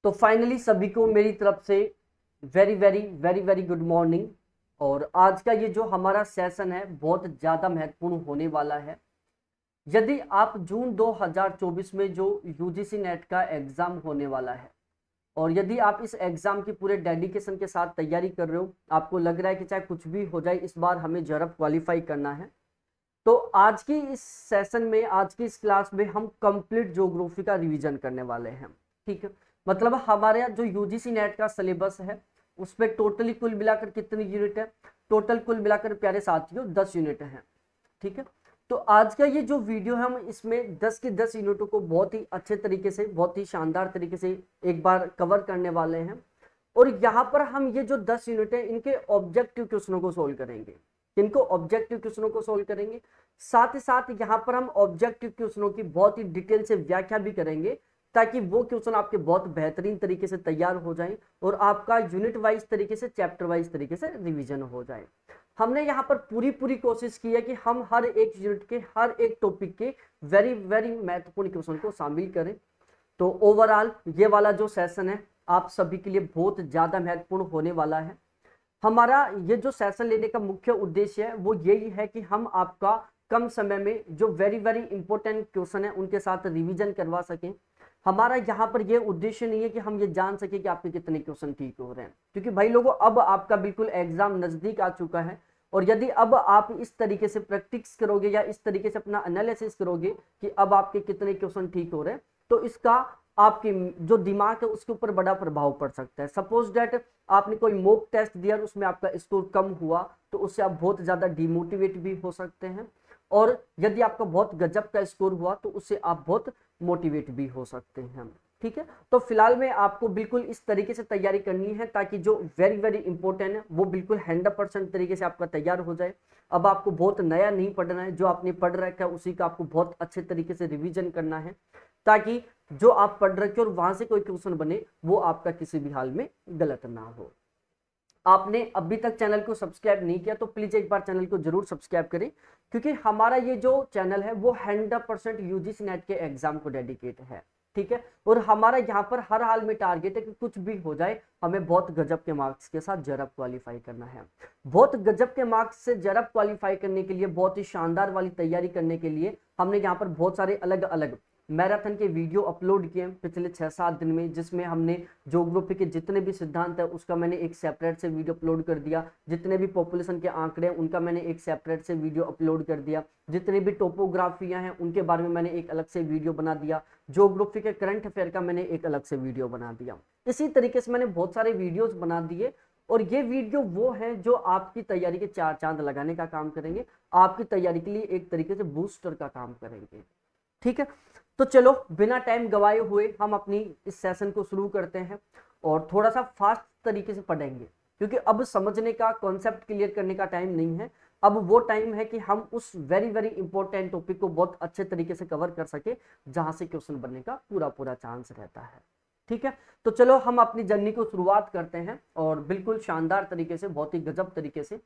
तो फाइनली सभी को मेरी तरफ से very very very very good morning. और आज का ये जो हमारा सेशन है बहुत ज़्यादा महत्वपूर्ण होने वाला है। यदि आप जून 2024 में जो यूजीसी नेट का एग्ज़ाम होने वाला है और यदि आप इस एग्ज़ाम की पूरे डेडिकेशन के साथ तैयारी कर रहे हो, आपको लग रहा है कि चाहे कुछ भी हो जाए इस बार हमें जरूर क्वालिफाई करना है, तो आज की इस सेशन में, आज की इस क्लास में हम कंप्लीट ज्योग्राफी का रिवीजन करने वाले हैं। ठीक है, मतलब हमारे यहाँ जो यूजीसी नेट का सिलेबस है उसमें टोटली कुल मिलाकर कितनी यूनिट है? टोटल कुल मिलाकर प्यारे साथियों 10 यूनिट हैं। ठीक है, तो आज का ये जो वीडियो है हम इसमें 10 की 10 यूनिटों को बहुत ही अच्छे तरीके से, बहुत ही शानदार तरीके से एक बार कवर करने वाले हैं। और यहाँ पर हम ये जो 10 यूनिट है इनके ऑब्जेक्टिव क्वेश्चनों को सोल्व करेंगे। किनको? ऑब्जेक्टिव क्वेश्चनों को सोल्व करेंगे। साथ ही साथ यहाँ पर हम ऑब्जेक्टिव क्वेश्चनों की बहुत ही डिटेल से व्याख्या भी करेंगे ताकि वो क्वेश्चन आपके बहुत बेहतरीन तरीके से तैयार हो जाए और आपका यूनिट वाइज तरीके से, चैप्टर वाइज तरीके से रिवीजन हो जाए। हमने यहाँ पर पूरी कोशिश की है कि हम हर एक यूनिट के, हर एक टॉपिक के वेरी वेरी महत्वपूर्ण क्वेश्चन को शामिल करें। तो ओवरऑल ये वाला जो सेशन है आप सभी के लिए बहुत ज्यादा महत्वपूर्ण होने वाला है। हमारा ये जो सेशन लेने का मुख्य उद्देश्य है वो यही है कि हम आपका कम समय में जो वेरी वेरी इंपॉर्टेंट क्वेश्चन है उनके साथ रिवीजन करवा सकें। हमारा यहाँ पर ये उद्देश्य नहीं है कि हम ये जान सके कि आपके कितने क्वेश्चन ठीक हो रहे हैं, क्योंकि भाई लोगों अब आपका बिल्कुल एग्जाम नजदीक आ चुका है। और यदि अब आप इस तरीके से प्रैक्टिस करोगे या इस तरीके से अपना एनालिसिस करोगे कि अब आपके कितने क्वेश्चन ठीक हो रहे हैं, तो इसका आपके जो दिमाग है उसके ऊपर बड़ा प्रभाव पड़ सकता है। सपोज दैट आपने कोई मॉक टेस्ट दिया और उसमें आपका स्कोर कम हुआ तो उससे आप बहुत ज्यादा डिमोटिवेट भी हो सकते हैं, और यदि आपका बहुत गजब का स्कोर हुआ तो उससे आप बहुत मोटिवेट भी हो सकते हैं। ठीक है, तो फिलहाल में आपको बिल्कुल इस तरीके से तैयारी करनी है ताकि जो वेरी वेरी इंपॉर्टेंट है वो बिल्कुल 100% तरीके से आपका तैयार हो जाए। अब आपको बहुत नया नहीं पढ़ना है, जो आपने पढ़ रखा है उसी का आपको बहुत अच्छे तरीके से रिवीजन करना है ताकि जो आप पढ़ रखे और वहां से कोई क्वेश्चन बने वो आपका किसी भी हाल में गलत ना हो। आपने अभी तक चैनल को सब्सक्राइब नहीं किया तो प्लीज एक बार चैनल को जरूर सब्सक्राइब करें, क्योंकि हमारा ये जो चैनल है वो 100% यूजीसी नेट के एग्जाम को डेडिकेट है। ठीक है, और हमारा यहाँ पर हर हाल में टारगेट है कि कुछ भी हो जाए हमें बहुत गजब के मार्क्स के साथ जरब क्वालिफाई करना है। बहुत गजब के मार्क्स से जरब क्वालिफाई करने के लिए, बहुत ही शानदार वाली तैयारी करने के लिए हमने यहाँ पर बहुत सारे अलग अलग मैराथन के वीडियो अपलोड किए पिछले 6-7 दिन में, जिसमें हमने ज्योग्राफी के जितने भी सिद्धांत है उसका मैंने एक सेपरेट से वीडियो अपलोड कर दिया, जितने भी पॉपुलेशन के आंकड़े हैं उनका मैंने एक सेपरेट से वीडियो अपलोड कर दिया, जितने भी टोपोग्राफियां हैं उनके बारे में मैंने एक अलग से वीडियो बना दिया, ज्योग्राफी के करंट अफेयर का मैंने एक अलग से वीडियो बना दिया। इसी तरीके से मैंने बहुत सारे वीडियोज बना दिए और ये वीडियो वो है जो आपकी तैयारी के 4 चांद लगाने का काम करेंगे, आपकी तैयारी के लिए एक तरीके से बूस्टर का काम करेंगे। ठीक है, तो चलो बिना टाइम गवाए हुए हम अपनी इस सेशन को शुरू करते हैं और थोड़ा सा फास्ट तरीके से पढ़ेंगे, क्योंकि अब समझने का, कॉन्सेप्ट क्लियर करने का टाइम नहीं है। अब वो टाइम है कि हम उस वेरी वेरी इंपॉर्टेंट टॉपिक को बहुत अच्छे तरीके से कवर कर सके जहां से क्वेश्चन बनने का पूरा चांस रहता है। ठीक है, तो चलो हम अपनी जर्नी को शुरुआत करते हैं और बिल्कुल शानदार तरीके से, बहुत ही गजब तरीके से।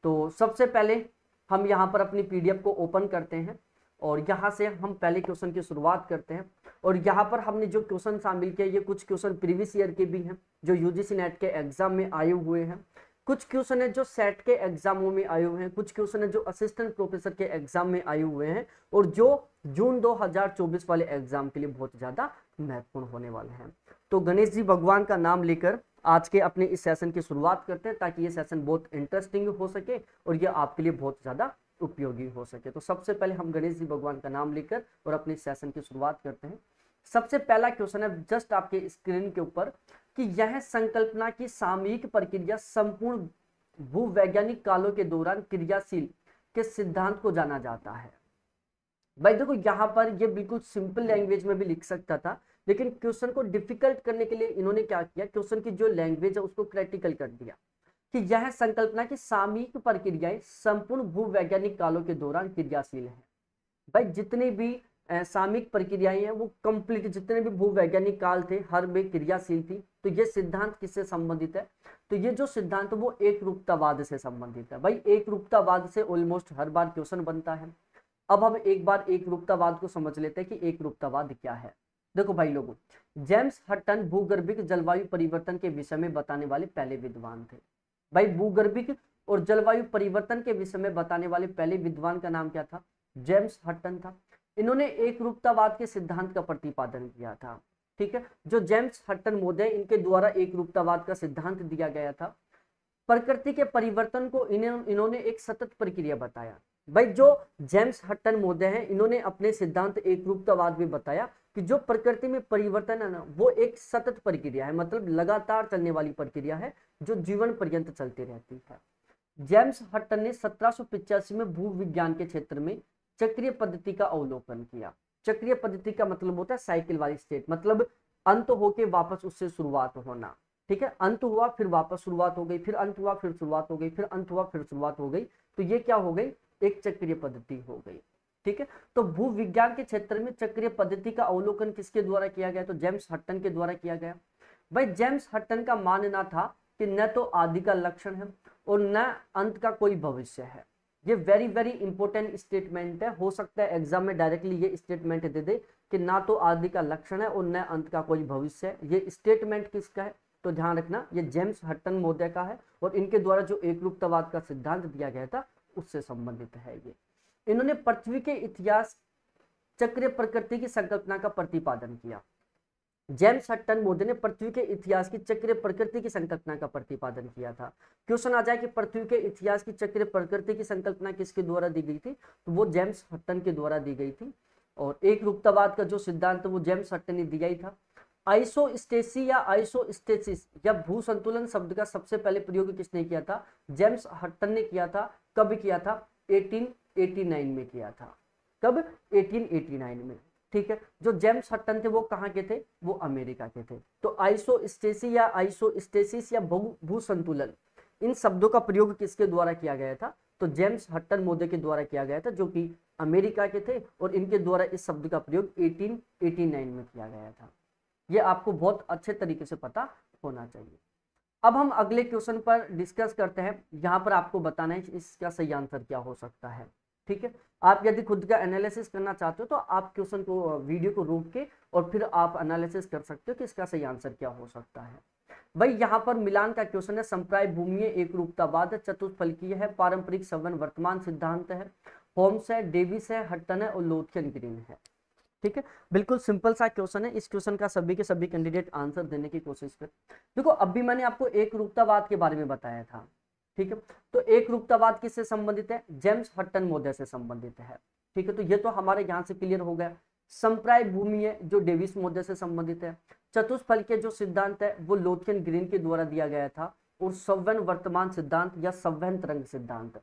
तो सबसे पहले हम यहाँ पर अपनी पीडीएफ को ओपन करते हैं और यहाँ से हम पहले क्वेश्चन की शुरुआत करते हैं। और यहाँ पर हमने जो क्वेश्चन शामिल किए ये कुछ क्वेश्चन प्रीवियस ईयर के भी हैं जो यूजीसी नेट के एग्जाम में आए हुए हैं, कुछ क्वेश्चन है जो सेट के एग्जामों में आए हुए हैं, कुछ क्वेश्चन है जो असिस्टेंट प्रोफेसर के एग्जाम में आए हुए हैं और जो जून 2024 वाले एग्जाम के लिए बहुत ज्यादा महत्वपूर्ण होने वाले हैं। तो गणेश जी भगवान का नाम लेकर आज के अपने इस सेशन की शुरुआत करते हैं ताकि ये सेशन बहुत इंटरेस्टिंग हो सके और ये आपके लिए बहुत ज्यादा उपयोगी हो सके। तो सबसे पहले हम गणेश जी भगवान का नाम लेकर और अपने सेशन की शुरुआत करते हैं। सबसे पहला क्वेश्चन है जस्ट आपके स्क्रीन के ऊपर कि यह संकल्पना की सामयिक प्रक्रिया संपूर्ण भूवैज्ञानिक कालों के दौरान क्रियाशील के सिद्धांत को जाना जाता है। भाई देखो यहाँ पर ये बिल्कुल सिंपल लैंग्वेज में भी लिख सकता था, लेकिन क्वेश्चन को डिफिकल्ट करने के लिए इन्होंने क्या किया, क्वेश्चन की जो लैंग्वेज है उसको क्रिटिकल कर दिया कि यह संकल्पना की सामयिक प्रक्रियाएं संपूर्ण भूवैज्ञानिक कालों के दौरान क्रियाशील है। भाई जितनी भी सामयिक प्रक्रियाएं हैं वो कंप्लीट, जितने भी भूवैज्ञानिक काल थे हर में क्रियाशील थी। तो ये सिद्धांत किससे संबंधित है? तो ये जो सिद्धांत है वो एक रूपतावाद से संबंधित है। भाई एक रूपतावाद से ऑलमोस्ट हर बार क्वेश्चन बनता है। अब हम एक बार एक रूपतावाद को समझ लेते हैं कि एक रूपतावाद क्या है। देखो भाई लोगों, जेम्स हटन भूगर्भिक जलवायु परिवर्तन के विषय में बताने वाले पहले विद्वान थे। भाई भूगर्भिक और जलवायु परिवर्तन के विषय में बताने वाले पहले विद्वान का नाम क्या था? जेम्स हटन था। इन्होंने एक रूपतावाद के सिद्धांत का प्रतिपादन किया था। ठीक है, जो जेम्स हटन महोदय, इनके द्वारा एक रूपतावाद का सिद्धांत दिया गया था। प्रकृति के परिवर्तन को इन्होंने एक सतत प्रक्रिया बताया। भाई जो जेम्स हटन महोदय हैं, इन्होंने अपने सिद्धांत एक रूपतावाद में बताया कि जो प्रकृति में परिवर्तन है ना, वो एक सतत प्रक्रिया है, मतलब लगातार चलने वाली प्रक्रिया है जो जीवन पर्यंत चलती रहती है। जेम्स हटन ने 1785 में भूविज्ञान के क्षेत्र में चक्रीय पद्धति का अवलोकन किया। चक्रीय पद्धति का मतलब होता है साइकिल वाली स्टेट, मतलब अंत होके वापस उससे शुरुआत होना। ठीक है, अंत हुआ फिर वापस शुरुआत हो गई, फिर अंत हुआ फिर शुरुआत हो गई, फिर अंत हुआ फिर शुरुआत हो गई, तो ये क्या हो गई? एक चक्रीय पद्धति हो गई। ठीक है, तो भूविज्ञान के क्षेत्र में चक्रीय पद्धति का अवलोकन किसके द्वारा किया गया? तो जेम्स हटन के द्वारा किया गया। भाई जेम्स हटन का मानना था कि न तो आदि का लक्षण है और न अंत का कोई भविष्य है। ये वेरी वेरी इंपॉर्टेंट स्टेटमेंट है। हो सकता है एग्जाम में डायरेक्टली ये स्टेटमेंट दे दे कि ना तो आदि का लक्षण है और न अंत का कोई भविष्य है। ये स्टेटमेंट किसका है? तो ध्यान रखना, ये जेम्स हटन महोदय का है और इनके द्वारा जो एकरूपतावाद का सिद्धांत दिया गया था उससे संबंधित है ये। इन्होंने पृथ्वी के इतिहास चक्रीय प्रकृति की संकल्पना का प्रतिपादन किया। जेम्स हटन महोदय ने पृथ्वी के इतिहास की चक्रीय प्रकृति की संकल्पना का प्रतिपादन किया था। क्वेश्चन आ जाए कि पृथ्वी के इतिहास की चक्रीय प्रकृति की संकल्पना किसके द्वारा दी गई थी? तो वो जेम्स हटन के द्वारा दी गई थी। और एक रूपतावाद का जो सिद्धांत वो जेम्स हटन ने दिया ही था। आइसोस्टेसी या आइसोस्टेसिस या भू संतुलन शब्द का सबसे पहले प्रयोग किसने किया था? जेम्स हटन ने किया था। कब किया था? 1889 में किया था। कब? 1889 में। ठीक है, जो जेम्स हटन थे वो कहाँ के थे? वो अमेरिका के थे। तो आइसोस्टेसी या आइसोस्टेसिस या भू संतुलन, इन शब्दों का प्रयोग किसके द्वारा किया गया था? तो जेम्स हटन महोदय के द्वारा किया गया था, जो कि अमेरिका के थे, और इनके द्वारा इस शब्द का प्रयोग 1889 में किया गया था। ये आपको बहुत अच्छे तरीके से पता होना चाहिए। अब हम अगले क्वेश्चन पर डिस्कस करते हैं। यहाँ पर आपको बताना है इसका सही आंसर क्या हो सकता है। ठीक है, आप यदि खुद का एनालिसिस करना चाहते हो तो आप क्वेश्चन को, वीडियो को रोक के और फिर आप एनालिसिस कर सकते हो कि इसका सही आंसर क्या हो सकता है। भाई यहाँ पर मिलान का क्वेश्चन है। संप्राय भूमि एक रूपतावाद है, चतुष्फलकीय है, पारंपरिक संवहन वर्तमान सिद्धांत है, होम्स है, डेविस है, हटन है और लोथियन ग्रीन है। ठीक है, बिल्कुल सिंपल सा क्वेश्चन है। इस क्वेश्चन का सभी के सभी कैंडिडेट आंसर देने की कोशिश कर। देखो अभी मैंने आपको एक रूपतावाद के बारे में बताया था। ठीक है, तो एक रूपतावाद किससे संबंधित है? जेम्स हटन महोदय से संबंधित है। ठीक है, तो ये तो हमारे यहाँ से क्लियर हो गया। संप्राय भूमि है जो डेविस महोदय से संबंधित है। चतुष्फल के जो सिद्धांत है वो लोथियन ग्रीन के द्वारा दिया गया था। और संवहन वर्तमान सिद्धांत या संवहन तरंग सिद्धांत,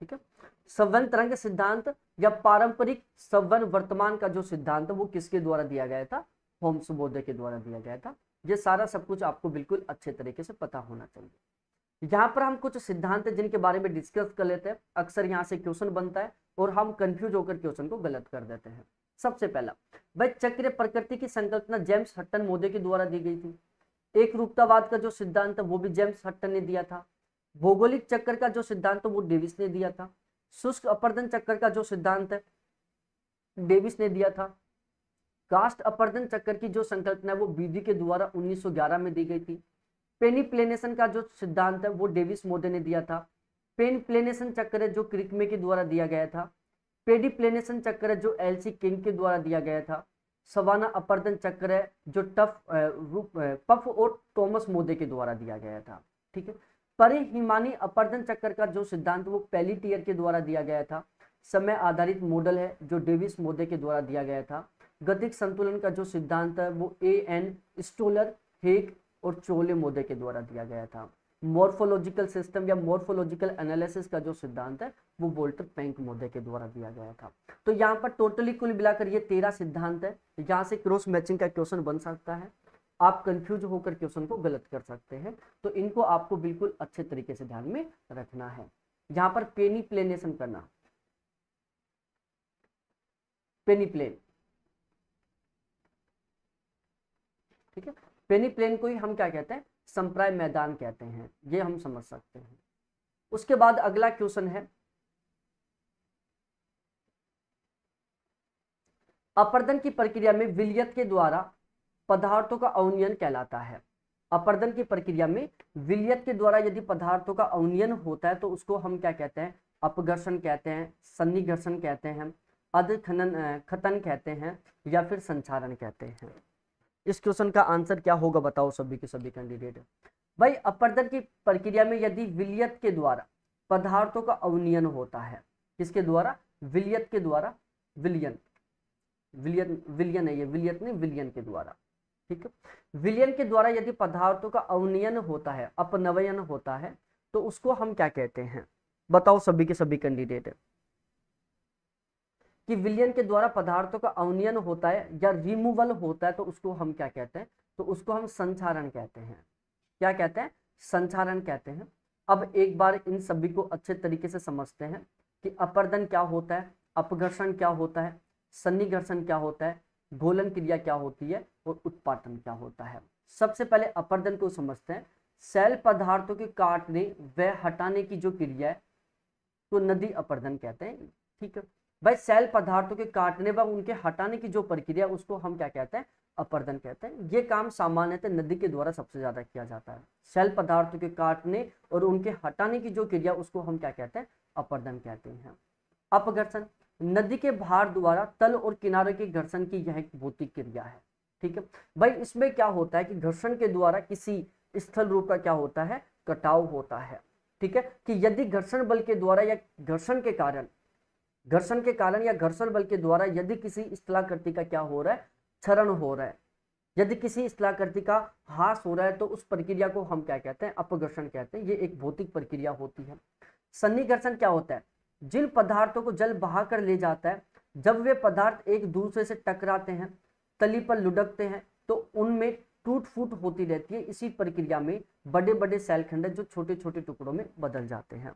ठीक है, संवहन तरंग सिद्धांत या पारंपरिक संवहन वर्तमान का जो सिद्धांत है वो किसके द्वारा दिया गया था? होम्स महोदय के द्वारा दिया गया था। ये सारा सब कुछ आपको बिल्कुल अच्छे तरीके से पता होना चाहिए। यहाँ पर हम कुछ सिद्धांत है जिनके बारे में डिस्कस कर लेते हैं। अक्सर यहाँ से क्वेश्चन बनता है और हम कंफ्यूज होकर क्वेश्चन को गलत कर देते हैं। सबसे पहला, भाई चक्रीय प्रकृति की संकल्पना जेम्स हटन महोदय के द्वारा दी गई थी। एक रूपतावाद का जो सिद्धांत है वो भी जेम्स हटन ने दिया था। भौगोलिक चक्कर का जो सिद्धांत है वो डेविस ने दिया था। शुष्क अपर्दन चक्कर का जो सिद्धांत है डेविस ने दिया था। कास्ट अपर्दन चक्कर की जो संकल्पना है वो बीडी के द्वारा 1911 में दी गई थी। पेनिप्लेनेशन का जो सिद्धांत है वो डेविस महोदय ने दिया था। पेनिप्लेनेशन चक्कर है जो क्रिकमे के द्वारा दिया गया था। पेडिप्लेनेशन चक्कर है जो एलसी किंग के द्वारा दिया गया था। सवाना अपर्दन चक्र है जो पफ और थॉमस महोदय के द्वारा दिया गया था। ठीक है, परिहिमानी अपर्दन चक्कर का जो सिद्धांत वो पेलिटियर के द्वारा दिया गया था। समय आधारित मॉडल है जो डेविस महोदय के द्वारा दिया गया था। गतिक संतुलन का जो सिद्धांत है वो एन स्टोलर, हेग और चोले महोदय के द्वारा दिया गया था। मॉर्फोलॉजिकल सिस्टम या मॉर्फोलॉजिकल एनालिसिस का जो सिद्धांत है वो वोल्टर पैंक महोदय के द्वारा दिया गया था। तो यहाँ पर टोटली कुल मिलाकर ये 13 सिद्धांत है। यहाँ से क्रॉस मैचिंग का क्वेश्चन बन सकता है। आप कंफ्यूज होकर क्वेश्चन को गलत कर सकते हैं, तो इनको आपको बिल्कुल अच्छे तरीके से ध्यान में रखना है। यहाँ पर पेनिप्लेनेशन करना, पेनिप्लेन, ठीक है, पेनिप्लेन को ही हम क्या कहते हैं? संप्राय मैदान कहते हैं। ये हम समझ सकते हैं। उसके बाद अगला क्वेश्चन है अपर्दन की प्रक्रिया में विलयन के द्वारा पदार्थों का अवनयन कहलाता है। अपर्दन की प्रक्रिया में विलयन के द्वारा यदि पदार्थों का अवनयन होता है तो उसको हम क्या कहते हैं? अपघर्षण कहते हैं, सन्निघर्षण कहते हैं, खतन कहते हैं, या फिर संचारण कहते हैं। इस क्वेश्चन का आंसर क्या होगा बताओ सभी के सभी कैंडिडेट। भाई अपर्दन की प्रक्रिया में यदि विलयन के द्वारा पदार्थों का अवनयन होता है, किसके द्वारा? विलयन के द्वारा, विलयन विलयन है ये, विलयन नहीं, विलयन के द्वारा, ठीक है। विलयन के द्वारा यदि पदार्थों का अवनयन होता है, अपनयन होता है, तो उसको हम क्या कहते हैं? बताओ सभी के सभी कैंडिडेट कि विलयन के द्वारा पदार्थों का अवनयन होता है या रिमूवल होता है तो उसको हम क्या कहते हैं? तो उसको हम संचारण कहते हैं। क्या कहते हैं? संचारण कहते हैं। अब एक बार इन सभी को अच्छे तरीके से समझते हैं कि अपर्दन क्या होता है, अपघर्षण क्या होता है, सन्निघर्षण क्या होता है, घोलन क्रिया क्या होती है और उत्पाटन क्या होता है। सबसे पहले अपर्दन को समझते हैं। सेल पदार्थों के काटने व हटाने की जो क्रिया है तो नदी अपर्दन कहते हैं, ठीक है भाई। सेल पदार्थों के काटने व उनके हटाने की जो प्रक्रिया उसको हम क्या कहते हैं? अपर्दन कहते हैं। ये काम सामान्यतः नदी के द्वारा सबसे ज्यादा किया जाता है। सेल पदार्थों के काटने और उनके हटाने की जो क्रिया उसको हम क्या कहते हैं? अपर्दन कहते हैं। अपघर्षण नदी के भार द्वारा तल और किनारे के घर्षण की यह एक भौतिक क्रिया है, ठीक है भाई। इसमें क्या होता है कि घर्षण के द्वारा किसी स्थल रूप का क्या होता है? कटाव होता है, ठीक है। कि यदि घर्षण बल के द्वारा या घर्षण के कारण या घर्षण बल के द्वारा यदि किसी स्थलाकृति का क्या हो रहा है? क्षरण हो रहा है, यदि किसी स्थलाकृति का ह्रास हो रहा है तो उस प्रक्रिया को हम क्या कहते हैं? अपघर्षण कहते हैं। ये एक भौतिक प्रक्रिया होती है। सन्निघर्षण क्या होता है? जिन पदार्थों को जल बहा कर ले जाता है, जब वे पदार्थ एक दूसरे से टकराते हैं, तली पर लुढ़कते हैं तो उनमें टूट फूट होती रहती है। इसी प्रक्रिया में बड़े बड़े सेलखंड जो छोटे छोटे टुकड़ों में बदल जाते हैं।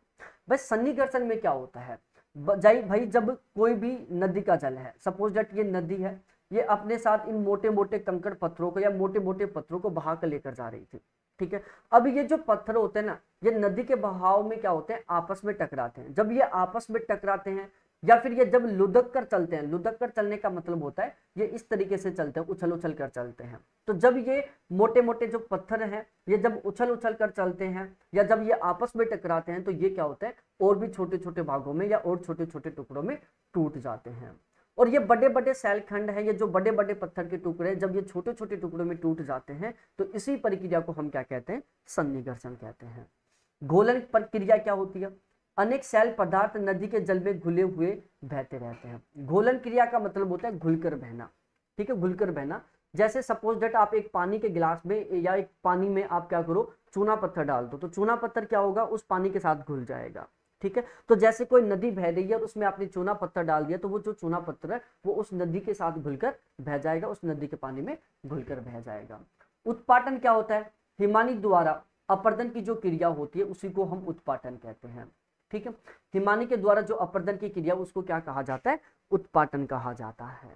बस सन्निघर्षण में क्या होता है भाई? जब कोई भी नदी का जल है, सपोज दैट ये नदी है, ये अपने साथ इन मोटे मोटे कंकड़ पत्थरों को या मोटे मोटे पत्थरों को बहा कर लेकर जा रही थी, ठीक है। अब ये जो पत्थर होते हैं ना, ये नदी के बहाव में क्या होते हैं? आपस में टकराते हैं। जब ये आपस में टकराते हैं या फिर ये जब लुढ़क कर चलते हैं, लुढ़क कर चलने का मतलब होता है ये इस तरीके से चलते हैं, उछल उछल कर चलते हैं। तो जब ये मोटे मोटे जो पत्थर हैं ये जब उछल उछल कर चलते हैं या जब ये आपस में टकराते हैं तो ये क्या होता है? और भी छोटे छोटे भागों में या और छोटे छोटे टुकड़ों में टूट जाते हैं। और ये बड़े बड़े सेलखंड है, ये जो बड़े बड़े पत्थर के टुकड़े जब ये छोटे छोटे टुकड़ों में टूट जाते हैं तो इसी प्रक्रिया को हम क्या कहते हैं? सन्निघर्षण कहते हैं। घोलन प्रक्रिया क्या होती है? अनेक सेल पदार्थ नदी के जल में घुले हुए बहते रहते हैं। घोलन क्रिया का मतलब होता है घुलकर बहना, ठीक है, घुलकर बहना। जैसे सपोज दैट आप एक पानी के गिलास में या एक पानी में आप क्या करो? चूना पत्थर डाल दो, तो चूना पत्थर क्या होगा? उस पानी के साथ घुल जाएगा, ठीक है। तो जैसे कोई नदी बह रही है और उसमें आपने चूना पत्थर डाल दिया तो वो जो चूना पत्थर है वो उस नदी के साथ घुलकर बह जाएगा, उस नदी के पानी में घुलकर बह जाएगा। उत्पाटन क्या होता है? हिमानी द्वारा अपर्दन की जो क्रिया होती है उसी को हम उत्पाटन कहते हैं, ठीक है। हिमानी के द्वारा जो अपर्दन की क्रिया उसको क्या कहा जाता है? उत्पाटन कहा जाता है।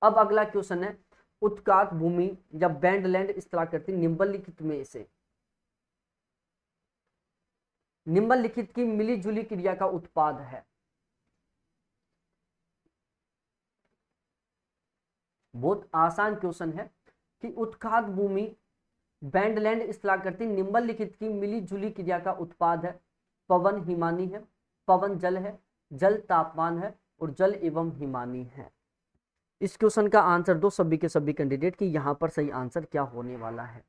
अब अगला क्वेश्चन है, उत्कात भूमि या बैंडलैंड स्थलाकृति निम्नलिखित में से निम्नलिखित की मिलीजुली क्रिया का उत्पाद है। बहुत आसान क्वेश्चन है कि उत्कात भूमि बैंडलैंड स्थलाकृति निम्नलिखित की मिलीजुली क्रिया का उत्पाद है। पवन हिमानी है, पवन जल है, जल तापमान है और जल एवं हिमानी है। इस क्वेश्चन का आंसर दो सभी के सभी कैंडिडेट कि यहां पर सही आंसर क्या होने वाला है।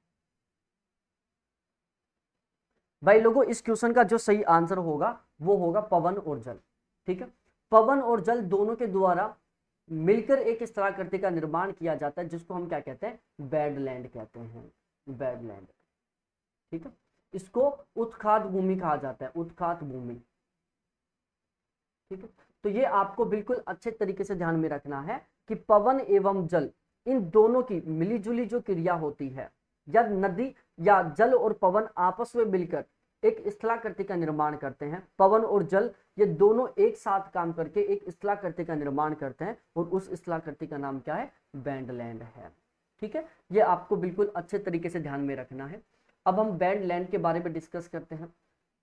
भाई लोगों, इस क्वेश्चन का जो सही आंसर होगा वो होगा पवन और जल, ठीक है। पवन और जल दोनों के द्वारा मिलकर एक स्थलाकृति का निर्माण किया जाता है जिसको हम क्या कहते हैं? बैंडलैंड कहते हैं, बैंडलैंड, ठीक है। इसको उत्खात भूमि कहा जाता है, उत्खात भूमि, ठीक है। तो ये आपको बिल्कुल अच्छे तरीके से ध्यान में रखना है कि पवन एवं जल इन दोनों की मिलीजुली जो क्रिया होती है, जब नदी या जल और पवन आपस में मिलकर एक स्थलाकृति का निर्माण करते हैं, पवन और जल ये दोनों एक साथ काम करके एक स्थलाकृति का निर्माण करते हैं और उस स्थलाकृति का नाम क्या है? बैंडलैंड है, ठीक है। ये आपको बिल्कुल अच्छे तरीके से ध्यान में रखना है। अब हम बैंडलैंड के बारे में डिस्कस करते हैं।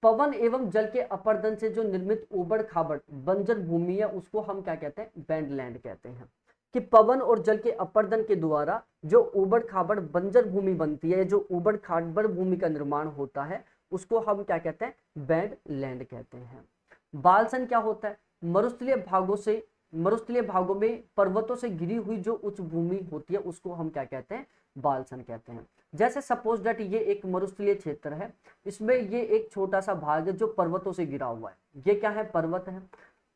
पवन एवं जल के अपर्दन से जो निर्मित उबड़ खाबड़ बंजर भूमि है उसको हम क्या कहते हैं, बैंडलैंड कहते हैं। कि पवन और जल के अपर्दन के द्वारा जो उबड़ खाबड़ बंजर भूमि बनती है, जो उबड़ खाबड़ भूमि का निर्माण होता है, उसको हम क्या कहते हैं, बैंडलैंड कहते हैं। बालसन क्या होता है, मरुस्थलीय भागों में पर्वतों से घिरी हुई जो उच्च भूमि होती है उसको हम क्या कहते हैं, बालसन कहते हैं। जैसे सपोज दैट ये एक मरुस्थलीय क्षेत्र है, इसमें ये एक छोटा सा भाग है जो पर्वतों से घिरा हुआ है, ये क्या है, पर्वत है।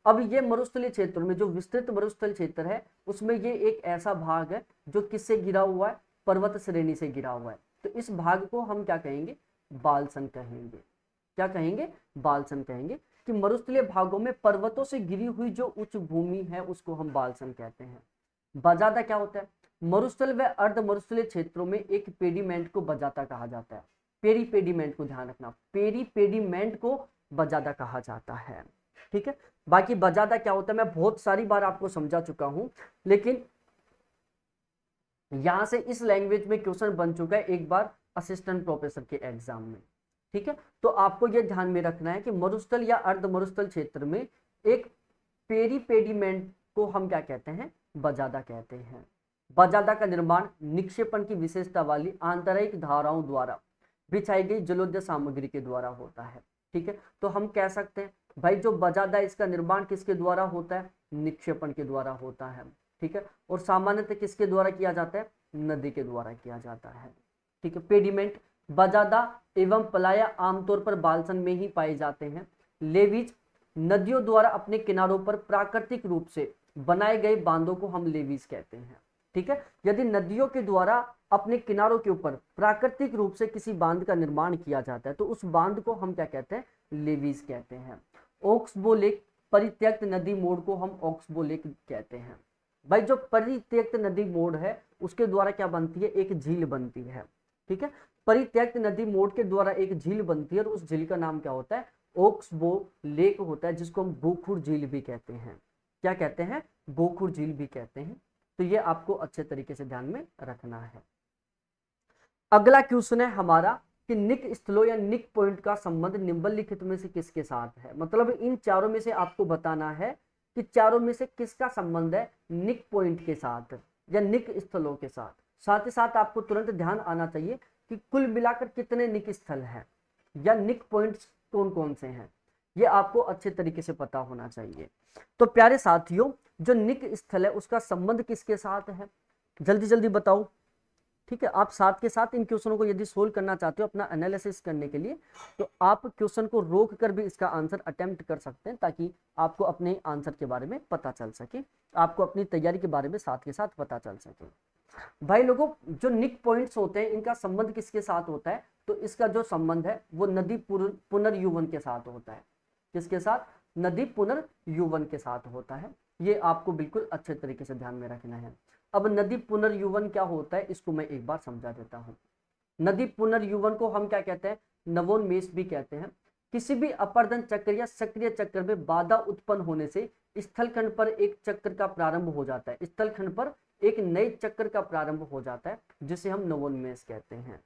अब ये मरुस्थलीय क्षेत्र में जो विस्तृत मरुस्थल क्षेत्र है उसमें ये एक ऐसा भाग है जो किससे घिरा हुआ है, पर्वत श्रेणी से घिरा हुआ है, तो इस भाग को हम क्या कहेंगे, बालसन कहेंगे। क्या कहेंगे, बालसन कहेंगे। कि मरुस्थलीय भागों में पर्वतों से घिरी हुई जो उच्च भूमि है उसको हम बालसन कहते हैं। बजादा क्या होता है, मरुस्थल व अर्ध मरुस्थलीय क्षेत्रों में एक पेडीमेंट को बजादा कहा जाता है। पेडीमेंट को ध्यान रखना, पेडीमेंट को बजादा कहा जाता है। ठीक है, बाकी बजादा क्या होता है मैं बहुत सारी बार आपको समझा चुका हूं, लेकिन यहां से इस लैंग्वेज में क्वेश्चन बन चुका है एक बार असिस्टेंट प्रोफेसर के एग्जाम में। ठीक है, तो आपको यह ध्यान में रखना है कि मरुस्थल या अर्ध मरुस्थल क्षेत्र में एक पेडीमेंट को हम क्या कहते हैं, बजादा कहते हैं। बजादा का निर्माण निक्षेपण की विशेषता वाली आंतरिक धाराओं द्वारा बिछाई गई जलोढ़ सामग्री के द्वारा होता है। ठीक है, तो हम कह सकते हैं भाई जो बजादा इसका निर्माण किसके द्वारा होता है, निक्षेपण के द्वारा होता है। ठीक है, और सामान्यतः किसके द्वारा किया जाता है, नदी के द्वारा किया जाता है। ठीक है, पेडीमेंट, बजादा एवं पलाया आमतौर पर बालसन में ही पाए जाते हैं। लेवीज, नदियों द्वारा अपने किनारों पर प्राकृतिक रूप से बनाए गए बांधों को हम लेवीज कहते हैं। ठीक है, यदि नदियों के द्वारा अपने किनारों के ऊपर प्राकृतिक रूप से किसी बांध का निर्माण किया जाता है तो उस बांध को हम क्या कहते हैं, लेवीज कहते हैं। ओक्सबो लेक, परित्यक्त नदी मोड़ को हम ओक्सबो लेक कहते हैं। भाई जो परित्यक्त नदी मोड़ है उसके द्वारा क्या बनती है, एक झील बनती है। ठीक है, परित्यक्त नदी मोड़ के द्वारा एक झील बनती है और उस झील का नाम क्या होता है, ओक्सबो लेक होता है, जिसको हम बोखुर झील भी कहते हैं। क्या कहते हैं, बोखुर झील भी कहते हैं। तो ये आपको अच्छे तरीके से ध्यान में रखना है। अगला क्वेश्चन है हमारा कि निक स्थलों या निक पॉइंट का संबंध निम्नलिखित में से किसके साथ है। मतलब इन चारों में से आपको बताना है कि चारों में से किसका संबंध है निक पॉइंट के साथ या निक स्थलों के साथ। साथ ही साथ आपको तुरंत ध्यान आना चाहिए कि कुल मिलाकर कितने निक स्थल हैं या निक पॉइंट्स कौन कौन से हैं, ये आपको अच्छे तरीके से पता होना चाहिए। तो प्यारे साथियों, जो निक स्थल है उसका संबंध किसके साथ है, जल्दी जल्दी बताओ। ठीक है, आप साथ के साथ इन क्वेश्चनों को यदि सोल्व करना चाहते हो अपना एनालिसिस करने के लिए, तो आप क्वेश्चन को रोक कर भी इसका आंसर अटेम्प्ट कर सकते हैं, ताकि आपको अपने आंसर के बारे में पता चल सके, आपको अपनी तैयारी के बारे में साथ के साथ पता चल सके। भाई लोगों, जो निक पॉइंट्स होते हैं इनका संबंध किसके साथ होता है, तो इसका जो संबंध है वो नदी पुनर्युवन के साथ होता है। किसके साथ, नदी पुनर्युवन के साथ होता है। ये आपको बिल्कुल अच्छे तरीके से ध्यान में रखना है। अब नदी पुनर्युवन क्या होता है इसको मैं एक बार समझा देता हूँ। नदी पुनर्युवन को हम क्या कहते हैं, नवोन्मेष भी कहते हैं। किसी भी अपर्दन चक्र या सक्रिय चक्र में बाधा उत्पन्न होने से स्थलखंड पर एक चक्र का प्रारंभ हो जाता है, स्थलखंड पर एक नए चक्र का प्रारंभ हो जाता है, जिसे हम नवोन्मेष कहते हैं।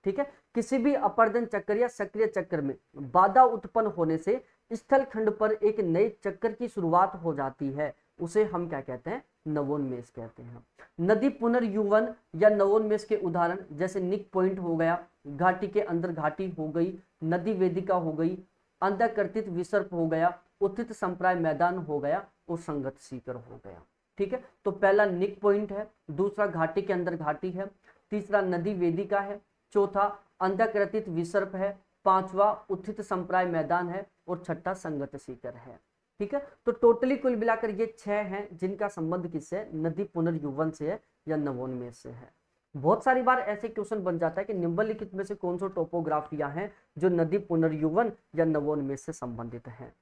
ठीक है, किसी भी अपर्दन चक्र या सक्रिय चक्र में बाधा उत्पन्न होने से स्थलखंड पर एक नए चक्र की शुरुआत हो जाती है, उसे हम क्या कहते हैं, नवोन्मेष कहते हैं। नदी पुनर्युवन या नवोन्मेष के उदाहरण जैसे निक पॉइंट हो गया, घाटी के अंदर घाटी हो गई, नदी वेदिका हो गई, अंधकर्तित विसर्प हो गया, उत्थित संप्राय मैदान हो गया और संगत सीकर हो गया। ठीक है, तो पहला निक पॉइंट है, दूसरा घाटी के अंदर घाटी है, तीसरा नदी वेदिका है, चौथा अंधकर्तित विसर्प है, पांचवा उत्थित संप्राय मैदान है और छठा संगत सीकर है। ठीक है, तो टोटली कुल मिलाकर ये 6 हैं जिनका संबंध किससे है, नदी पुनर्युवन से है या नवोन्मेष से है। बहुत सारी बार ऐसे क्वेश्चन बन जाता है कि निम्नलिखित में से कौन सा टोपोग्राफियां हैं जो नदी पुनर्युवन या नवोन्मेष से संबंधित हैं।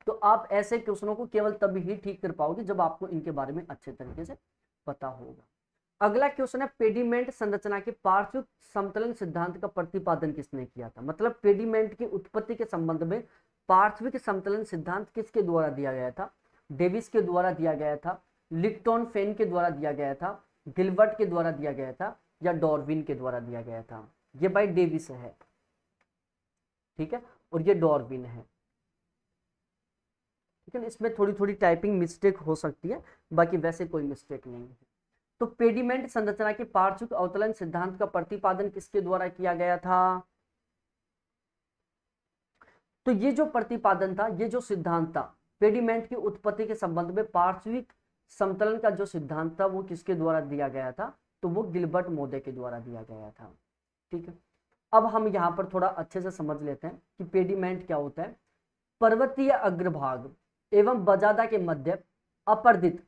तो आप ऐसे क्वेश्चनों को केवल तभी ही ठीक कर पाओगे जब आपको इनके बारे में अच्छे तरीके से पता होगा। अगला क्वेश्चन है, पेडीमेंट संरचना के पार्श्व समतलन सिद्धांत का प्रतिपादन किसने किया था। मतलब पेडीमेंट की उत्पत्ति के संबंध में पार्श्विक समतलन सिद्धांत किसके द्वारा दिया गया था, डेविस के द्वारा दिया गया था, लिक्टन फेन के द्वारा दिया गया था, गिलबर्ट के द्वारा दिया गया था या डार्विन के द्वारा दिया गया था। ये बाय डेविस है, ठीक है, और ये डार्विन है, ठीक है। इसमें थोड़ी थोड़ी टाइपिंग मिस्टेक हो सकती है, बाकी वैसे कोई मिस्टेक नहीं है। तो पेडिमेंट संरचना के पार्श्विक अवतलन सिद्धांत का प्रतिपादन किसके द्वारा किया गया था? तो ये जो प्रतिपादन था, ये जो सिद्धांत था पेडिमेंट की उत्पत्ति के संबंध में पार्श्विक समतलन का जो सिद्धांत था वो किसके द्वारा दिया गया था? तो वो गिलबर्ट मोदे के द्वारा दिया गया था, ठीक है। अब हम यहाँ पर थोड़ा अच्छे से समझ लेते हैं कि पेडिमेंट क्या होता है। पर्वतीय अग्रभाग एवं बजादा के मध्य अपर्दित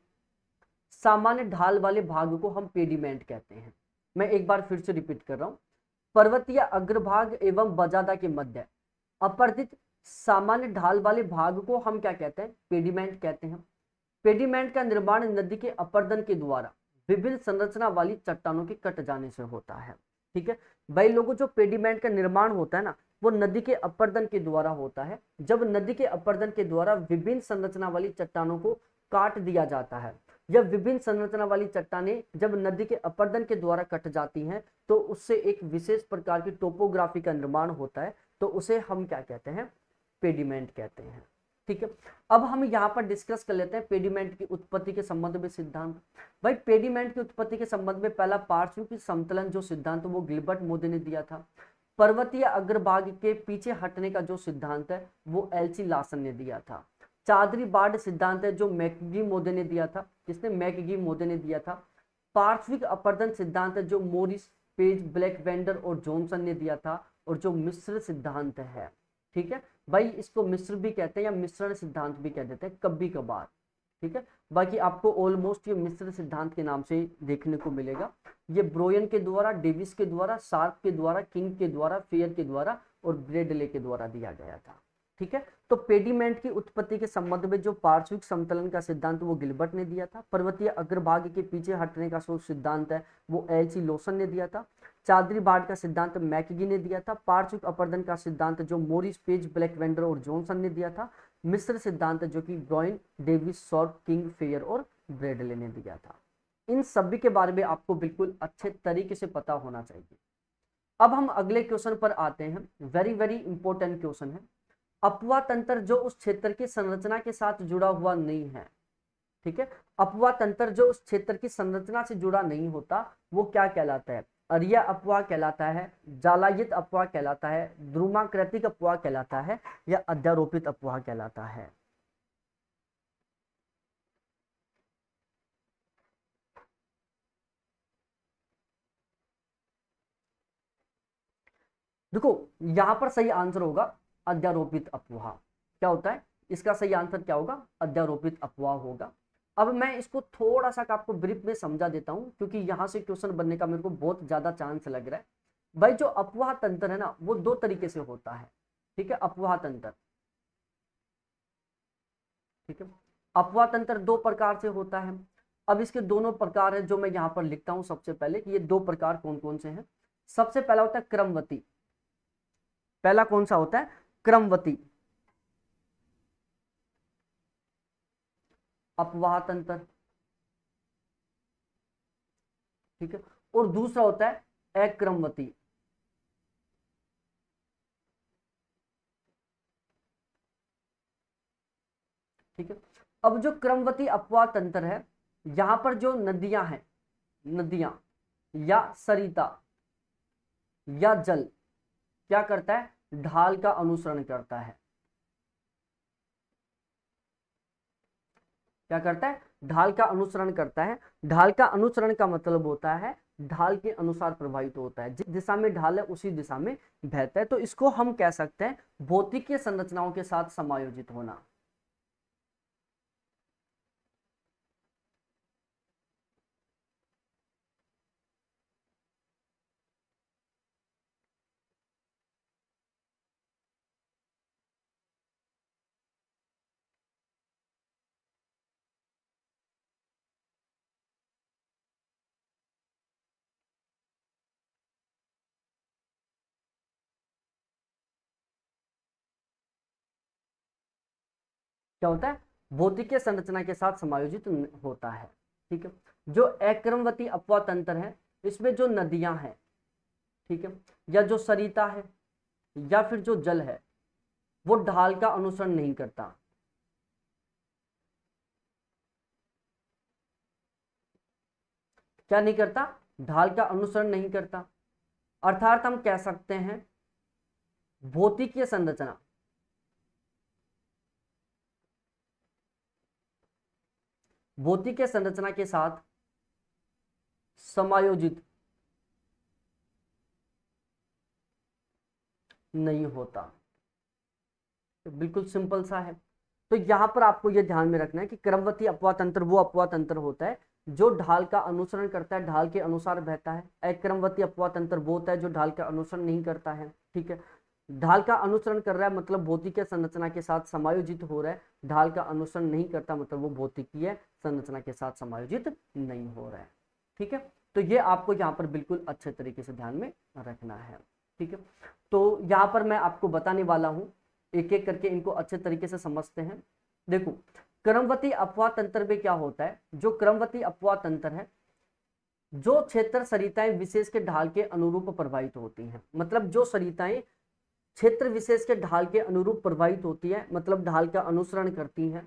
सामान्य ढाल वाले भाग को हम पेडिमेंट कहते हैं। मैं एक बार फिर से रिपीट कर रहा हूं, पर्वतीय अग्रभाग एवं बजादा के मध्य अपर्दित सामान्य ढाल वाले भाग को हम क्या कहते हैं? पेडिमेंट कहते हैं। पेडिमेंट का निर्माण नदी के अपर्दन के द्वारा विभिन्न संरचना वाली चट्टानों के कट जाने से होता है, ठीक है भाई लोगों। जो पेडिमेंट का निर्माण होता है ना, वो नदी के अपर्दन के द्वारा होता है। जब नदी के अपर्दन के द्वारा विभिन्न संरचना वाली चट्टानों को काट दिया जाता है, या विभिन्न संरचना वाली चट्टानें जब नदी के अपर्दन के द्वारा कट जाती हैं, तो उससे एक विशेष प्रकार की टोपोग्राफी का निर्माण होता है, तो उसे हम क्या कहते हैं? पेडिमेंट कहते हैं, ठीक है। अब हम यहाँ पर डिस्कस कर लेते हैं पेडिमेंट की उत्पत्ति के संबंध में सिद्धांत। भाई पेडिमेंट की उत्पत्ति के संबंध में पहला पार्श्विक समतलन जो सिद्धांत वो गिलबर्ट मोदे ने दिया था। पर्वतीय अग्रभाग के पीछे हटने का जो सिद्धांत है वो एलसी लासन ने दिया था। चादरी बाढ़ सिद्धांत है जो मैकगी मोदे ने दिया था। किसने? मैकगी मोदे ने दिया था। पार्श्विक अपर्दन सिद्धांत है जो मोरिस पेज ब्लैकवेंडर और जॉनसन ने दिया था। और जो मिश्र सिद्धांत है, ठीक है भाई, इसको मिश्र भी कहते हैं या मिश्रण सिद्धांत भी कह देते हैं कभी कभार, ठीक है। बाकी आपको ऑलमोस्ट ये मिश्र सिद्धांत के नाम से देखने को मिलेगा। ये ब्रोयन के द्वारा, डेविस के द्वारा, शार्प के द्वारा, किंग के द्वारा, फेयर के द्वारा और ब्रेडले के द्वारा दिया गया था, ठीक है। तो पेडिमेंट की उत्पत्ति के संबंध में जो पार्श्विक समतलन का सिद्धांत वो गिलबर्ट ने दिया था। पर्वतीय अग्रभाग के पीछे हटने का जो सिद्धांत है वो एलसी लोसन ने दिया था। चादरी बाढ़ का सिद्धांत मैकगी ने दिया था। पार्श्विक अपर्दन का सिद्धांत जो मोरिस पेज ब्लैकवेंडर और जॉनसन ने दिया था। मिश्र सिद्धांत जो कि ब्रोइन, डेविस, शॉर्प, किंग, फेयर और ब्रेडले ने दिया था। इन सभी के बारे में आपको बिल्कुल अच्छे तरीके से पता होना चाहिए। अब हम अगले क्वेश्चन पर आते हैं। वेरी वेरी इंपॉर्टेंट क्वेश्चन है। अपवा तंत्र जो उस क्षेत्र की संरचना के साथ जुड़ा हुआ नहीं है, ठीक है। अपवा तंत्र जो उस क्षेत्र की संरचना से जुड़ा नहीं होता वो क्या कहलाता है? अरिया अपवाह कहलाता है, जालायित अपवाह कहलाता है, ध्रुमाकृतिक अपवाह कहलाता है, या अध्यारोपित अपवाह कहलाता है? देखो यहां पर सही आंसर होगा अध्यारोपित अपवाह। क्या होता है इसका सही आंसर? क्या होगा? अध्यारोपित अपवाह होगा। अब मैं इसको थोड़ा सा आपको ब्रीफ में समझा देता हूं, क्योंकि यहां से क्वेश्चन बनने का मेरे को बहुत ज्यादा चांस लग रहा है। भाई जो अपवाह तंत्र है ना वो दो तरीके से होता है, ठीक है। अपवाह तंत्र, ठीक है, अपवाह तंत्र दो प्रकार से होता है। अब इसके दोनों प्रकार है जो मैं यहाँ पर लिखता हूं सबसे पहले कि ये दो प्रकार कौन कौन से हैं। सबसे पहला होता है क्रमवती। पहला कौन सा होता है? क्रमवती अपवाह तंत्र, ठीक है। और दूसरा होता है अक्रमवती। ठीक है। अब जो क्रमवती अपवाह तंत्र है, यहां पर जो नदियां हैं, नदियां या सरिता या जल क्या करता है? ढाल का अनुसरण करता है। क्या करता है? ढाल का अनुसरण करता है। ढाल का अनुसरण का मतलब होता है ढाल के अनुसार प्रभावित होता है। जिस दिशा में ढाल है उसी दिशा में बहता है। तो इसको हम कह सकते हैं भौतिकीय संरचनाओं के साथ समायोजित होना। क्या होता है? भौतिकीय संरचना के साथ समायोजित होता है। ठीक है। जो अक्रमवती अपवाह तंत्र है इसमें जो नदियां हैं, ठीक है, या जो सरिता है या फिर जो जल है, वो ढाल का अनुसरण नहीं करता। क्या नहीं करता? ढाल का अनुसरण नहीं करता। अर्थात हम कह सकते हैं भौतिकीय संरचना, भौतिकीय संरचना के साथ समायोजित नहीं होता। तो बिल्कुल सिंपल सा है। तो यहां पर आपको यह ध्यान में रखना है कि क्रमवती अपवाह तंत्र वो अपवाह तंत्र होता है जो ढाल का अनुसरण करता है, ढाल के अनुसार बहता है। अक्रमवती अपवाह तंत्र वो होता है जो ढाल का अनुसरण नहीं करता है। ठीक है, ढाल का अनुसरण कर रहा है मतलब भौतिकीय संरचना के साथ समायोजित हो रहा है, ढाल का अनुसरण नहीं करता मतलब वो भौतिकीय संरचना के साथ समायोजित नहीं हो रहा है। ठीक है, तो ये आपको यहाँ पर बिल्कुल अच्छे तरीके से ध्यान में रखना है। ठीक है, तो यहाँ पर मैं आपको बताने वाला हूँ, एक एक करके इनको अच्छे तरीके से समझते हैं। देखो, क्रमवती अपवाह तंत्र में क्या होता है? जो क्रमवती अपवाह तंत्र है, जो क्षेत्र सरिताएं विशेष के ढाल के अनुरूप प्रवाहित होती हैं, मतलब जो सरिताएं क्षेत्र विशेष के ढाल के अनुरूप प्रवाहित होती है, मतलब ढाल का अनुसरण करती हैं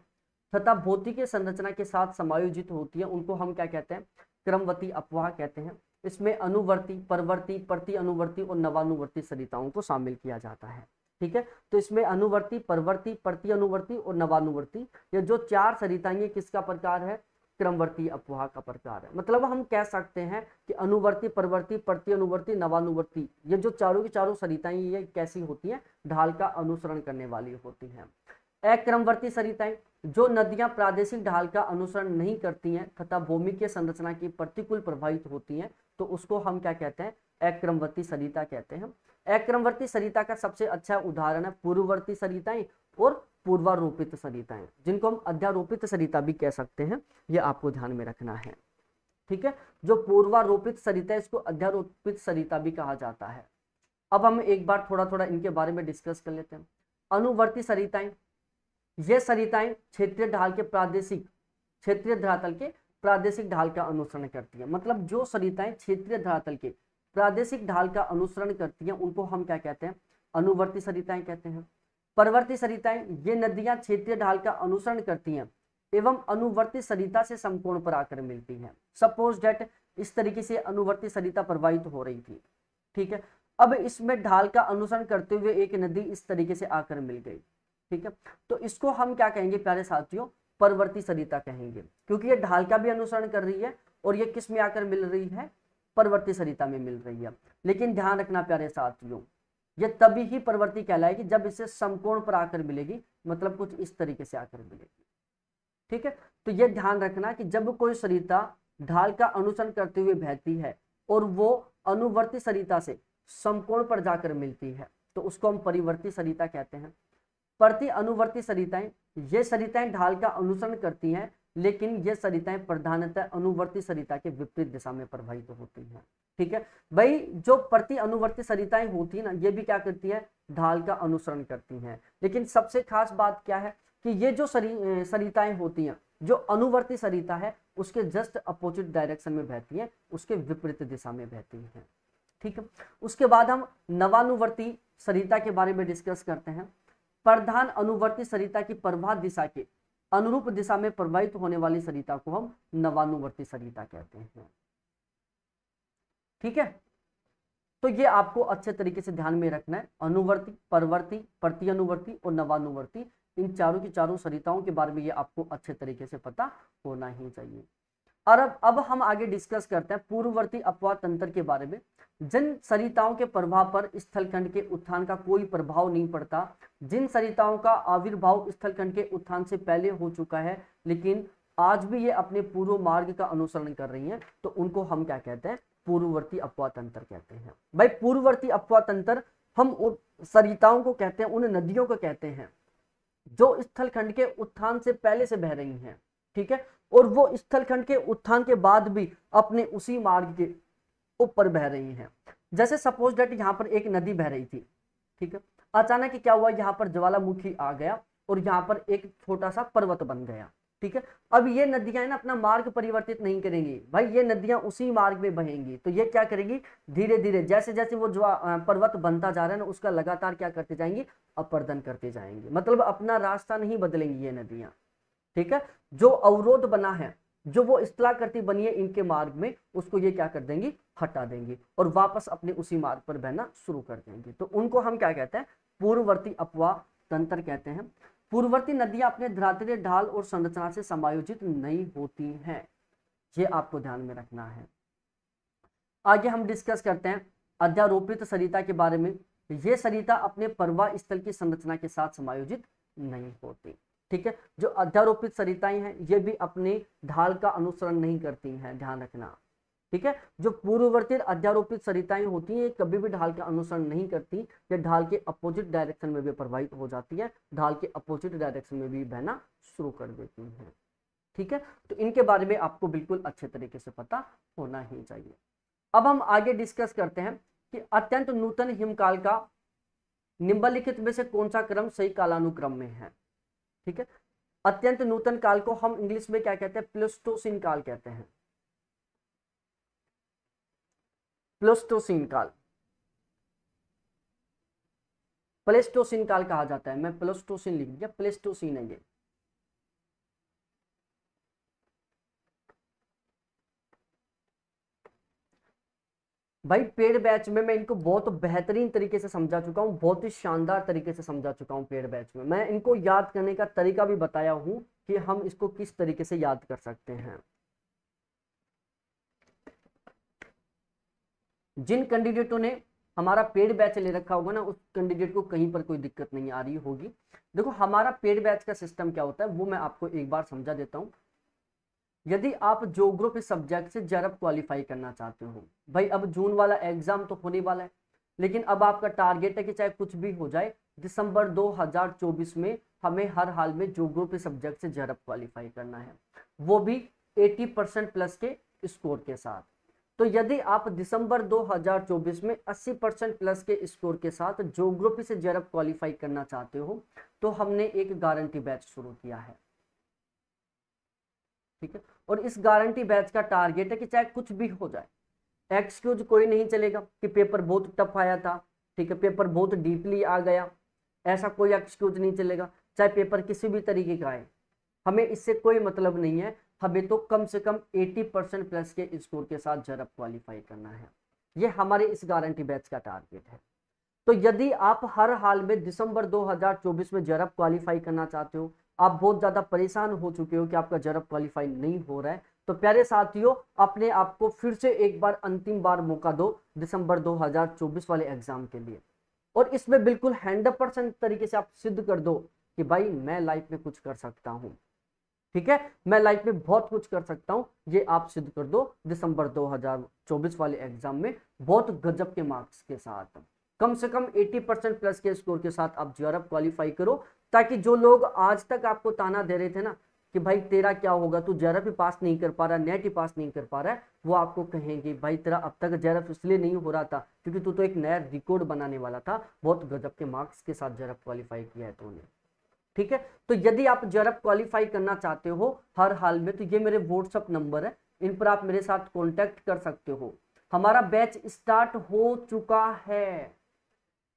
तथा भौतिकीय संरचना के साथ समायोजित होती है, उनको हम क्या कहते हैं? क्रमवती अपवाह कहते हैं। इसमें अनुवर्ती, परवर्ती, प्रति अनुवर्ती और नवानुवर्ती सरिताओं को शामिल किया जाता है। ठीक है, तो इसमें अनुवर्ती, परवर्ती, प्रति अनुवर्ती और नवानुवर्ती, ये जो चार सरिताएं किसका प्रकार है? क्रमवर्ती अपवाह का प्रकार है। मतलब हम कह सकते हैं कि अनुवर्ती, परवर्ती, प्रति अनुवर्ती, नवानुवर्ती, ये जो चारों की चारों सरिताएं ये कैसी होती हैं? ढाल का अनुसरण करने वाली होती हैं। अक्रमवर्ती सरिताएं, जो नदियां प्रादेशिक ढाल का अनुसरण नहीं करती हैं तथा भूमि के संरचना की प्रतिकूल प्रभावित होती हैं, तो उसको हम क्या कहते हैं? अक्रमवर्ती सरिता कहते हैं। अक्रमवर्ती सरिता का सबसे अच्छा उदाहरण है पूर्ववर्ती सरिताएं और पूर्वारोपित सरिताएं, जिनको हम अध्यारोपित सरिता भी कह सकते हैं। ये आपको ध्यान में रखना है। ठीक है, जो पूर्वारोपित सरिता है इसको अध्यारोपित सरिता भी कहा जाता है। अब हम एक बार थोड़ा थोड़ा इनके बारे में डिस्कस कर लेते हैं। अनुवर्ती सरिताएं, ये सरिताएं क्षेत्रीय ढाल के प्रादेशिक, क्षेत्रीय धरातल के प्रादेशिक ढाल का अनुसरण करती है। मतलब जो सरिताएं क्षेत्रीय धरातल के प्रादेशिक ढाल का अनुसरण करती हैं उनको हम क्या कहते हैं? अनुवर्ती सरिताएं कहते हैं। परवर्ती सरिताएं, ये नदियां क्षेत्रीय ढाल का अनुसरण करती हैं एवं अनुवर्ती सरिता से समकोण पर आकर मिलती हैं। सपोज डेट इस तरीके से अनुवर्ती सरिता प्रवाहित हो रही थी। ठीक है, अब इसमें ढाल का अनुसरण करते हुए एक नदी इस तरीके से आकर मिल गई। ठीक है, तो इसको हम क्या कहेंगे प्यारे साथियों? परवर्ती सरिता कहेंगे, क्योंकि ये ढाल का भी अनुसरण कर रही है और ये किस में आकर मिल रही है? परवर्ती सरिता में मिल रही है। लेकिन ध्यान रखना प्यारे साथियों, ये तभी ही परवर्ती कहलाएगी जब इसे समकोण पर आकर मिलेगी, मतलब कुछ इस तरीके से आकर मिलेगी। ठीक है, तो ये ध्यान रखना कि जब कोई सरिता ढाल का अनुसरण करते हुए बहती है और वो अनुवर्ती सरिता से समकोण पर जाकर मिलती है तो उसको हम परिवर्ती सरिता कहते हैं। प्रति अनुवर्ती सरिताएं, ये सरिताएं ढाल का अनुसरण करती हैं लेकिन ये सरिताएं प्रधानतः अनुवर्ती सरिता के विपरीत दिशा में प्रवाहित होती हैं। ठीक है भाई, जो प्रति अनुवर्ती सरिताएं होती है ना, ये भी क्या करती है? ढाल का अनुसरण करती हैं। लेकिन सबसे खास बात क्या है कि ये जो सरिताएं होती हैं, जो अनुवर्ती सरिता है उसके जस्ट अपोजिट डायरेक्शन में बहती है, उसके विपरीत दिशा में बहती है। ठीक है, उसके बाद हम नवानुवर्ती सरिता के बारे में डिस्कस करते हैं। प्रधान अनुवर्ती सरिता की प्रवाह दिशा के अनुरूप दिशा में प्रवाहित होने वाली सरिता को हम नवानुवर्ती सरिता कहते हैं। ठीक है, तो ये आपको अच्छे तरीके से ध्यान में रखना है। अनुवर्ती, परवर्ती, प्रति अनुवर्ती और नवानुवर्ती, इन चारों की चारों सरिताओं के बारे में ये आपको अच्छे तरीके से पता होना ही चाहिए। और अब हम आगे डिस्कस करते हैं पूर्ववर्ती अपवाह तंत्र के बारे में। जिन सरिताओं के प्रभाव पर स्थलखंड के उत्थान का कोई प्रभाव नहीं पड़ता, जिन सरिताओं का आविर्भाव स्थलखंड के उत्थान से पहले हो चुका है लेकिन आज भी ये अपने पूर्व मार्ग का अनुसरण कर रही हैं, तो उनको हम क्या कहते हैं? पूर्ववर्ती अपवाह तंत्र कहते हैं। भाई, पूर्ववर्ती अपवाह तंत्र हम उन सरिताओं को कहते हैं, उन नदियों को कहते हैं जो स्थलखंड के उत्थान से पहले से बह रही हैं। ठीक है, और वो स्थलखंड के उत्थान के बाद भी अपने उसी मार्ग के ऊपर बह रही हैं। जैसे सपोज दैट यहाँ पर एक नदी बह रही थी। ठीक है, अचानक क्या हुआ? यहाँ पर ज्वालामुखी आ गया और यहाँ पर एक छोटा सा पर्वत बन गया। ठीक है। अब ये नदियां ना अपना मार्ग परिवर्तित नहीं करेंगी भाई, ये नदियां उसी मार्ग में बहेंगी। तो ये क्या करेगी, धीरे धीरे जैसे जैसे वो जो पर्वत बनता जा रहा है ना, उसका लगातार क्या करते जाएंगी, अपर्दन करते जाएंगे, मतलब अपना रास्ता नहीं बदलेंगी ये नदियां। ठीक है, जो अवरोध बना है, जो वो स्थलाकृति बनी है इनके मार्ग में, उसको ये क्या कर देंगी, हटा देंगी और वापस अपने उसी मार्ग पर बहना शुरू कर देंगे। तो उनको हम क्या कहते हैं, पूर्ववर्ती अपवाह तंत्र कहते हैं। पूर्ववर्ती नदियां अपने धरातलीय ढाल और संरचना से समायोजित नहीं होती हैं, ये आपको ध्यान में रखना है। आगे हम डिस्कस करते हैं अध्यारोपित सरिता के बारे में। ये सरिता अपने प्रवाह स्थल की संरचना के साथ समायोजित नहीं होती। ठीक है, जो अध्यारोपित सरिताएं हैं ये भी अपने ढाल का अनुसरण नहीं करती हैं, ध्यान रखना। ठीक है, जो पूर्ववर्ती अध्यारोपित सरिताएं होती हैं कभी भी ढाल का अनुसरण नहीं करती, ये ढाल के अपोजिट डायरेक्शन में भी प्रवाहित हो जाती है, ढाल के अपोजिट डायरेक्शन में भी बहना शुरू कर देती हैं। ठीक है, तो इनके बारे में आपको बिल्कुल अच्छे तरीके से पता होना ही चाहिए। अब हम आगे डिस्कस करते हैं कि अत्यंत नूतन हिमकाल का निम्नलिखित में से कौन सा क्रम सही कालानुक्रम में है। ठीक है, अत्यंत नूतन काल को हम इंग्लिश में क्या कहते हैं, प्लेस्टोसीन काल कहते हैं, प्लेस्टोसीन काल, प्लेस्टोसीन काल कहा जाता है। मैं प्लेस्टोसीन लिख दिया, प्लेस्टोसीन है ये। भाई पेड़ बैच में मैं इनको बहुत बेहतरीन तरीके से समझा चुका हूँ, बहुत ही शानदार तरीके से समझा चुका हूँ। पेड़ बैच में मैं इनको याद करने का तरीका भी बताया हूँ कि हम इसको किस तरीके से याद कर सकते हैं। जिन कैंडिडेटों ने हमारा पेड बैच ले रखा होगा ना, उस कैंडिडेट को कहीं पर कोई दिक्कत नहीं आ रही होगी। देखो हमारा पेड बैच का सिस्टम क्या होता है वो मैं आपको एक बार समझा देता हूँ। यदि आप ज्योग्राफी सब्जेक्ट से जेआरएफ क्वालिफाई करना चाहते हो, भाई अब जून वाला एग्जाम तो होने वाला है, लेकिन अब आपका टारगेट है कि चाहे कुछ भी हो जाए, दिसंबर 2024 में हमें हर हाल में ज्योग्राफी सब्जेक्ट से जेआरएफ क्वालिफाई करना है, वो भी 80% प्लस के स्कोर के साथ। तो यदि आप दिसंबर 2024 में 80% प्लस के स्कोर के साथ ज्योग्राफी से जेआरएफ क्वालिफाई करना चाहते हो, तो हमने एक गारंटी बैच शुरू किया है। ठीक है, और इस गारंटी बैच का टारगेट है कि चाहे कुछ भी हो जाए, एक्सक्यूज कोई नहीं चलेगा कि पेपर बहुत टफ आया था, ठीक है, पेपर बहुत डीपली आ गया, ऐसा कोई एक्सक्यूज नहीं चलेगा। चाहे पेपर किसी भी तरीके का है, हमें इससे कोई मतलब नहीं है, हमें तो कम से कम 80% प्लस के स्कोर के साथ जेआरएफ क्वालिफाई करना है। ये हमारे इस गारंटी बैच का टारगेट है। तो यदि आप हर हाल में दिसंबर 2024 में जेआरएफ क्वालिफाई करना चाहते हो, आप बहुत ज्यादा परेशान हो चुके हो कि आपका जेआरएफ क्वालिफाई नहीं हो रहा है, तो प्यारे साथियों अपने आप को फिर से एक बार अंतिम बार मौका दो दिसंबर 2024 वाले एग्जाम के लिए, और इसमें बिल्कुल 100% तरीके से आप सिद्ध कर दो कि भाई मैं लाइफ में कुछ कर सकता हूं। ठीक है, मैं लाइफ में बहुत कुछ कर सकता हूं, ये आप सिद्ध कर दो दिसंबर 2024 वाले एग्जाम में बहुत गजब के मार्क्स के साथ, कम से कम 80% प्लस के स्कोर के साथ आप जेआरएफ क्वालिफाई करो, ताकि जो लोग आज तक आपको ताना दे रहे थे ना कि भाई तेरा क्या होगा, तू जेआरएफ ही पास नहीं कर पा रहा, नेट ही पास नहीं कर पा रहा है, वो आपको कहेंगे भाई तेरा अब तक जेआरएफ इसलिए नहीं हो रहा था क्योंकि तू तो एक नया रिकॉर्ड बनाने वाला था, बहुत गजब के मार्क्स के साथ जेआरएफ क्वालिफाई किया है तूने। ठीक है, तो यदि आप जेआरएफ क्वालिफाई करना चाहते हो हर हाल में, तो ये मेरे व्हाट्सएप नंबर है, इन पर आप मेरे साथ कांटेक्ट कर सकते हो। हमारा बैच स्टार्ट हो चुका है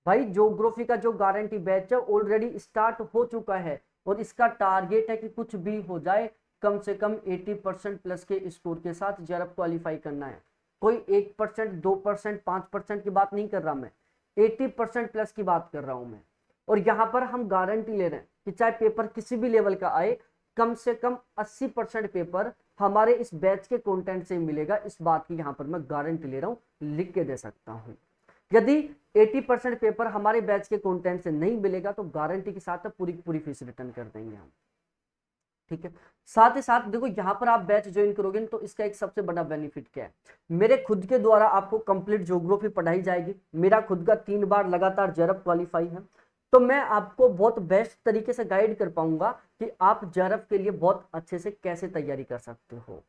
भाई, ज्योग्राफी का जो गारंटी बैच है ऑलरेडी स्टार्ट हो चुका है, और इसका टारगेट है कि कुछ भी हो जाए कम से कम 80% प्लस के स्कोर के साथ जेआरएफ क्वालिफाई करना है। कोई 1%, 2%, 5% की बात नहीं कर रहा मैं, 80% प्लस की बात कर रहा हूं मैं। और यहाँ पर हम गारंटी ले रहे हैं कि चाहे पेपर किसी भी लेवल का आए, कम से कम 80% पेपर हमारे इस बैच के कंटेंट से मिलेगा, इस बात की यहाँ पर मैं गारंटी ले रहा हूँ, लिख के दे सकता हूँ। यदि 80% पेपर हमारे बैच के कंटेंट से नहीं मिलेगा तो गारंटी के साथ पूरी पूरी फीस रिटर्न कर देंगे हम। ठीक है, साथ ही साथ देखो यहाँ पर आप बैच ज्वाइन करोगे तो इसका एक सबसे बड़ा बेनिफिट क्या है, मेरे खुद के द्वारा आपको कंप्लीट ज्योग्राफी पढ़ाई जाएगी, मेरा खुद का 3 बार लगातार जेआरएफ क्वालिफाई है, तो मैं आपको बहुत बेस्ट तरीके से गाइड कर पाऊंगा कि आप जेआरएफ के लिए बहुत अच्छे से कैसे तैयारी कर सकते हो।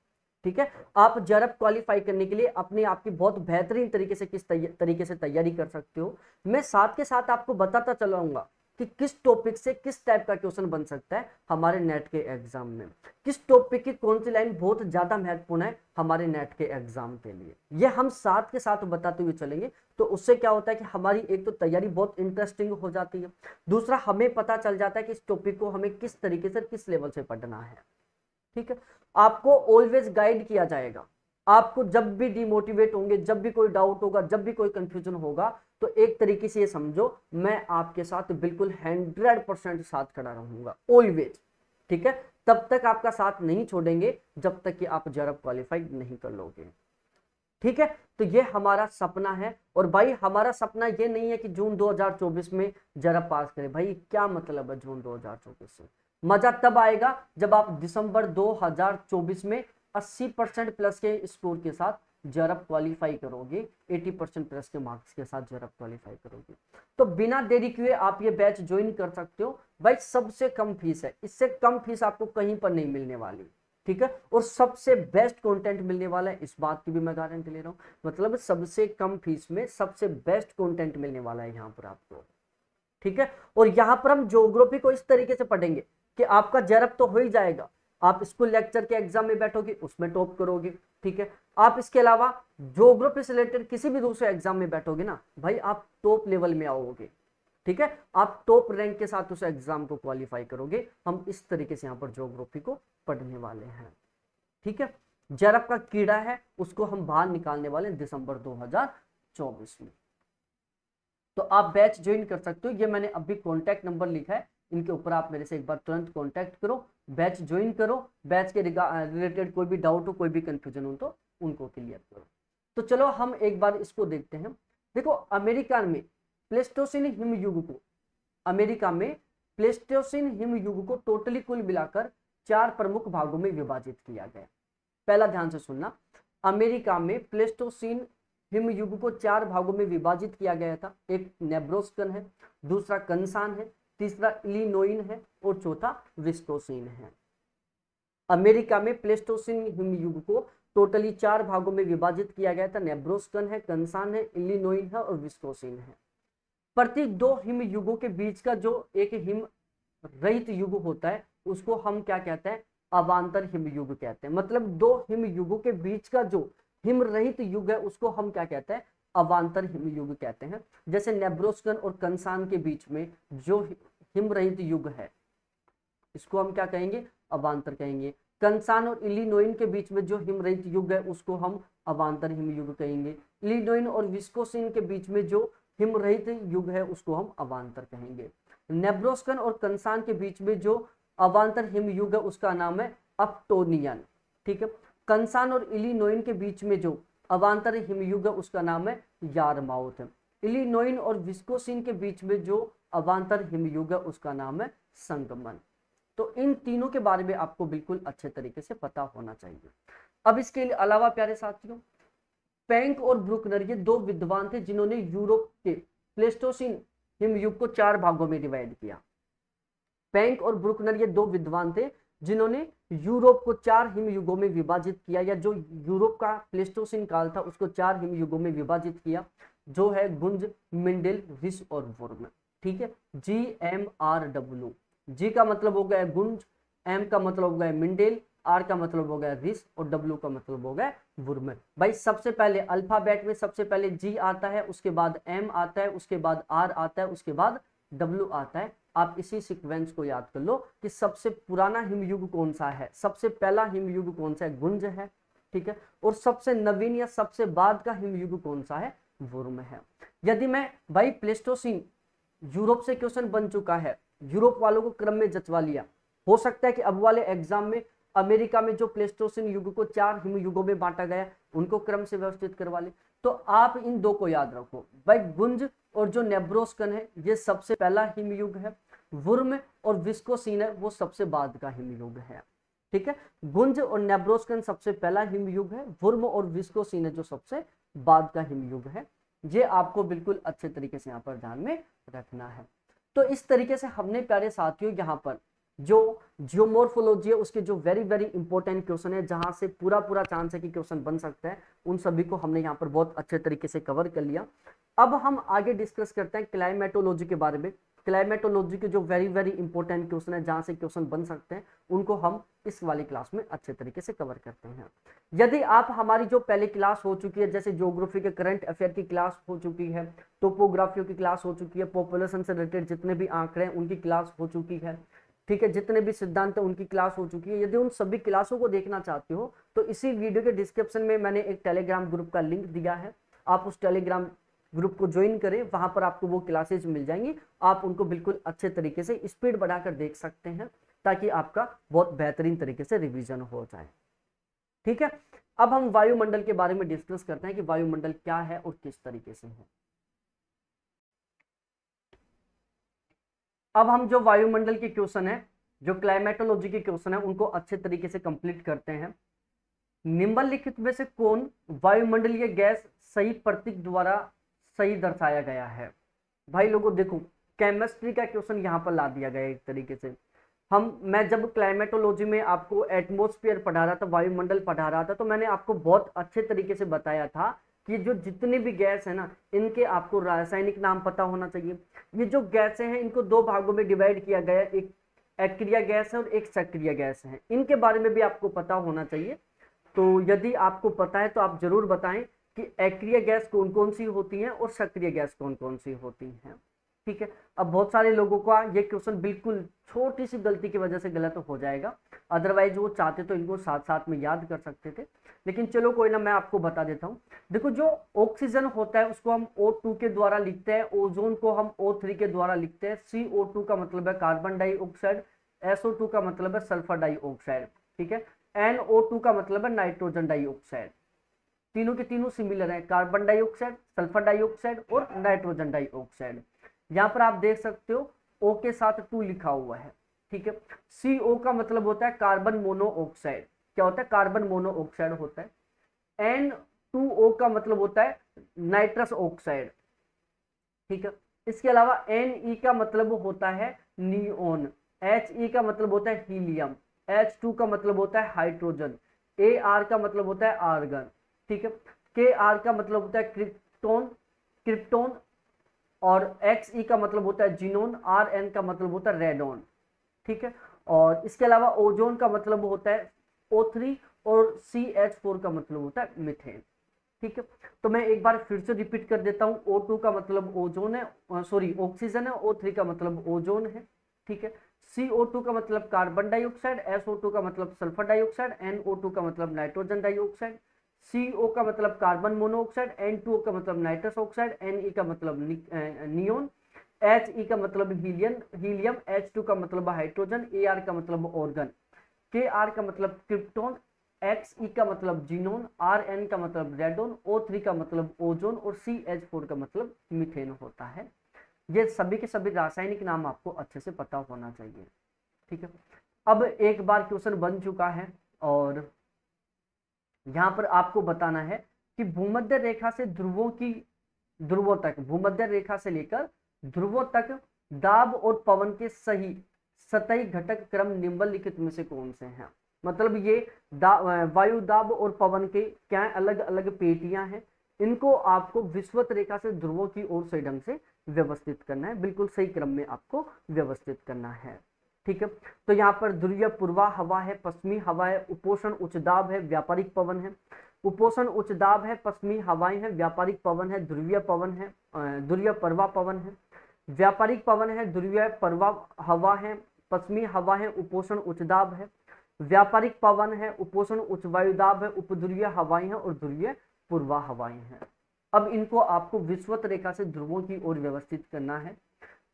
ठीक है, आप जेआरएफ क्वालिफाई करने के लिए अपने आप की बहुत बेहतरीन तरीके से किस तरीके से तैयारी कर सकते हो, मैं साथ के साथ आपको बताता चलाऊंगा कि किस टॉपिक से किस टाइप का क्वेश्चन बन सकता है हमारे नेट के एग्जाम में, किस टॉपिक की कौन सी लाइन बहुत ज्यादा महत्वपूर्ण है हमारे नेट के एग्जाम के लिए, ये हम साथ के साथ बताते हुए चलेंगे। तो उससे क्या होता है कि हमारी एक तो तैयारी बहुत इंटरेस्टिंग हो जाती है, दूसरा हमें पता चल जाता है कि इस टॉपिक को हमें किस तरीके से किस लेवल से पढ़ना है। ठीक है, आपको ऑलवेज गाइड किया जाएगा। आपको जब भी डिमोटिवेट होंगे, जब भी कोई डाउट होगा, जब भी कोई कंफ्यूजन होगा, तो एक तरीके से ये समझो मैं आपके साथ बिल्कुल 100% साथ खड़ा रहूंगा ऑलवेज। ठीक है, तब तक आपका साथ नहीं छोड़ेंगे जब तक कि आप जरब क्वालिफाई नहीं कर लोगे। ठीक है, तो ये हमारा सपना है। और भाई हमारा सपना ये नहीं है कि जून 2024 में जरब पास करें। भाई क्या मतलब है जून 2024 से? मजा तब आएगा जब आप दिसंबर 2024 में 80% प्लस के स्कोर के साथ जरब क्वालिफाई करोगे, 80% प्लस के मार्क्स के साथ जरब क्वालिफाई करोगे। तो बिना देरी किए आप ये बैच ज्वाइन कर सकते हो। भाई सबसे कम फीस है, इससे कम फीस आपको कहीं पर नहीं मिलने वाली। ठीक है, और सबसे बेस्ट कंटेंट मिलने वाला है, इस बात की भी मैं गारंटी ले रहा हूँ। मतलब सबसे कम फीस में सबसे बेस्ट कंटेंट मिलने वाला है यहाँ पर आपको। ठीक है, और यहाँ पर हम ज्योग्राफी को इस तरीके से पढ़ेंगे कि आपका जरब तो हो ही जाएगा, आप स्कूल लेक्चर के एग्जाम में बैठोगे उसमें टॉप करोगे। ठीक है, आप इसके अलावा ज्योग्राफी से रिलेटेड किसी भी दूसरे एग्जाम में बैठोगे ना भाई, आप टॉप लेवल में आओगे। ठीक है, आप टॉप रैंक के साथ उस एग्जाम को क्वालिफाई करोगे। हम इस तरीके से यहाँ पर ज्योग्राफी को पढ़ने वाले हैं। ठीक है, जरब का कीड़ा है उसको हम बाहर निकालने वाले हैं दिसंबर 2024 में। तो आप बैच ज्वाइन कर सकते हो, ये मैंने अभी कॉन्टैक्ट नंबर लिखा है, इनके ऊपर आप मेरे से एक बार तुरंत कॉन्टैक्ट करो, बैच ज्वाइन करो। बैच के रिलेटेड कोई भी डाउट हो, कोई भी कंफ्यूजन हो तो उनको क्लियर करो। तो चलो हम एक बार इसको देखते हैं। देखो अमेरिका में प्लेस्टोसिन हिमयुग को, अमेरिका में प्लेस्टोसिन हिमयुग को टोटली कुल मिलाकर 4 प्रमुख भागों में विभाजित किया गया। पहला ध्यान से सुनना, अमेरिका में प्लेस्टोसिन हिमयुग को 4 भागों में विभाजित किया गया था। एक नेब्रास्का है, दूसरा कंसान है, तीसरा इलिनोइन है और चौथा विस्कोसिन है। अमेरिका में प्लेस्टोसिन हिमयुग को टोटली 4 भागों में विभाजित किया गया था। नेब्रास्का है, कंसान है, इलिनोइन है और विस्कोसिन है। प्रति 2 हिमयुगों के बीच का जो एक हिम रहित युग होता है उसको हम क्या कहते हैं? अवांतर हिमयुग कहते हैं। मतलब 2 हिमयुगों के बीच का जो हिम रहित युग है उसको हम क्या कहते हैं? अवांतर हिमयुग कहते हैं। जैसे नेब्रास्कन और कंसान के बीच में जो हिम रहित युग है इसको हम क्या कहेंगे? अवांतर कहेंगे। कंसान और इलिनोइन के बीच में जो हिम रहित युग है उसको हम अवांतर हिमयुग कहेंगे। इलिनोइन और विस्कोसिन के बीच में जो हिम रहित युग है उसको हम अवांतर कहेंगे। नेब्रास्कन और कंसान के बीच में जो अवांतर हिमयुग है उसका नाम है अपटोनियन। ठीक है, कंसान और इलिनोइन के बीच में जो अवांतर हिमयुग है उसका नाम है यारमाउथ। इलिनोइन और विस्कोसिन के बीच में जो अवांतर हिमयुग है उसका नाम है संगमन। तो इन तीनों के बारे में आपको बिल्कुल अच्छे तरीके से पता होना चाहिए। अब इसके अलावा प्यारे साथियों, पेंक और ब्रुकनर ये 2 विद्वान थे जिन्होंने यूरोप के प्लेस्टोसिन हिमयुग को 4 भागों में डिवाइड किया। पेंक और ब्रुकनर ये 2 विद्वान थे जिन्होंने यूरोप को 4 हिमयुगों में विभाजित किया, या जो यूरोप का प्लेस्टोसिन काल था उसको 4 हिमयुगों में विभाजित किया, जो है गुंज, मिंडेल, रिस और वुर्म। ठीक है, GMRW। जी का मतलब हो गया गुंज, एम का मतलब हो गया मिंडेल, आर का मतलब हो गया रिस और डब्ल्यू का मतलब हो गया वुर्म। भाई सबसे पहले अल्फाबेट में सबसे पहले जी आता है, उसके बाद एम आता है, उसके बाद आर आता है, उसके बाद डब्ल्यू आता है। आप इसी सीक्वेंस को याद कर लो कि सबसे पुराना हिमयुग कौन सा है, सबसे पहला हिमयुग कौन सा है? गुंज है। ठीक है, और सबसे नवीन या सबसे बाद का हिमयुग कौन सा है? वुर्म है। यदि मैं भाई प्लेस्टोसिन यूरोप से क्वेश्चन बन चुका है, यूरोप वालों को क्रम में जचवा लिया, हो सकता है कि अब वाले एग्जाम में अमेरिका में जो प्लेस्टोसिन युग को 4 हिमयुगों में बांटा गया उनको क्रम से व्यवस्थित करवा ले। तो आप इन 2 को याद रखो भाई, गुंज और जो नेब्रास्कन है ये सबसे पहला हिमयुग है, वुर्म और विस्कोसिन है वो सबसे बाद का हिमयुग है। ठीक है, गुंज और नेब्रास्कन सबसे पहला हिमयुग है, वुर्म और विस्कोसिन है जो सबसे बाद का हिमयुग है। ये आपको बिल्कुल अच्छे तरीके से यहाँ पर ध्यान में रखना है। तो इस तरीके से हमने प्यारे साथियों यहाँ पर जो जियोमॉर्फोलॉजी है उसके जो वेरी वेरी इंपॉर्टेंट क्वेश्चन है, जहां से पूरा चांस है कि क्वेश्चन बन सकता है, उन सभी को हमने यहाँ पर बहुत अच्छे तरीके से कवर कर लिया। अब हम आगे डिस्कस करते हैं क्लाइमेटोलॉजी के बारे में। क्लाइमेटोलॉजी के जो वेरी वेरी इंपॉर्टेंट क्वेश्चन है, जहां से क्वेश्चन बन सकते हैं, उनको हम इस वाली क्लास में अच्छे तरीके से कवर करते हैं। यदि आप हमारी जो पहले क्लास हो चुकी है, जैसे ज्योग्राफी के करंट अफेयर की क्लास हो चुकी है, टोपोग्राफी की क्लास हो चुकी है, पॉपुलेशन से रिलेटेड जितने भी आंकड़े हैं उनकी क्लास हो चुकी है, ठीक है, जितने भी सिद्धांत है उनकी क्लास हो चुकी है। यदि उन सभी क्लासों को देखना चाहते हो तो इसी वीडियो के डिस्क्रिप्शन में मैंने एक टेलीग्राम ग्रुप का लिंक दिया है, आप उस टेलीग्राम ग्रुप को ज्वाइन करें, वहां पर आपको वो क्लासेज मिल जाएंगी, आप उनको बिल्कुल अच्छे तरीके से स्पीड बढ़ाकर देख सकते हैं, ताकि आपका बहुत बेहतरीन तरीके से रिवीजन हो जाए। ठीक है, अब हम वायुमंडल के बारे में डिस्कस करते हैं कि वायुमंडल क्या है और किस तरीके से है। अब हम जो वायुमंडल के क्वेश्चन है, जो क्लाइमेटोलॉजी के क्वेश्चन है, उनको अच्छे तरीके से कंप्लीट करते हैं। निम्नलिखित में से कौन वायुमंडलीय गैस सही प्रतीक द्वारा सही दर्शाया गया है? भाई लोगों देखो, केमिस्ट्री का क्वेश्चन यहाँ पर ला दिया गया है एक तरीके से। मैं जब क्लाइमेटोलॉजी में आपको एटमॉस्फेयर पढ़ा रहा था, वायुमंडल पढ़ा रहा था, तो मैंने आपको बहुत अच्छे तरीके से बताया था कि जो जितने भी गैस है ना, इनके आपको रासायनिक नाम पता होना चाहिए। ये जो गैसें हैं इनको दो भागों में डिवाइड किया गया है, एक अक्रिय गैस है और एक सक्रिय गैस है, इनके बारे में भी आपको पता होना चाहिए। तो यदि आपको पता है तो आप जरूर बताएं कि अक्रिय गैस कौन कौन सी होती हैं और सक्रिय गैस कौन कौन सी होती हैं। ठीक है, अब बहुत सारे लोगों का ये क्वेश्चन बिल्कुल छोटी सी गलती की वजह से गलत हो जाएगा, अदरवाइज वो चाहते तो इनको साथ साथ में याद कर सकते थे, लेकिन चलो कोई ना, मैं आपको बता देता हूँ। देखो, जो ऑक्सीजन होता है उसको हम O2 के द्वारा लिखते हैं, ओजोन को हम O3 के द्वारा लिखते हैं, CO2 का मतलब है कार्बन डाइऑक्साइड, SO2 का मतलब है सल्फर डाइऑक्साइड, ठीक है, NO2 का मतलब है नाइट्रोजन डाइऑक्साइड। तीनों के तीनों सिमिलर हैं, कार्बन डाइऑक्साइड, सल्फर डाइऑक्साइड और नाइट्रोजन डाइऑक्साइड। यहाँ पर आप देख सकते हो O के साथ 2 लिखा हुआ है, ठीक है। CO का मतलब होता है कार्बन मोनोऑक्साइड, क्या होता है? कार्बन मोनोऑक्साइड होता है। N2O का मतलब होता है नाइट्रस ऑक्साइड, ठीक है। इसके अलावा Ne का मतलब होता है नियोन, He का मतलब होता है हीलियम, H2 का मतलब होता है हाइड्रोजन, Ar का मतलब होता है आर्गन, ठीक है। Kr का मतलब होता है क्रिप्टोन और Xe का मतलब होता है जीनोन, Rn का मतलब होता है रेडोन, ठीक है। और इसके अलावा ओजोन का मतलब होता है O3 और CH4 का मतलब होता है मीथेन, ठीक है। तो मैं एक बार फिर से रिपीट कर देता हूं, O2 का मतलब ओजोन है, सॉरी ऑक्सीजन है, O3 का मतलब ओजोन है, ठीक है। CO2 का मतलब कार्बन डाइऑक्साइड, SO2 का मतलब सल्फर डाइऑक्साइड, NO2 का मतलब नाइट्रोजन डाइऑक्साइड, CO का मतलब कार्बन मोनोऑक्साइड, N2O का मतलब नाइट्रस ऑक्साइड, Ne का मतलब नियोन, He का मतलब हीलियम, H2 का मतलब हाइड्रोजन, Ar का मतलब ऑर्गन, Kr का मतलब क्रिप्टोन, Xe का मतलब जीनोन, Rn का मतलब रेडोन, O3 का मतलब ओजोन और CH4 का मतलब मीथेन होता है। ये सभी के सभी रासायनिक नाम आपको अच्छे से पता होना चाहिए, ठीक है। अब एक बार क्वेश्चन बन चुका है और यहाँ पर आपको बताना है कि भूमध्य रेखा से ध्रुवों तक, भूमध्य रेखा से लेकर ध्रुवों तक दाब और पवन के सही सतही घटक क्रम निम्नलिखित में से कौन से हैं? मतलब ये वायु दाब और पवन के क्या अलग अलग पेटियां हैं, इनको आपको विषुवत रेखा से ध्रुवों की ओर सही ढंग से व्यवस्थित करना है, बिल्कुल सही क्रम में आपको व्यवस्थित करना है, ठीक है। तो यहाँ पर ध्रुवीय पूर्वा हवा है, पश्चिमी हवा है, उपोषण उच्च दाब है, व्यापारिक पवन है। उपोषण उच्च दाब है, पश्चिमी हवाएं हैं, व्यापारिक पवन है, ध्रुवीय पवन है, ध्रुवीय परवा पवन है। व्यापारिक पवन है, ध्रुवीय परवा हवा है, पश्चिमी हवा है, उपोषण उच्च दाब है। व्यापारिक पवन है, उपोषण उच्च वायुदाब है, उपध्रुवीय हवाएं हैं और ध्रुवीय पूर्वा हवाएं हैं। अब इनको आपको विषुवत रेखा से ध्रुवों की ओर व्यवस्थित करना है।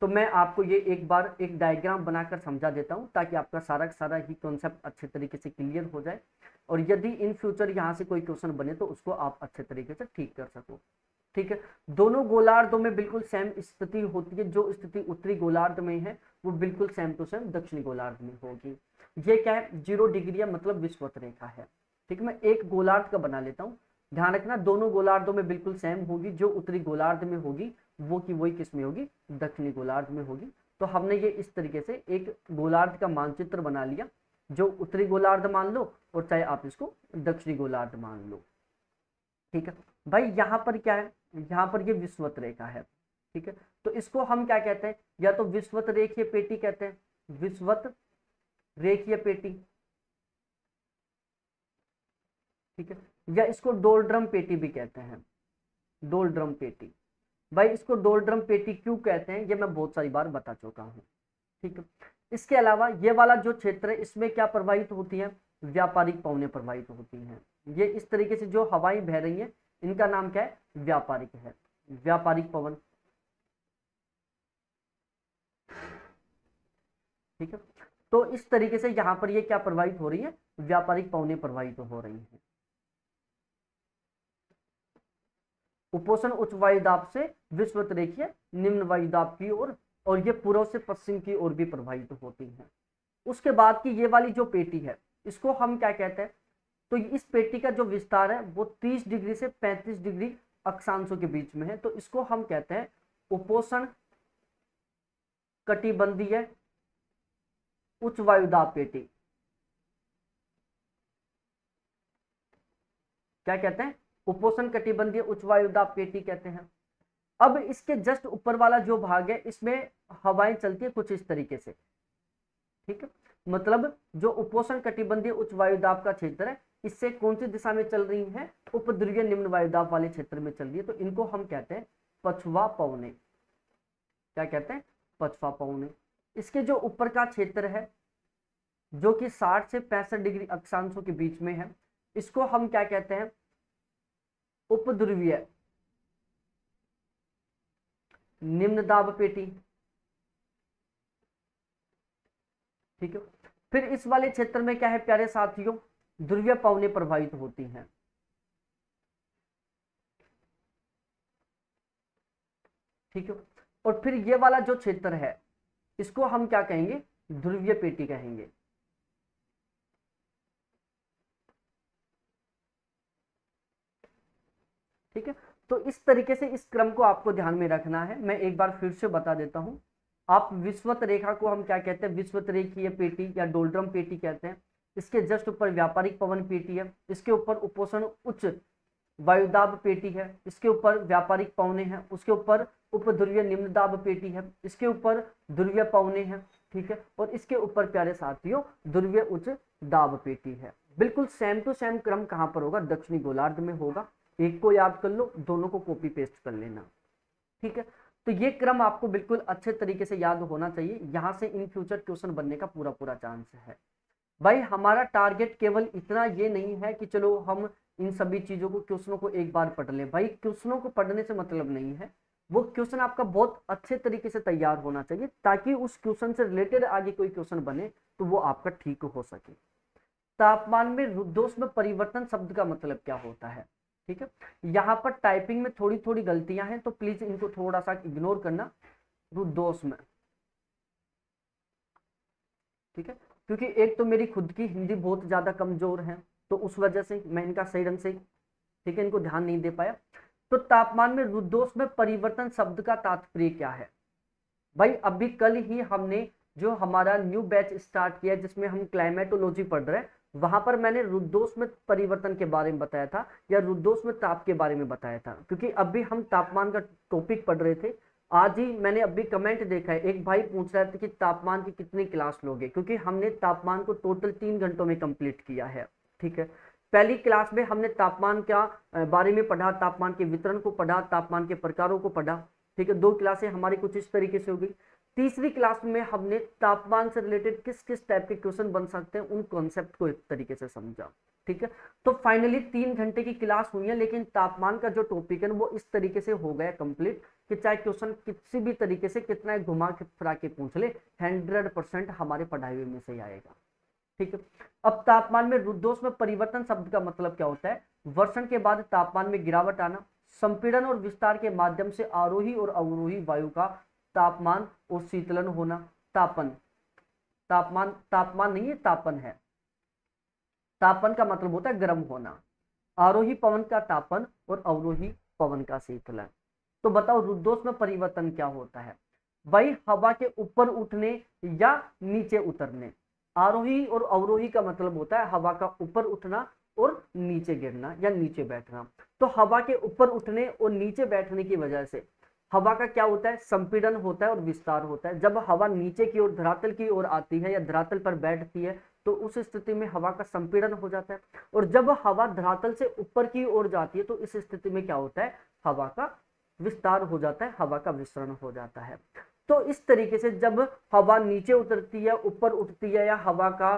तो मैं आपको ये एक बार एक डायग्राम बनाकर समझा देता हूं, ताकि आपका सारा का सारा ही कॉन्सेप्ट अच्छे तरीके से क्लियर हो जाए, और यदि इन फ्यूचर यहाँ से कोई क्वेश्चन बने तो उसको आप अच्छे तरीके से ठीक कर सको, ठीक है। दोनों गोलार्धों में बिल्कुल सेम स्थिति होती है, जो स्थिति उत्तरी गोलार्ध में है वो बिल्कुल सेम टू सेम दक्षिणी गोलार्ध में होगी। ये क्या है? 0 डिग्री मतलब विषुवत रेखा है, ठीक है। मैं एक गोलार्ध का बना लेता हूँ, ध्यान रखना दोनों गोलार्धों में बिल्कुल सेम होगी, जो उत्तरी गोलार्ध में होगी वो की वही किस में होगी? दक्षिणी गोलार्ध में होगी। तो हमने ये इस तरीके से एक गोलार्ध का मानचित्र बना लिया, जो उत्तरी गोलार्ध मान लो और चाहे आप इसको दक्षिणी गोलार्ध मान लो, ठीक है भाई। यहाँ पर क्या है? यहाँ पर ये विषुवत रेखा है, ठीक है। तो इसको हम क्या कहते हैं, या तो विषुवत रेखीय पेटी कहते हैं, विषुवत रेखीय पेटी, ठीक है, या इसको डोलड्रम पेटी भी कहते हैं, डोलड्रम पेटी। भाई इसको डोलड्रम पेटी क्यों कहते हैं ये मैं बहुत सारी बार बता चुका हूं, ठीक है। इसके अलावा ये वाला जो क्षेत्र है इसमें क्या प्रवाहित होती है, व्यापारिक पवनें प्रवाहित होती हैं। ये इस तरीके से जो हवाएं बह रही हैं इनका नाम क्या है, व्यापारिक है, व्यापारिक पवन, ठीक है। तो इस तरीके से यहां पर ये क्या प्रवाहित हो रही है, व्यापारिक पवनें प्रवाहित हो रही हैं। उपोषण उच्च वायुदाब से विषुवत रेखीय निम्न वायुदाब की ओर, और ये पूर्व से पश्चिम की ओर भी प्रवाहित होती हैं। उसके बाद की ये वाली जो पेटी है इसको हम क्या कहते हैं, तो इस पेटी का जो विस्तार है वो 30 डिग्री से 35 डिग्री अक्षांशों के बीच में है, तो इसको हम कहते हैं उपोषण कटिबंधीय उच्च वायुदाब पेटी। क्या कहते हैं, उपोषण कटिबंधीय उच्च वायुदाब पेटी कहते हैं। अब इसके जस्ट ऊपर वाला जो भाग है इसमें हवाएं चलती है कुछ इस तरीके से, ठीक है। मतलब जो उपोषण कटिबंधीय उच्च वायुदाब का क्षेत्र है इससे कौन सी दिशा में चल रही है, उपध्रुवीय निम्न वायुदाब वाले क्षेत्र में चल रही है, तो इनको हम कहते हैं पछुआ पवने। क्या कहते हैं, पछुआ पवने। इसके जो ऊपर का क्षेत्र है जो कि 60 से 65 डिग्री अक्षांशों के बीच में है, इसको हम क्या कहते हैं, उपध्रुवीय निम्न दाब पेटी, ठीक है। फिर इस वाले क्षेत्र में क्या है प्यारे साथियों, ध्रुवीय पवनें प्रभावित होती हैं, ठीक है। और फिर ये वाला जो क्षेत्र है इसको हम क्या कहेंगे, ध्रुवीय पेटी कहेंगे, ठीक है। तो इस तरीके से इस क्रम को आपको ध्यान में रखना है। मैं एक बार फिर से बता देता हूं, आप विषुवत रेखा को हम क्या कहते हैं, विषुवत रेखीय पेटी या डोलड्रम पेटी कहते हैं। इसके जस्ट ऊपर व्यापारिक पवन पेटी है, इसके ऊपर उपोषण उच्च वायुदाब पेटी है, इसके ऊपर व्यापारिक पवने हैं, उसके ऊपर उपध्रुवीय निम्न दाब पेटी है, इसके ऊपर ध्रुवीय पवने हैं, ठीक है, और इसके ऊपर प्यारे साथियों ध्रुवीय उच्च दाब पेटी है। बिल्कुल सेम टू सेम क्रम कहां पर होगा, दक्षिणी गोलार्ध में होगा। एक को याद कर लो, दोनों को कॉपी पेस्ट कर लेना, ठीक है। तो ये क्रम आपको बिल्कुल अच्छे तरीके से याद होना चाहिए, यहां से इन फ्यूचर क्वेश्चन बनने का पूरा पूरा चांस है। भाई हमारा टारगेट केवल इतना ये नहीं है कि चलो हम इन सभी चीजों को क्वेश्चनों को एक बार पढ़ लें। भाई क्वेश्चनों को पढ़ने से मतलब नहीं है, वो क्वेश्चन आपका बहुत अच्छे तरीके से तैयार होना चाहिए ताकि उस क्वेश्चन से रिलेटेड आगे कोई क्वेश्चन बने तो वो आपका ठीक हो सके। तापमान में रुद्धोष्म में परिवर्तन शब्द का मतलब क्या होता है, ठीक है। यहाँ पर टाइपिंग में थोड़ी थोड़ी गलतियां हैं तो प्लीज इनको थोड़ा सा इग्नोर करना। रुद्धोष्म, ठीक है, क्योंकि एक तो मेरी खुद की हिंदी बहुत ज्यादा कमजोर है तो उस वजह से मैं इनका सही ढंग से, ठीक है, इनको ध्यान नहीं दे पाया। तो तापमान में रुद्धोष्म में परिवर्तन शब्द का तात्पर्य क्या है। भाई अभी कल ही हमने जो हमारा न्यू बैच स्टार्ट किया जिसमें हम क्लाइमेटोलॉजी पढ़ रहे हैं, वहां पर मैंने रुद्धोष्म परिवर्तन के बारे में बताया था या रुद्धोष्म ताप के बारे में बताया था, क्योंकि अभी हम तापमान का टॉपिक पढ़ रहे थे। आज ही मैंने अभी कमेंट देखा है, एक भाई पूछ रहा था कि तापमान की कितनी क्लास लोगे, क्योंकि हमने तापमान को टोटल 3 घंटों में कंप्लीट किया है, ठीक है। पहली क्लास में हमने तापमान का बारे में पढ़ा, तापमान के वितरण को पढ़ा, तापमान के प्रकारों को पढ़ा, ठीक है। 2 क्लासें हमारी कुछ इस तरीके से हो गई। तीसरी क्लास में हमने तापमान से रिलेटेड किस किस टाइप के क्वेश्चन बन सकते हैं उन कॉन्सेप्ट को एक तरीके से समझा, ठीक है। तो फाइनली 3 घंटे की क्लास हुई है, लेकिन तापमान का जो टॉपिक है वो इस तरीके से हो गया कंप्लीट कि चाहे क्वेश्चन किसी भी तरीके से कितना घुमा फिरा के पूछ ले 100% हमारे पढ़ाई में से आएगा, ठीक है। अब तापमान में रुद्धोष्म में परिवर्तन शब्द का मतलब क्या होता है, वर्षण के बाद तापमान में गिरावट आना, संपीड़न और विस्तार के माध्यम से आरोही और अवरोही वायु का तापमान और शीतलन होना। तापन, तापमान, तापमान नहीं है तापन है, तापन का मतलब होता है गर्म होना। आरोही पवन का तापन और अवरोही पवन का शीतलन। तो बताओ रुद्धोष्म में परिवर्तन क्या होता है, भाई हवा के ऊपर उठने या नीचे उतरने। आरोही और अवरोही का मतलब होता है हवा का ऊपर उठना और नीचे गिरना या नीचे बैठना। तो हवा के ऊपर उठने और नीचे बैठने की वजह से हवा का क्या होता है, संपीड़न होता है और विस्तार होता है। जब हवा नीचे की ओर धरातल की ओर आती है या धरातल पर बैठती है तो उस स्थिति में हवा का संपीड़न हो जाता है, और जब हवा धरातल से ऊपर की ओर जाती है तो इस स्थिति में क्या होता है, हवा का विस्तार हो जाता है, हवा का विसरण हो जाता है। तो इस तरीके से जब हवा नीचे उतरती है, ऊपर उठती है, या हवा का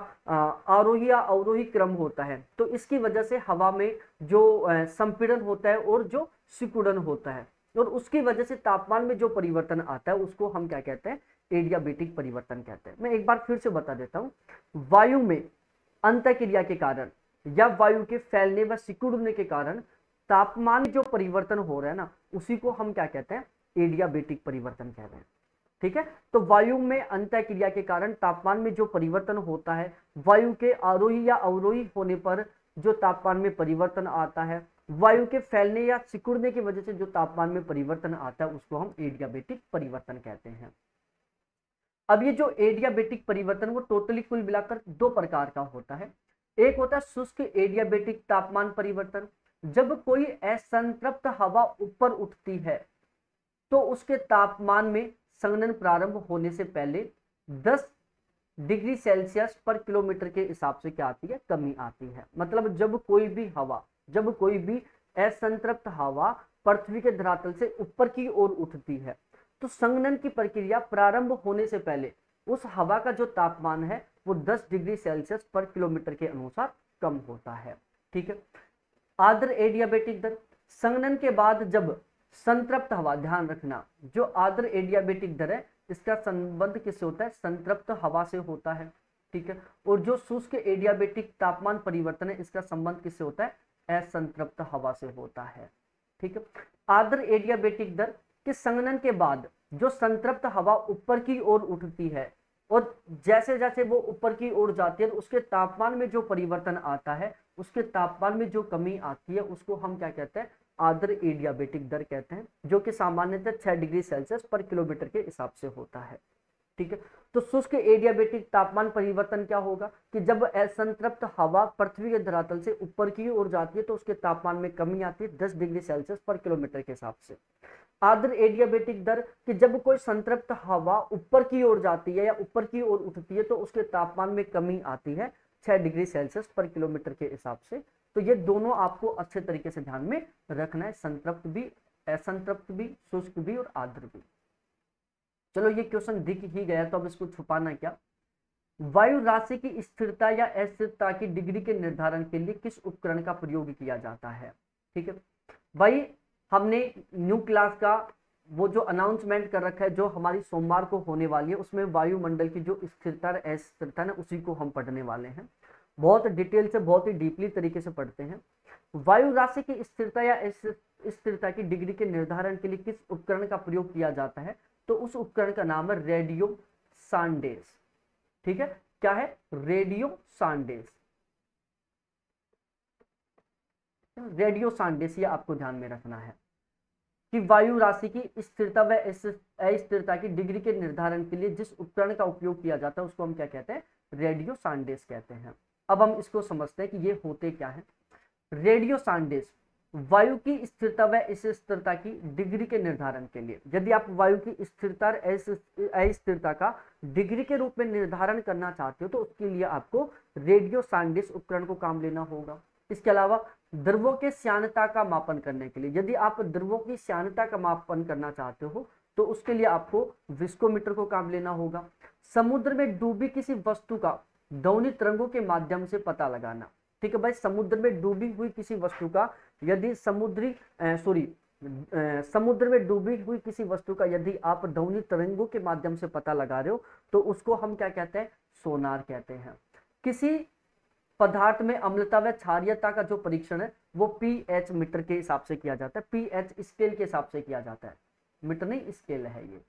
आरोही या अवरोही क्रम होता है, तो इसकी वजह से हवा में जो संपीड़न होता है और जो सिकुड़न होता है, और उसकी वजह से तापमान में जो परिवर्तन आता है उसको हम क्या कहते हैं, एडियाबेटिक परिवर्तन कहते हैं। मैं एक बार फिर से बता देता हूं, वायु में अंतःक्रिया के कारण या वायु के फैलने व सिकुड़ने के कारण तापमान में जो परिवर्तन हो रहा है ना, उसी को हम क्या कहते हैं, एडियाबेटिक परिवर्तन कहते हैं। ठीक है, तो वायु में अंतःक्रिया के कारण तापमान में जो परिवर्तन होता है, वायु के आरोही या अवरोही होने पर जो तापमान में परिवर्तन आता है, वायु के फैलने या सिकुड़ने की वजह से जो तापमान में परिवर्तन आता है, उसको हम एडियाबेटिक परिवर्तन कहते हैं। अब ये जो एडियाबेटिक परिवर्तन वो टोटली कुल मिलाकर दो प्रकार का होता है। एक होता है शुष्क एडियाबेटिक तापमान परिवर्तन, जब कोई असंतृप्त हवा ऊपर उठती है तो उसके तापमान में संघनन प्रारंभ होने से पहले 10 डिग्री सेल्सियस पर किलोमीटर के हिसाब से क्या आती है, कमी आती है। मतलब जब कोई भी असंतृप्त हवा पृथ्वी के धरातल से ऊपर की ओर उठती है तो संघनन की प्रक्रिया प्रारंभ होने से पहले उस हवा का जो तापमान है वो 10 डिग्री सेल्सियस पर किलोमीटर के अनुसार कम होता है। ठीक है, आर्द्र एडियाबेटिक दर, संघनन के बाद जब संतृप्त हवा, ध्यान रखना, जो आर्द्र एडियाबेटिक दर है इसका संबंध किससे होता है, संतृप्त हवा से होता है। ठीक है, और जो शुष्क एडियाबेटिक तापमान परिवर्तन है इसका संबंध किससे होता है, असंतृप्त हवा से होता है। ठीक है, आर्द्र एडियाबेटिक दर के संघनन के बाद जो संतृप्त हवा ऊपर की ओर उठती है और जैसे जैसे वो ऊपर की ओर जाती है तो उसके तापमान में जो परिवर्तन आता है, उसके तापमान में जो कमी आती है, उसको हम क्या कहते हैं, आर्द्र एडियाबेटिक दर कहते हैं, जो कि सामान्यतः 6 डिग्री सेल्सियस पर किलोमीटर के हिसाब से होता है। ठीक है, तो शुष्क एडियाबेटिक तापमान परिवर्तन क्या होगा कि जब असंतृप्त हवा पृथ्वी के धरातल से ऊपर की ओर जाती है तो उसके तापमान में कमी आती है 10 डिग्री सेल्सियस पर किलोमीटर के हिसाब से। आर्द्र एडियाबेटिक दर कि जब कोई संतृप्त हवा ऊपर की ओर जाती है या ऊपर की ओर उठती है तो उसके तापमान में कमी आती है 6 डिग्री सेल्सियस पर किलोमीटर के हिसाब से। तो ये दोनों आपको अच्छे तरीके से ध्यान में रखना है, संतृप्त भी, असंतृप्त भी, शुष्क भी और आर्द्र भी। चलो ये क्वेश्चन दिख ही गया तो अब इसको छुपाना क्या। वायु राशि की स्थिरता या अस्थिरता की डिग्री के निर्धारण के लिए किस उपकरण का प्रयोग किया जाता है। ठीक है भाई, हमने न्यू क्लास का वो जो अनाउंसमेंट कर रखा है जो हमारी सोमवार को होने वाली है, उसमें वायुमंडल की जो स्थिरता और अस्थिरता है उसी को हम पढ़ने वाले हैं। बहुत डिटेल से, बहुत ही डीपली तरीके से पढ़ते हैं। वायु राशि की स्थिरता या स्थिरता की डिग्री के निर्धारण के लिए किस उपकरण का प्रयोग किया जाता है, तो उस उपकरण का नाम है रेडियो सांडेस। ठीक है, क्या है, रेडियो सांडेस। रेडियो सांडेस, ये आपको ध्यान में रखना है कि वायु राशि की स्थिरता व अस्थिरता की डिग्री के निर्धारण के लिए जिस उपकरण का उपयोग किया जाता है उसको हम क्या कहते हैं, रेडियो सांडेस कहते हैं। अब हम इसको समझते हैं कि ये होते क्या है। रेडियो सांडेस वायु की स्थिरता व अस्थिरता की डिग्री के निर्धारण के लिए, यदि आप वायु की स्थिरता और अस्थिरता का डिग्री के रूप में निर्धारण करना चाहते हो तो उसके लिए आपको रेडियो सांडेस उपकरण को काम लेना होगा। इसके अलावा द्रवों के श्यानता का मापन करने के लिए, यदि आप द्रवों की श्यानता का मापन करना चाहते हो तो उसके लिए आपको विस्कोमीटर को काम लेना होगा। समुद्र में डूबी किसी वस्तु का ध्वनि तरंगों के माध्यम से पता लगाना। ठीक है भाई, समुद्र में डूबी हुई किसी वस्तु का यदि समुद्र में डूबी हुई किसी वस्तु का यदि आप ध्वनि तरंगों के माध्यम से पता लगा रहे हो तो उसको हम क्या कहते हैं, सोनार कहते हैं। किसी पदार्थ में अम्लता व क्षारीयता का जो परीक्षण है वो पीएच मीटर के हिसाब से किया जाता है, पीएच स्केल के हिसाब से किया जाता है, मीटर नहीं स्केल है ये।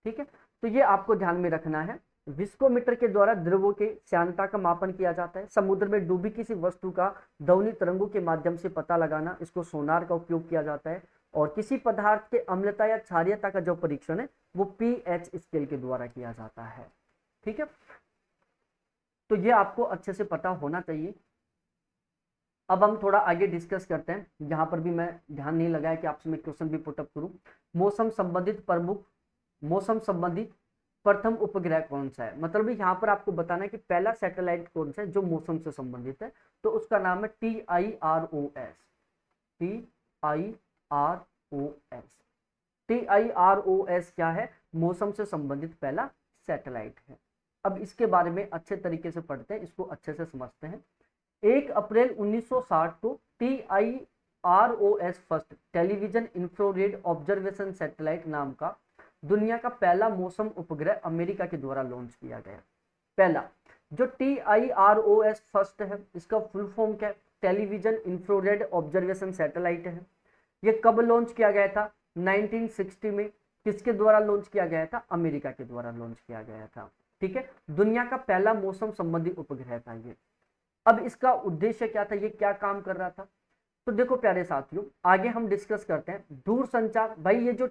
ठीक है, तो ये आपको ध्यान में रखना है। विस्कोमीटर के द्वारा द्रवों के श्यानता का मापन किया जाता है। समुद्र में डूबी किसी वस्तु का ध्वनि तरंगों के माध्यम से पता लगाना, इसको सोनार का उपयोग किया जाता है। और किसी पदार्थ के अम्लता या क्षारीयता का जो परीक्षण है वो पीएच स्केल के द्वारा किया जाता है। ठीक है, तो ये आपको अच्छे से पता होना चाहिए। अब हम थोड़ा आगे डिस्कस करते हैं, यहाँ पर भी मैं ध्यान नहीं लगाया कि आपसे मैं क्वेश्चन भी पुटअप करूं। मौसम संबंधित प्रथम उपग्रह कौन सा है, मतलब यहाँ पर आपको बताना है कि पहला सैटेलाइट कौन सा है जो मौसम से संबंधित है, तो उसका नाम है TIROS। TIROS। TIROS क्या है, मौसम से संबंधित पहला सैटेलाइट है। अब इसके बारे में अच्छे तरीके से पढ़ते हैं, इसको अच्छे से समझते हैं। 1 अप्रैल 1960 को TIROS first television infrared observation satellite नाम का दुनिया का पहला मौसम उपग्रह अमेरिका के द्वारा लॉन्च किया गया। पहला जो TIROS फर्स्ट है, इसका फुल फॉर्म क्या है, टेलीविजन इंफ्रारेड ऑब्जर्वेशन सैटेलाइट है। ये कब लॉन्च किया गया था, 1960 में। किसके द्वारा लॉन्च किया गया था, अमेरिका के द्वारा लॉन्च किया गया था। ठीक है, दुनिया का पहला मौसम संबंधी उपग्रह था ये। अब इसका उद्देश्य क्या था, ये क्या काम कर रहा था, तो देखो प्यारे साथियों, आगे हम डिस्कस करते हैं। दूरसंचार, भाई ये जो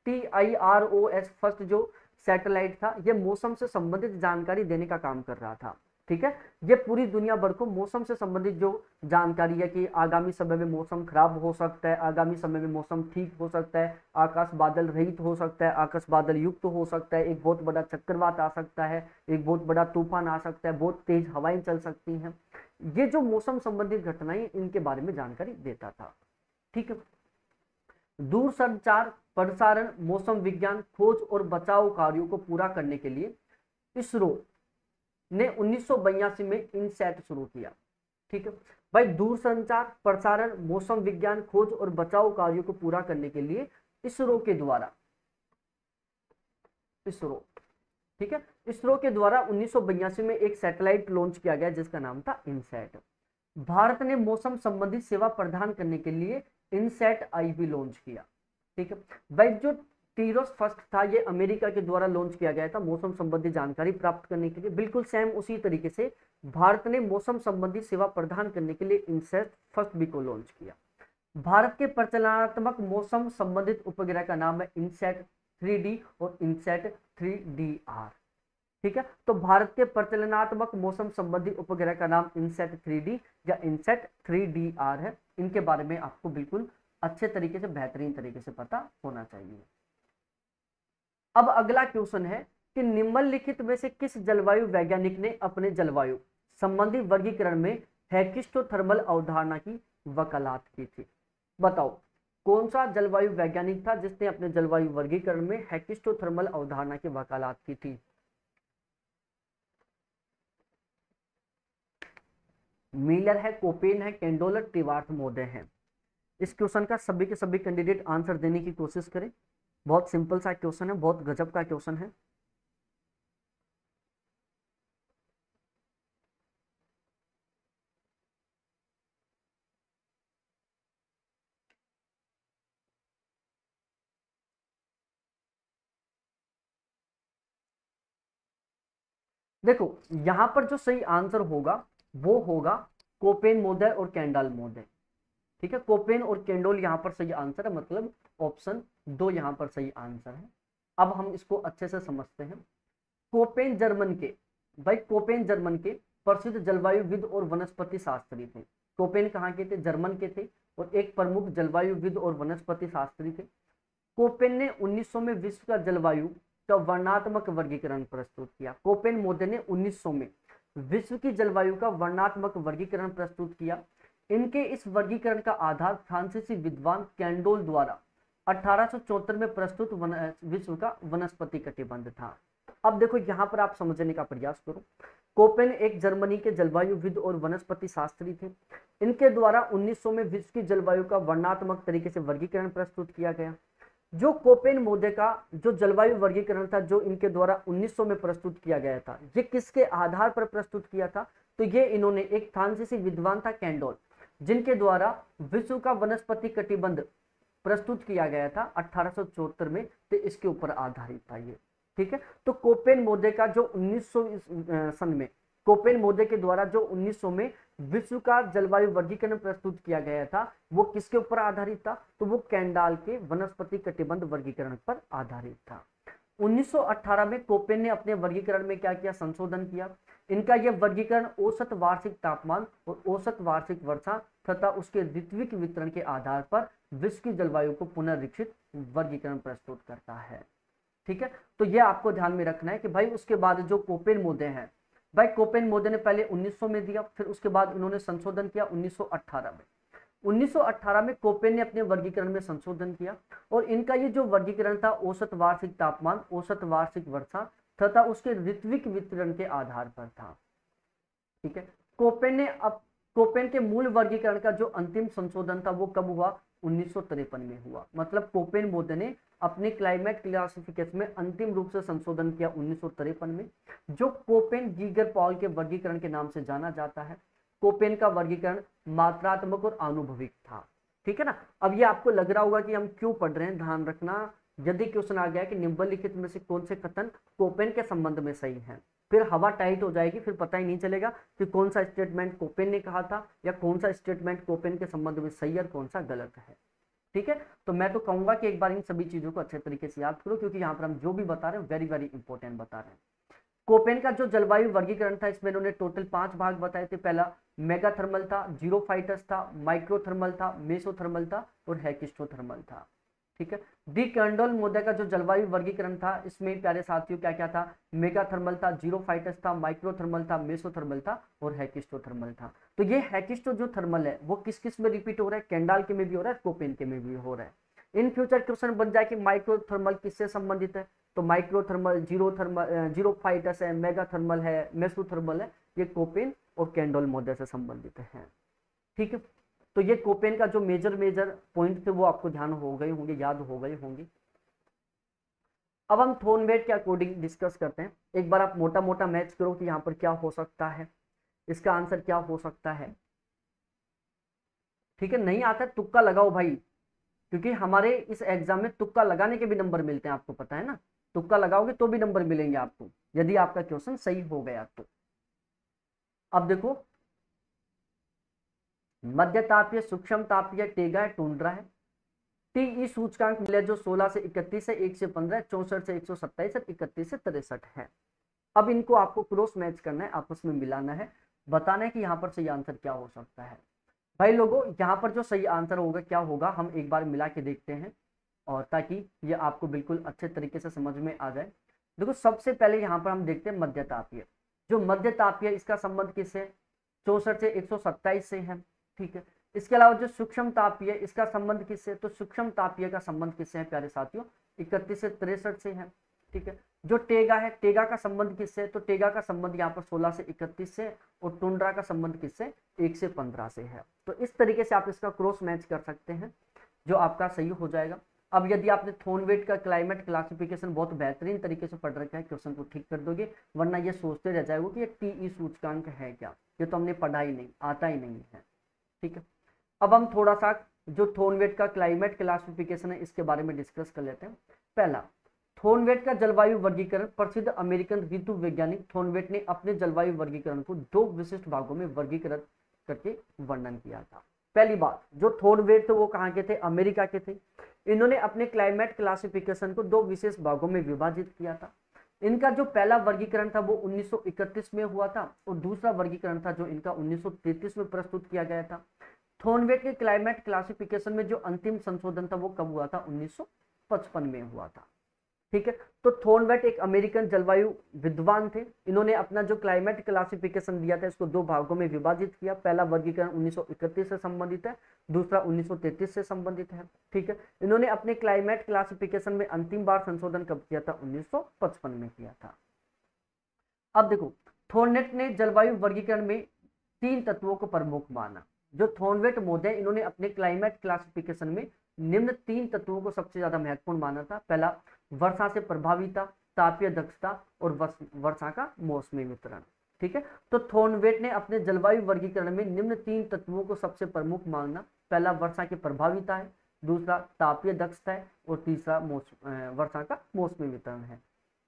TIROS फर्स्ट जो सैटेलाइट था, ये मौसम से संबंधित जानकारी देने का काम कर रहा था। ठीक है, ये पूरी दुनिया भर को मौसम से संबंधित जो जानकारी है कि आगामी समय में मौसम खराब हो सकता है, आगामी समय में मौसम ठीक हो सकता है, आकाश बादल रहित हो सकता है, आकाश बादल युक्त हो सकता है, एक बहुत बड़ा चक्रवात आ सकता है, एक बहुत बड़ा तूफान आ सकता है, बहुत तेज हवाएं चल सकती हैं, ये जो मौसम संबंधित घटनाएं, इनके बारे में जानकारी देता था। ठीक है, दूरसंचार, प्रसारण, मौसम विज्ञान, खोज और बचाव कार्यों को पूरा करने के लिए इसरो ने 1982 में इनसैट शुरू किया। ठीक है भाई, दूरसंचार, प्रसारण, मौसम विज्ञान, खोज और बचाव कार्यों को पूरा करने के लिए इसरो के द्वारा, ठीक है, इसरो के द्वारा 1982 में एक सैटेलाइट लॉन्च किया गया जिसका नाम था इनसैट। भारत ने मौसम संबंधी सेवा प्रदान करने के लिए इनसैट आई भी लॉन्च किया। ठीक है भाई, जो टीरोस फर्स्ट था, ये अमेरिका के द्वारा लॉन्च किया गया था मौसम संबंधी जानकारी प्राप्त करने के लिए। बिल्कुल सेम उसी तरीके से भारत ने मौसम संबंधी सेवा प्रदान करने के लिए इनसैट फर्स्ट भी को लॉन्च किया। भारत के प्रचलनात्मक मौसम संबंधित उपग्रह का नाम है इनसैट 3D और इनसैट 3DR। ठीक है, तो भारत के प्रचलनात्मक मौसम संबंधी उपग्रह का नाम इनसैट 3D या इनसैट 3DR है। इनके बारे में आपको बिल्कुल अच्छे तरीके से, बेहतरीन तरीके से पता होना चाहिए। अब अगला क्वेश्चन है कि निम्नलिखित में से किस जलवायु वैज्ञानिक ने अपने जलवायु संबंधी वर्गीकरण में हेकिस्टोथर्मल अवधारणा की वकालत की थी। बताओ कौन सा जलवायु वैज्ञानिक था जिसने अपने जलवायु वर्गीकरण में हेकिस्टोथर्मल अवधारणा की वकालत की थी। मिलर है, कोपेन है, केंडोलर, टिवार्थ मोदे हैं। इस क्वेश्चन का सभी के सभी कैंडिडेट आंसर देने की कोशिश करें। बहुत सिंपल सा क्वेश्चन है, बहुत गजब का क्वेश्चन है। देखो यहां पर जो सही आंसर होगा वो होगा कोपेन मोदय और कैंडल मोदय। ठीक है, कोपेन और केंडोल यहां पर सही आंसर है, मतलब ऑप्शन 2 यहां पर सही आंसर है। अब हम इसको अच्छे से समझते हैं। कोपेन जर्मन के, भाई कोपेन जर्मन के प्रसिद्ध जलवायुविद और वनस्पति शास्त्री थे। कोपेन कहाँ के थे, जर्मन के थे, और एक प्रमुख जलवायुविद और वनस्पति शास्त्री थे। कोपेन ने 1900 में विश्व का जलवायु का वर्णात्मक वर्गीकरण प्रस्तुत किया। कोपेन मोदे ने 1900 में विश्व की जलवायु का वर्णात्मक वर्गीकरण प्रस्तुत किया। इनके इस वर्गीकरण का आधार फ्रांसीसी विद्वान कैंडोल द्वारा 1874 में प्रस्तुत विश्व का वनस्पति कटिबंध था। अब देखो यहाँ पर आप समझने का प्रयास करो। कोपेन एक जर्मनी के जलवायुविद और वनस्पति शास्त्री थे। इनके द्वारा 1900 में विश्व की जलवायु का वर्णात्मक तरीके से वर्गीकरण प्रस्तुत किया गया। जो कोपेन मोदे का जो जलवायु वर्गीकरण था, जो इनके द्वारा 1900 में प्रस्तुत किया गया था, ये किसके आधार पर प्रस्तुत किया था, तो ये इन्होंने एक फ्रांसीसी विद्वान था कैंडोल, जिनके द्वारा विश्व का वनस्पति कटिबंध प्रस्तुत किया गया था 1874 में, तो इसके ऊपर आधारित था ये। ठीक है, तो कोपेन मोदे का जो 1900 सन में, कोपेन मोदे के द्वारा जो 1900 में विश्व का जलवायु वर्गीकरण प्रस्तुत किया गया था, वो किसके ऊपर आधारित था, तो वो कैंडाल के वनस्पति कटिबंध वर्गीकरण पर आधारित था। 1918 में कोपेन ने अपने वर्गीकरण में क्या किया, संशोधन किया। इनका यह वर्गीकरण औसत वार्षिक तापमान और औसत वार्षिक वर्षा तथा उसके ऋत्विक वितरण के आधार पर विश्व की जलवायु को पुनर्लिखित वर्गीकरण प्रस्तुत करता है। ठीक है, तो यह आपको ध्यान में रखना है कि भाई उसके बाद जो कोपेन मोडे हैं, भाई कोपेन मोडे ने पहले 1900 में दिया, फिर उसके बाद उन्होंने संशोधन किया 1918 में। 1918 में कोपेन ने अपने वर्गीकरण में संशोधन किया और इनका ये जो वर्गीकरण था औसत वार्षिक तापमान, औसत वार्षिक वर्षा तथा उसके ऋत्विक वितरण के आधार पर था। ठीक है, कोपेन के मूल वर्गीकरण का जो अंतिम संशोधन था वो कब हुआ, 1953 में हुआ। मतलब कोपेन मोडे ने अपने क्लाइमेट क्लासिफिकेशन में अंतिम रूप से संशोधन किया 1953 में, जो कोपेन गीगर पॉल के वर्गीकरण के नाम से जाना जाता है। कोपेन का वर्गीकरण मात्रात्मक और आनुभविक था। ठीक है ना। अब ये आपको लग रहा होगा कि हम क्यों पढ़ रहे हैं, ध्यान रखना। यदि क्वेश्चन आ गया कि निम्नलिखित में से कौन से कथन कोपेन के संबंध में सही है, फिर हवा टाइट हो जाएगी, फिर पता ही नहीं चलेगा कि कौन सा स्टेटमेंट कोपेन ने कहा था या कौन सा स्टेटमेंट कोपेन के संबंध में सही और कौन सा गलत है। ठीक है, तो मैं तो कहूंगा कि एक बार इन सभी चीजों को अच्छे तरीके से याद करो, क्योंकि यहाँ पर हम जो भी बता रहे हैं वेरी वेरी इंपॉर्टेंट बता रहे हैं। कोपेन का जो जलवायु वर्गीकरण था, इसमें इन्होंने टोटल 5 भाग बताए थे। पहला मेगाथर्मल था, जीरोफाइटस था, माइक्रोथर्मल था, मेसोथर्मल था और हेकिस्टोथर्मल था। ठीक है, डी कैंडोल मोडे का जो जलवायु वर्गीकरण था, इसमें प्यारे साथियों क्या क्या था, मेगाथर्मल था, जीरोफाइटस था, माइक्रोथर्मल था, मेसोथर्मल था और हेकिस्टोथर्मल था। तो ये हेकिस्टो जो थर्मल है वो किस किस में रिपीट हो रहा है, कैंडाल के में भी हो रहा है, कोपेन के में भी हो रहा है। इन फ्यूचर क्वेश्चन बन जाए कि माइक्रोथर्मल किससे संबंधित है, तो माइक्रोथर्मल जीरोफाइटस है, मेगाथर्मल है, मेसोथर्मल है, ये कोपेन और कैंडोल मोडे से संबंधित है। ठीक है, तो ये कोपेन का जो मेजर पॉइंट थे वो आपको ध्यान हो गए होंगे, याद हो गए होंगे। अब हम थोर्नवेट के अकॉर्डिंग डिस्कस करते हैं। एक बार आप मोटा मोटा मैच करो कि यहाँ पर क्या हो सकता है, इसका आंसर क्या हो सकता है। ठीक है, नहीं आता तुक्का लगाओ भाई, क्योंकि हमारे इस एग्जाम में तुक्का लगाने के भी नंबर मिलते हैं, आपको पता है ना। तुक्का लगाओगे तो भी नंबर मिलेंगे आपको, यदि आपका क्वेश्चन सही हो गया तो। अब देखो, मध्य तापीय, सूक्ष्म तापीय, टेगा है, टुंड्रा है। टीई सूचकांक मिले जो 16 से 31 है, 1 से 15, 64 से 127 और 31 से 63 है। अब इनको आपको क्रॉस मैच करना है, आपस में मिलाना है, बताना है कि यहाँ पर सही आंसर क्या हो सकता है। भाई लोगों, यहाँ पर जो सही आंसर होगा क्या होगा, हम एक बार मिला के देखते हैं, और ताकि ये आपको बिल्कुल अच्छे तरीके से समझ में आ जाए। देखो, सबसे पहले यहाँ पर हम देखते हैं मध्य तापीय। जो मध्य तापीय, इसका संबंध किससे, 64 से 127 से है। ठीक है, इसके अलावा जो सूक्ष्म तापीय, इसका संबंध किससे, तो सूक्ष्म तापीय का संबंध किससे है प्यारे साथियों, 31 से 63 से है। ठीक है, जो टेगा है, टेगा का संबंध किससे, तो टेगा का संबंध यहाँ पर 16 से 31 से, और टुंड्रा का संबंध किससे, 1 से 15 से है। तो इस तरीके से आप इसका क्रॉस मैच कर सकते हैं, जो आपका सही हो जाएगा। अब यदि आपने थोर्नवेट का क्लाइमेट क्लासिफिकेशन बहुत बेहतरीन तरीके से पढ़ रखा है, क्वेश्चन को ठीक कर दोगे, वरना ये सोचते रह जाएगा कि ये टीई सूचकांक है क्या, ये तो हमने पढ़ा ही नहीं, आता ही नहीं है। ठीक है, अब हम थोड़ा सा जो थोर्नवेट का क्लाइमेट क्लासिफिकेशन है इसके बारे में डिस्कस कर लेते हैं। पहला, थोर्नवेट का जलवायु वर्गीकरण। प्रसिद्ध अमेरिकन ऋतु वैज्ञानिक थोर्नवेट ने अपने जलवायु वर्गीकरण को 2 विशिष्ट भागों में वर्गीकृत करके वर्णन किया था। पहली बात, जो थोर्नवेट थे वो कहाँ के थे, अमेरिका के थे। इन्होंने अपने क्लाइमेट क्लासिफिकेशन को 2 विशेष भागों में विभाजित किया था। इनका जो पहला वर्गीकरण था वो 1931 में हुआ था, और दूसरा वर्गीकरण था जो इनका 1933 में प्रस्तुत किया गया था। थोर्नवेट के क्लाइमेट क्लासिफिकेशन में जो अंतिम संशोधन था वो कब हुआ था, 1955 में हुआ था। ठीक है, तो थोर्नवेट एक अमेरिकन जलवायु विद्वान थे। इन्होंने अपना जो क्लाइमेट क्लासिफिकेशन दिया था इसको 2 भागों में विभाजित किया। पहला वर्गीकरण 1931 से संबंधित है, दूसरा 1933 से संबंधित है। ठीक है, इन्होंने अपने क्लाइमेट क्लासिफिकेशन में अंतिम बार संशोधन कब किया था, 1955 में किया था। अब देखो, थोर्नवेट ने जलवायु वर्गीकरण में 3 तत्वों को प्रमुख माना। जो थोर्नवेट मोडे, इन्होंने अपने क्लाइमेट क्लासिफिकेशन में निम्न 3 तत्वों को सबसे ज्यादा महत्वपूर्ण माना था। पहला, वर्षा से प्रभाविता, तापीय दक्षता और वर्षा का मौसमी वितरण। ठीक है, तो थोर्नवेट ने अपने जलवायु वर्गीकरण में निम्न 3 तत्वों को सबसे प्रमुख माना। पहला वर्षा की प्रभाविता है, दूसरा तापीय दक्षता है, और तीसरा वर्षा का मौसमी वितरण है।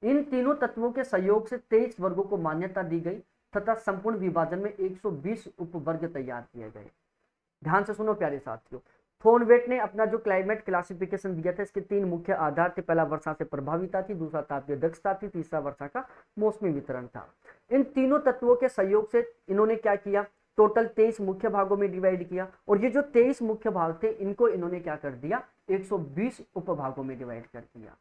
इन तीनों तत्वों के सहयोग से 23 वर्गों को मान्यता दी गई तथा संपूर्ण विभाजन में 120 उपवर्ग तैयार किए गए। ध्यान से सुनो प्यारे साथियों, थॉर्नवेट ने अपना जो क्लाइमेट क्लासिफिकेशन दिया था, इसके 3 मुख्य आधार थे। पहला वर्षा से प्रभाविता थी, दूसरा तापीय दक्षता थी, तीसरा वर्षा का मौसमी वितरण था। इन तीनों तत्वों के सहयोग से इन्होंने क्या किया, टोटल 23 मुख्य भागों में डिवाइड किया, और ये जो 23 मुख्य भाग थे इनको इन्होंने क्या कर दिया, 120 उपभागों में डिवाइड कर दिया।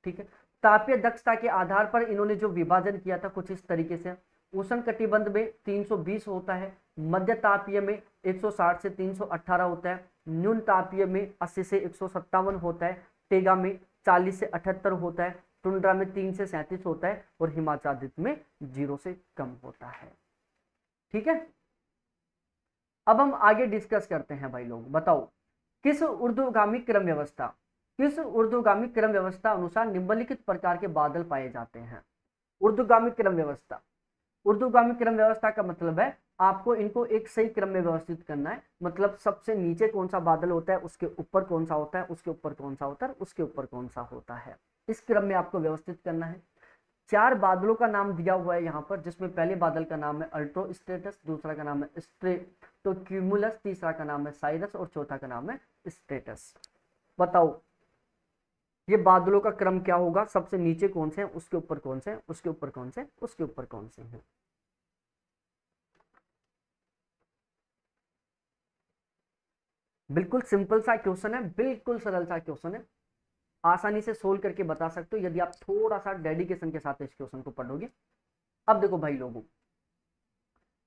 ठीक है, तापीय दक्षता के आधार पर इन्होंने जो विभाजन किया था कुछ इस तरीके से, उष्ण कटिबंध में 320 होता है, मध्य तापीय में 160 से 318 होता है, न्यून तापीय में 80 से 157 होता है, टेगा में 40 से 78 होता है, टुंड्रा में 3 से 37 होता है, और हिमाच्छादित में 0 से कम होता है। ठीक है, अब हम आगे डिस्कस करते हैं भाई लोग। बताओ किस ऊर्ध्वगामी क्रम व्यवस्था, किस ऊर्ध्वगामी क्रम व्यवस्था अनुसार निम्नलिखित प्रकार के बादल पाए जाते हैं। ऊर्ध्वगामी क्रम व्यवस्था, ऊर्ध्वगामी क्रम व्यवस्था का मतलब है आपको इनको एक सही क्रम में व्यवस्थित करना है। मतलब सबसे नीचे कौन सा बादल होता है, उसके ऊपर कौन सा होता है, उसके ऊपर कौन सा होता है, उसके ऊपर कौन सा होता है, इस क्रम में आपको व्यवस्थित करना है। 4 बादलों का नाम दिया हुआ है यहाँ पर, जिसमें पहले बादल का नाम है अल्ट्रोस्ट्रेटस, दूसरा का नाम है स्ट्रेटोक्यूमुलस, तीसरा का नाम है साइरस, और चौथा का नाम है स्ट्रेटस। बताओ ये बादलों का क्रम क्या होगा, सबसे नीचे कौन से हैं, उसके ऊपर कौन से हैं, उसके ऊपर कौन से, उसके ऊपर कौन से हैं। बिल्कुल सिंपल सा क्वेश्चन है, बिल्कुल सरल सा क्वेश्चन है, आसानी से सोल्व करके बता सकते हो यदि आप थोड़ा सा डेडिकेशन के साथ इस क्वेश्चन को पढ़ोगे। अब देखो भाई लोगों,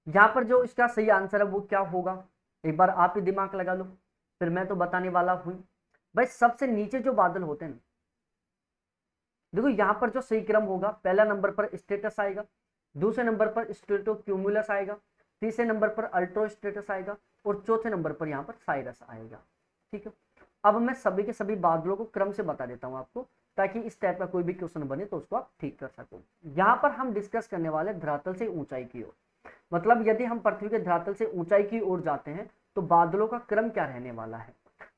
यहां पर जो इसका सही आंसर है वो क्या होगा, एक बार आप ही दिमाग लगा लो, फिर मैं तो बताने वाला हूं। भाई सबसे नीचे जो बादल होते हैं, देखो यहां पर जो सही क्रम होगा, पहला नंबर पर स्टेटस आएगा, दूसरे नंबर पर स्ट्रेटोक्यूमुलस आएगा, तीसरे नंबर पर अल्ट्रोस्ट्रेटस आएगा, और चौथे नंबर पर यहाँ पर साइरस आएगा। ठीक है, अब मैं सभी के सभी बादलों को क्रम से बता देता हूं आपको, ताकि इस टाइप का कोई भी क्वेश्चन बने तो उसको आप ठीक कर सको। यहाँ पर हम डिस्कस करने वाले धरातल से ऊंचाई की ओर, मतलब यदि हम पृथ्वी के धरातल से ऊंचाई की ओर जाते हैं तो बादलों का क्रम क्या रहने वाला है।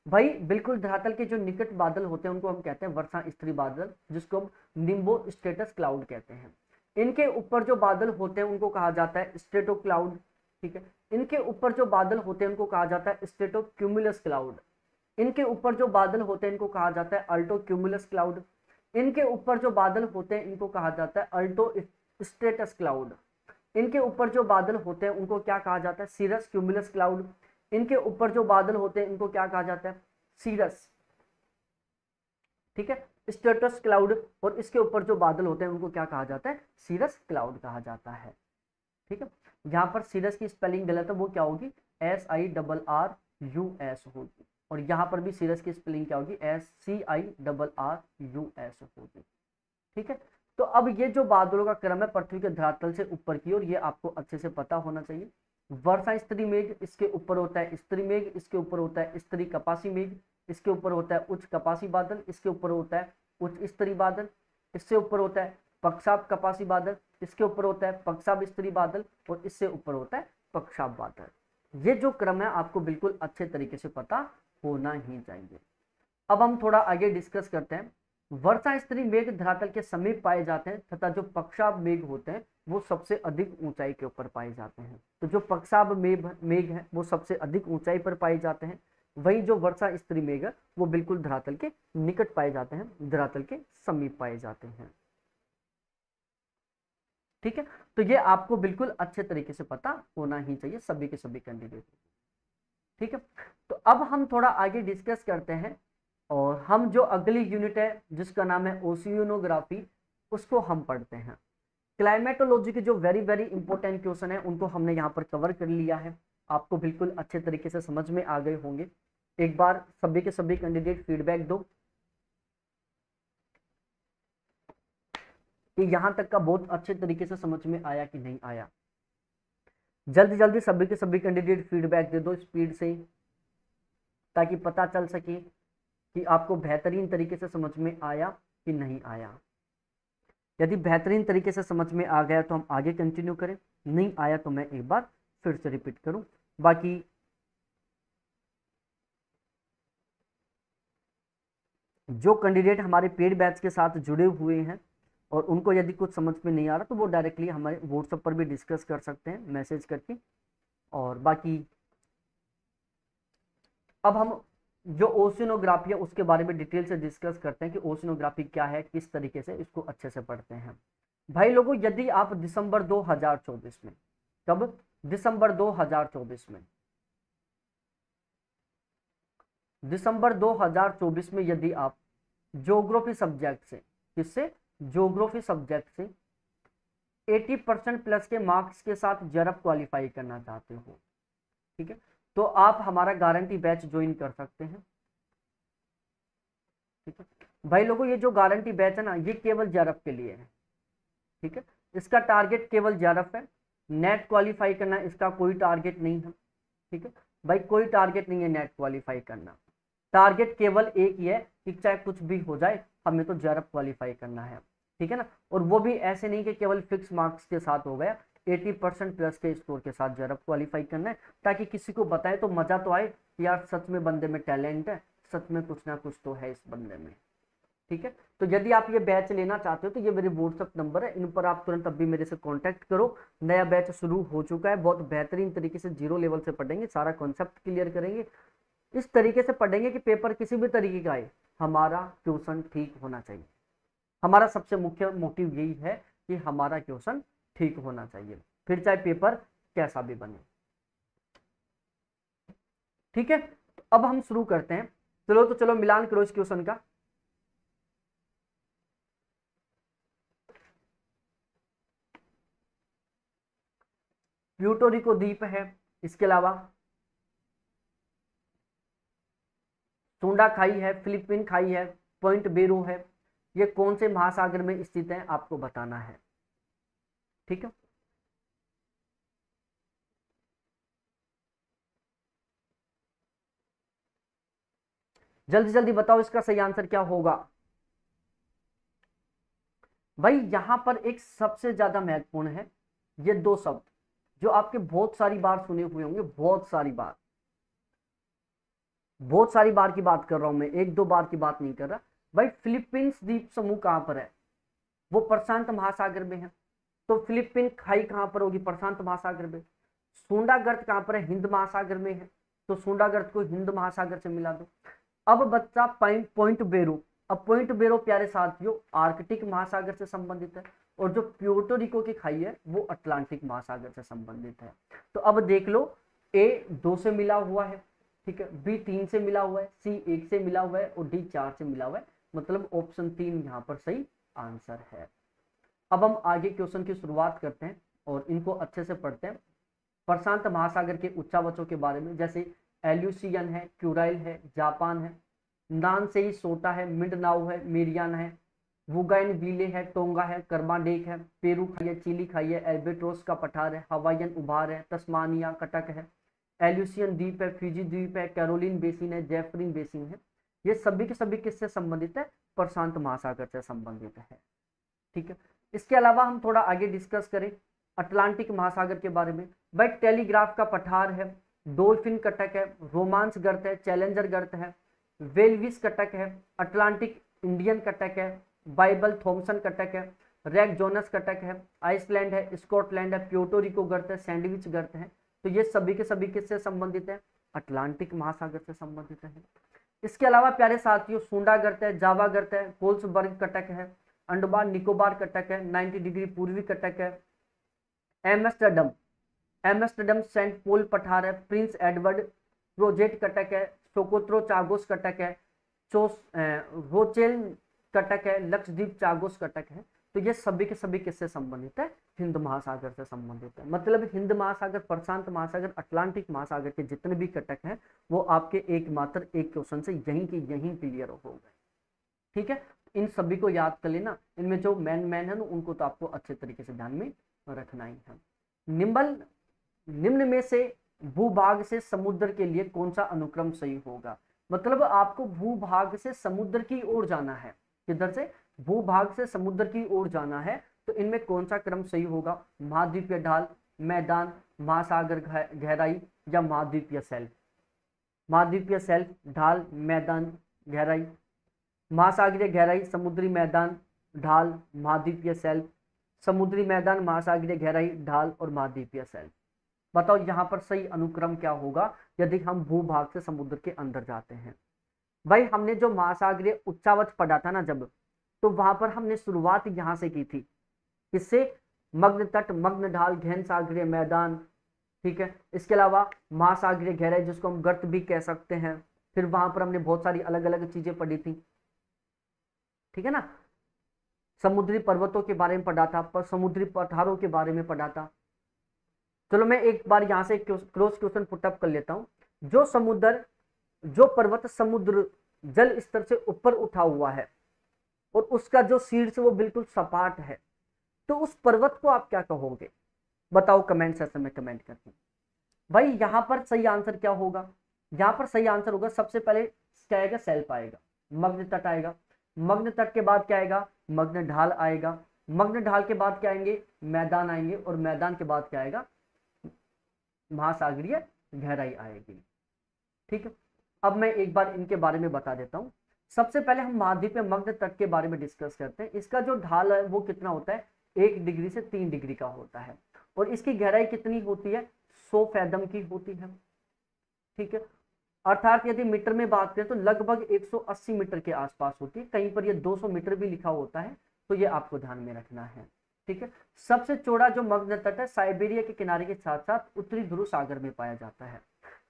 भाई बिल्कुल धरातल के जो निकट बादल होते हैं उनको हम कहते हैं वर्षा स्त्री बादल, जिसको हम निम्बो स्टेटस क्लाउड कहते हैं। इनके ऊपर जो बादल होते हैं उनको कहा जाता है स्ट्रेटो क्लाउड। ठीक है, इनके ऊपर जो बादल होते हैं उनको कहा जाता है स्ट्रेटो क्यूमुलस क्लाउड। इनके ऊपर जो बादल होते हैं इनको कहा जाता है अल्टो क्यूमुलस क्लाउड। इनके ऊपर जो बादल होते हैं इनको कहा जाता है अल्टो स्ट्रेटस क्लाउड। इनके ऊपर जो बादल होते हैं उनको क्या कहा जाता है, सीरस क्यूमुलस क्लाउड। इनके ऊपर जो बादल होते हैं इनको क्या कहा जाता है, सीरस। ठीक है, स्ट्रेटस क्लाउड, और इसके ऊपर जो बादल होते हैं उनको क्या कहा जाता है, सीरस क्लाउड कहा जाता है। ठीक है, यहाँ पर सीरस की स्पेलिंग गलत है, वो क्या होगी, SIRRUS होगी, और यहाँ पर भी सीरस की स्पेलिंग क्या होगी, SCIRRUS होगी। ठीक है, तो अब ये जो बादलों का क्रम है पृथ्वी के धरातल से ऊपर की ओर, ये आपको अच्छे से पता होना चाहिए। वर्षा स्त्री मेघ, इसके ऊपर होता है स्त्री मेघ, इसके ऊपर होता है स्त्री कपासी मेघ, इसके ऊपर होता है उच्च कपासी बादल, इसके ऊपर होता है उच्च स्त्री बादल, इससे ऊपर होता है पक्षाप कपासी बादल, इसके ऊपर होता है पक्षाप स्त्री बादल, और इससे ऊपर होता है पक्षाप बादल। ये जो क्रम है आपको बिल्कुल अच्छे तरीके से पता होना ही चाहिए। अब हम थोड़ा आगे डिस्कस करते हैं। वर्षा स्त्री मेघ धरातल के समीप पाए जाते हैं, तथा जो पक्षाप मेघ होते हैं वो सबसे अधिक ऊंचाई के ऊपर पाए जाते हैं। तो जो पक्षाप मेघ है वो सबसे अधिक ऊंचाई पर पाए जाते हैं, वही जो वर्षा स्त्री मेघ है वो बिल्कुल धरातल के निकट पाए जाते हैं, धरातल के समीप पाए जाते हैं। ठीक है, तो ये आपको बिल्कुल अच्छे तरीके से पता होना ही चाहिए सभी के सभी कैंडिडेट। ठीक है, तो अब हम थोड़ा आगे डिस्कस करते हैं, और हम जो अगली यूनिट है जिसका नाम है ओशियोनोग्राफी, उसको हम पढ़ते हैं। क्लाइमेटोलॉजी के जो वेरी वेरी इंपॉर्टेंट क्वेश्चन है उनको हमने यहाँ पर कवर कर लिया है, आपको बिल्कुल अच्छे तरीके से समझ में आ गए होंगे। एक बार सभी के सभी कैंडिडेट फीडबैक दो कि यहाँ तक का बहुत अच्छे तरीके से समझ में आया कि नहीं आया। जल्दी जल्दी सभी के सभी कैंडिडेट फीडबैक दे दो स्पीड से, ताकि पता चल सके कि आपको बेहतरीन तरीके से समझ में आया कि नहीं आया। यदि बेहतरीन तरीके से समझ में आ गया तो हम आगे कंटिन्यू करें, नहीं आया तो मैं एक बार फिर से रिपीट करूं। बाकी जो कैंडिडेट हमारे पेड बैच के साथ जुड़े हुए हैं और उनको यदि कुछ समझ में नहीं आ रहा तो वो डायरेक्टली हमारे व्हाट्सएप पर भी डिस्कस कर सकते हैं मैसेज करके। और बाकी अब हम जो ओशिनोग्राफी है उसके बारे में डिटेल से डिस्कस करते हैं कि ओशिनोग्राफी क्या है, किस तरीके से इसको अच्छे से पढ़ते हैं। भाई लोगों, यदि आप दिसंबर 2024 में, कब, दिसंबर 2024 में, दिसंबर 2024 में यदि आप ज्योग्राफी सब्जेक्ट से, किससे, ज्योग्राफी सब्जेक्ट से 80% प्लस के मार्क्स के साथ जरब क्वालिफाई करना चाहते हो, ठीक है, तो आप हमारा गारंटी बैच ज्वाइन कर सकते हैं। ठीक है भाई लोगों, ये जो गारंटी बैच है ना, ये केवल जरब के लिए है। ठीक है, इसका टारगेट केवल जरब है, नेट क्वालिफाई करना इसका कोई टारगेट नहीं है। ठीक है भाई, कोई टारगेट नहीं है नेट क्वालिफाई करना, टारगेट केवल एक ही है कि चाहे कुछ भी हो जाए हमें तो जरब क्वालिफाई करना है। ठीक है ना, और वो भी ऐसे नहीं कि केवल फिक्स मार्क्स के साथ हो गया, 80% प्लस के स्कोर के साथ जरब क्वालिफाई करना है, ताकि किसी को बताए तो मजा तो आए कि यार सच में बंदे में टैलेंट है, सच में कुछ ना कुछ तो है इस बंदे में। ठीक है, तो यदि आप ये बैच लेना चाहते हो तो ये मेरे व्हाट्सअप नंबर है, इन पर आप तुरंत अभी मेरे से कांटेक्ट करो। नया बैच शुरू हो चुका है, बहुत बेहतरीन तरीके से जीरो लेवल से पढ़ेंगे, सारा कॉन्सेप्ट क्लियर करेंगे, इस तरीके से पढ़ेंगे कि पेपर किसी भी तरीके का आए हमारा क्वेश्चन ठीक होना चाहिए। हमारा सबसे मुख्य मोटिव यही है कि हमारा क्वेश्चन ठीक होना चाहिए, फिर चाहे पेपर कैसा भी बने। ठीक है, अब हम शुरू करते हैं। चलो तो चलो मिलान करो इस क्वेश्चन का। प्यूर्टो रिको द्वीप है, इसके अलावा टोंडा खाई है, फिलिपीन खाई है, पॉइंट बेरू है, ये कौन से महासागर में स्थित है आपको बताना है। ठीक है, जल्दी जल्दी बताओ इसका सही आंसर क्या होगा। भाई यहां पर एक सबसे ज्यादा महत्वपूर्ण है, ये दो शब्द जो आपके बहुत सारी बार सुने हुए होंगे, बहुत सारी बार, बहुत सारी बार की बात कर रहा हूं मैं, एक दो बार की बात नहीं कर रहा। भाई फिलीपींस द्वीप समूह कहां पर है, वो प्रशांत महासागर में है, तो फिलिपीन खाई कहां पर होगी, प्रशांत महासागर में। सूंडागर्त कहां पर है, हिंद महासागर में है, तो सूंडागर्त को हिंद महासागर से मिला दो। अब बच्चा पॉइंट बेरू, अब पॉइंट बेरू प्यारे साथियों आर्कटिक महासागर से संबंधित है, और जो प्यूर्टो रिको की खाई है वो अटलांटिक महासागर से संबंधित है। तो अब देख लो, ए 2 से मिला हुआ है, ठीक है, बी 3 से मिला हुआ है, सी 1 से मिला हुआ है, और डी 4 से मिला हुआ है, मतलब ऑप्शन 3 यहाँ पर सही आंसर है। अब हम आगे क्वेश्चन की शुरुआत करते हैं और इनको अच्छे से पढ़ते हैं। प्रशांत महासागर के उच्चावचों के बारे में, जैसे एल्यूसियन है, क्यूराइल है, जापान है, नान से ही सोटा है, मिंडनाउ है, मेरियान है, वुगाइन बीले है, टोंगा है, कर्माडेक है, पेरू खाई है, चिली खाई है, एल्बेट्रोस का पठार है, हवाईयन उभार है, तस्मानिया कटक है, एल्यूसियन द्वीप है, फिजी द्वीप है, कैरोलिन बेसिन है, जेफरिन बेसिन है। ये सभी के सभी किससे संबंधित है, प्रशांत महासागर से संबंधित है। ठीक है, इसके अलावा हम थोड़ा आगे डिस्कस करें अटलांटिक महासागर के बारे में। भाई टेलीग्राफ का पठार है, डोल्फिन कटक है, रोमांस गर्त है, चैलेंजर गर्त है, वेलविस कटक है, अटलांटिक इंडियन कटक है, बाइबल थॉमसन कटक है, रेक जोनस कटक है, आइसलैंड है, स्कॉटलैंड है, प्यूर्टो रिको गर्त है, सैंडविच गर्त है। तो ये सभी के सभी किससे संबंधित है, अटलांटिक महासागर से संबंधित है। इसके अलावा प्यारे साथियों सूंडा गर्त है, जावा गर्त है, कोल्सबर्ग कटक है, अंडमान निकोबार कटक है, 90 डिग्री पूर्वी कटक है, एम्स्टर्डम एम्स्टर्डम सेंट पोल पठार है, प्रिंस एडवर्ड प्रोजेक्ट कटक है, सोकोत्रो चागोस कटक है, रोचेल कटक है, लक्षद्वीप चागोस कटक है। तो ये सभी के सभी किससे संबंधित है, हिंद महासागर से संबंधित है। मतलब हिंद महासागर, प्रशांत महासागर, अटलांटिक महासागर के जितने भी कटक हैं वो आपके एकमात्र एक क्वेश्चन से यहीं के यहीं क्लियर हो गए। ठीक है, इन सभी को याद कर लेना, इनमें जो मैन है ना उनको तो आपको अच्छे तरीके से ध्यान में रखना ही है। निम्न में से भूभाग से समुद्र के लिए कौन सा अनुक्रम सही होगा। मतलब आपको भूभाग से समुद्र की ओर जाना है, किधर से, भूभाग से समुद्र की ओर जाना है, तो इनमें कौन सा क्रम सही होगा, महाद्वीपीय ढाल, मैदान, महासागर गहराई या महाद्वीपीय सेल्फ। महाद्वीपीय सेल्फ, ढाल, मैदान, गहराई, महासागरीय गहराई, समुद्री मैदान, ढाल, महाद्वीपीय सेल्फ, समुद्री मैदान, महासागरीय गहराई, ढाल और महाद्वीपीय सेल्फ। बताओ यहाँ पर सही अनुक्रम क्या होगा यदि हम भूभाग से समुद्र के अंदर जाते हैं। भाई हमने जो महासागरीय उच्चावच पढ़ा था ना जब, तो वहां पर हमने शुरुआत यहां से की थी। किससे? मग्न तट, मग्न ढाल, गहन सागरीय मैदान। ठीक है, इसके अलावा महासागरीय गहराई जिसको हम गर्त भी कह सकते हैं। फिर वहां पर हमने बहुत सारी अलग अलग चीजें पढ़ी थी। ठीक है ना, समुद्री पर्वतों के बारे में पढ़ा था, पर समुद्री पठारों के बारे में पढ़ा था। चलो मैं एक बार यहां से क्रॉस क्वेश्चन पुटअप कर लेता हूं। जो समुद्र, जो पर्वत समुद्र जल स्तर से ऊपर उठा हुआ है और उसका जो शीर्ष वो बिल्कुल सपाट है, तो उस पर्वत को आप क्या कहोगे? बताओ कमेंट सेक्शन में कमेंट करके। भाई यहां पर सही आंसर क्या होगा? यहां पर सही आंसर होगा, सबसे पहले क्या आएगा? सेल्फ आएगा, मग्न तट आएगा। मग्न तट के बाद क्या आएगा? मग्न ढाल आएगा। मग्न ढाल के बाद क्या आएंगे? मैदान आएंगे। और मैदान के बाद क्या आएगा? महासागरीय गहराई आएगी। ठीक है, अब मैं एक बार इनके बारे में बता देता हूं। सबसे पहले हम महाद्वीपीय मग्न तट के बारे में डिस्कस करते हैं। इसका जो ढाल है वो कितना होता है? 1 डिग्री से 3 डिग्री का होता है। और इसकी गहराई कितनी होती है? 100 फैदम की होती है। ठीक है, अर्थात यदि मीटर में बात करें तो लगभग 180 मीटर के आसपास होती है। कहीं पर ये 200 मीटर भी लिखा होता है, तो ये आपको ध्यान में रखना है। ठीक है, सबसे चौड़ा जो मग्न तट है साइबेरिया के किनारे के साथ साथ उत्तरी ध्रुव सागर में पाया जाता है।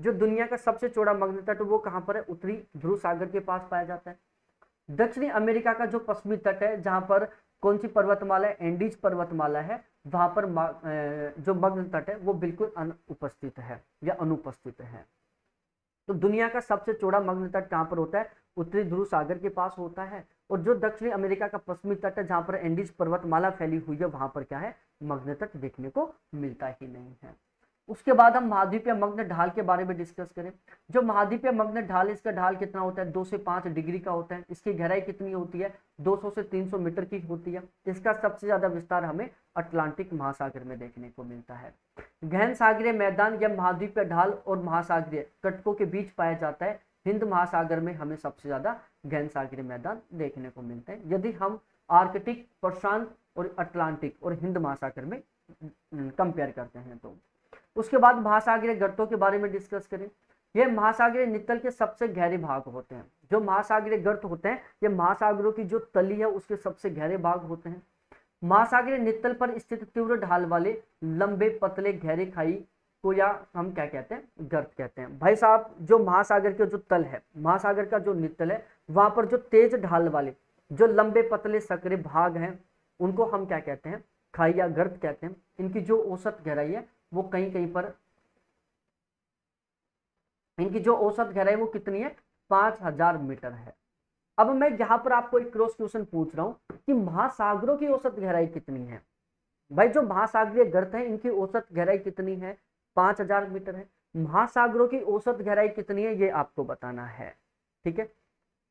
जो दुनिया का सबसे चौड़ा मग्न तट वो कहां पर है? उत्तरी ध्रुव सागर के पास पाया जाता है। दक्षिणी अमेरिका का जो पश्चिमी तट है, जहां पर कौन सी पर्वतमाला है? एंडीज पर्वतमाला है। वहां पर जो मग्न तट है वो बिल्कुल अनुपस्थित है या अनुपस्थित है। तो दुनिया का सबसे चौड़ा मग्न तट कहां पर होता है? उत्तरी ध्रुव सागर के पास होता है। और जो दक्षिणी अमेरिका का पश्चिमी तट है, जहां पर एंडीज पर्वतमाला फैली हुई है, वहां पर क्या है? मग्न तट देखने को मिलता ही नहीं है। उसके बाद हम महाद्वीपीय मग्न ढाल के बारे में डिस्कस करें। जो महाद्वीपीय मग्न ढाल, इसका ढाल कितना होता है? 2 से 5 डिग्री का होता है। इसकी गहराई कितनी होती है? 200 से 300 मीटर की होती है। इसका सबसे ज्यादा विस्तार हमें अटलांटिक महासागर में देखने को मिलता है। गहन सागरीय मैदान या महाद्वीपीय ढाल और महासागरीय तटों के बीच पाया जाता है। हिंद महासागर में हमें सबसे ज्यादा गहन सागरीय मैदान देखने को मिलते हैं, यदि हम आर्कटिक, प्रशांत और अटलांटिक और हिंद महासागर में कंपेयर करते हैं तो। उसके बाद महासागरीय गर्तों के बारे में डिस्कस करें। ये महासागरीय नितल के सबसे गहरे भाग होते हैं। जो महासागरीय गर्त होते हैं, ये महासागरों की जो तली है उसके सबसे गहरे भाग होते हैं। महासागरीय नितल पर स्थित तीव्र ढाल वाले लंबे पतले गहरे खाई को या हम क्या कहते हैं? गर्त कहते हैं। भाई साहब, जो महासागर के जो तल है, महासागर का जो नितल है, वहां पर जो तेज ढाल वाले जो लंबे पतले सकरे भाग हैं, उनको हम क्या कहते हैं? खाई या गर्त कहते हैं। इनकी जो औसत गहराई है वो कहीं कहीं पर, इनकी जो औसत गहराई वो कितनी है? 5000 मीटर है। अब मैं यहां पर आपको एक क्रॉस क्वेश्चन पूछ रहा हूं कि महासागरों की औसत गहराई कितनी है? भाई जो महासागरीय गर्त है इनकी औसत गहराई कितनी है? 5000 मीटर है। महासागरों की औसत गहराई कितनी है ये आपको बताना है। ठीक है,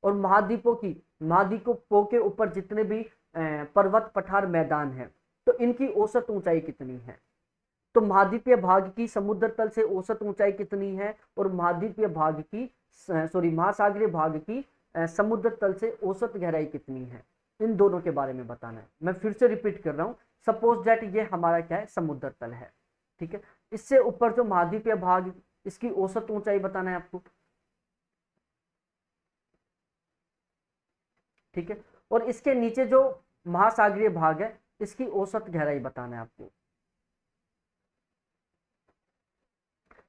और महाद्वीपों की, महाद्वीपों के ऊपर जितने भी पर्वत पठार मैदान है, तो इनकी औसत ऊंचाई कितनी है? तो महाद्वीपीय भाग की समुद्र तल से औसत ऊंचाई कितनी है? और महाद्वीपीय भाग की, सॉरी, महासागरीय भाग की समुद्र तल से औसत गहराई कितनी है? इन दोनों के बारे में बताना है। मैं फिर से रिपीट कर रहा हूं। सपोज दैट ये हमारा क्या है? समुद्र तल है। ठीक है, इससे ऊपर जो महाद्वीपीय भाग, इसकी औसत ऊंचाई बताना है आपको। ठीक है, और इसके नीचे जो महासागरीय भाग है, इसकी औसत गहराई बताना है आपको।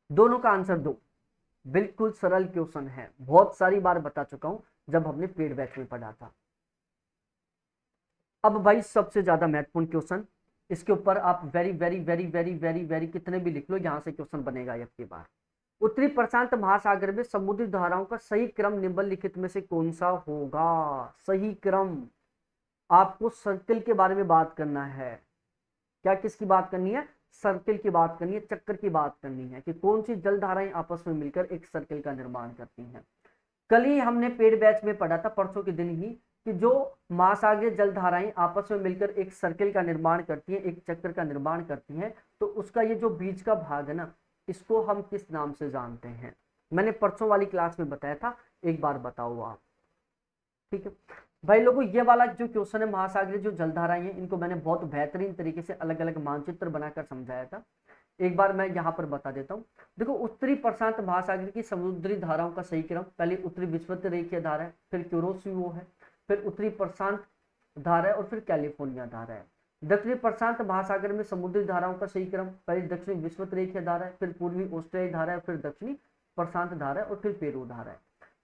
दोनों का आंसर दो। बिल्कुल सरल क्वेश्चन है, बहुत सारी बार बता चुका हूं जब हमने पेड बैच में पढ़ा था। अब भाई सबसे ज्यादा महत्वपूर्ण क्वेश्चन, इसके ऊपर आप very very very very very very कितने भी लिख लो, यहां से क्वेश्चन बनेगा एक के बार। उत्तरी प्रशांत महासागर में समुद्री धाराओं का सही क्रम निम्नलिखित में से कौन सा होगा? सही क्रम, आपको सर्किल के बारे में बात करना है। क्या, किसकी बात करनी है? सर्किल की बात करनी है, चक्कर की बात करनी है कि कौन सी जलधाराएं आपस में मिलकर एक सर्किल का निर्माण करती हैं। कल ही हमने पेड बैच में पढ़ा था, परसों के दिन ही, कि जो महासागरीय जलधाराएं आपस में मिलकर एक सर्किल का निर्माण करती हैं, एक चक्र का निर्माण करती हैं, तो उसका ये जो बीच का भाग है ना, इसको हम किस नाम से जानते हैं? मैंने परसों वाली क्लास में बताया था, एक बार बताओ आप। ठीक है भाई लोगों, ये वाला जो क्वेश्चन है, महासागरीय जो जलधाराएं हैं, इनको मैंने बहुत बेहतरीन तरीके से अलग अलग मानचित्र बनाकर समझाया था। एक बार मैं यहाँ पर बता देता हूँ। देखो उत्तरी प्रशांत महासागर की समुद्री धाराओं का सही क्रम, पहले उत्तरी विषुवत-रेखीय धारा है, फिर क्यूरोसियो है, फिर उत्तरी प्रशांत धारा है और फिर कैलिफोर्निया धारा है। दक्षिणी प्रशांत महासागर में समुद्री धाराओं का सही क्रम, पहले दक्षिणी विषुवत-रेखीय धारा है, फिर पूर्वी ऑस्ट्रेलियाई धारा है, फिर दक्षिणी प्रशांत धारा है और फिर पेरू धारा है।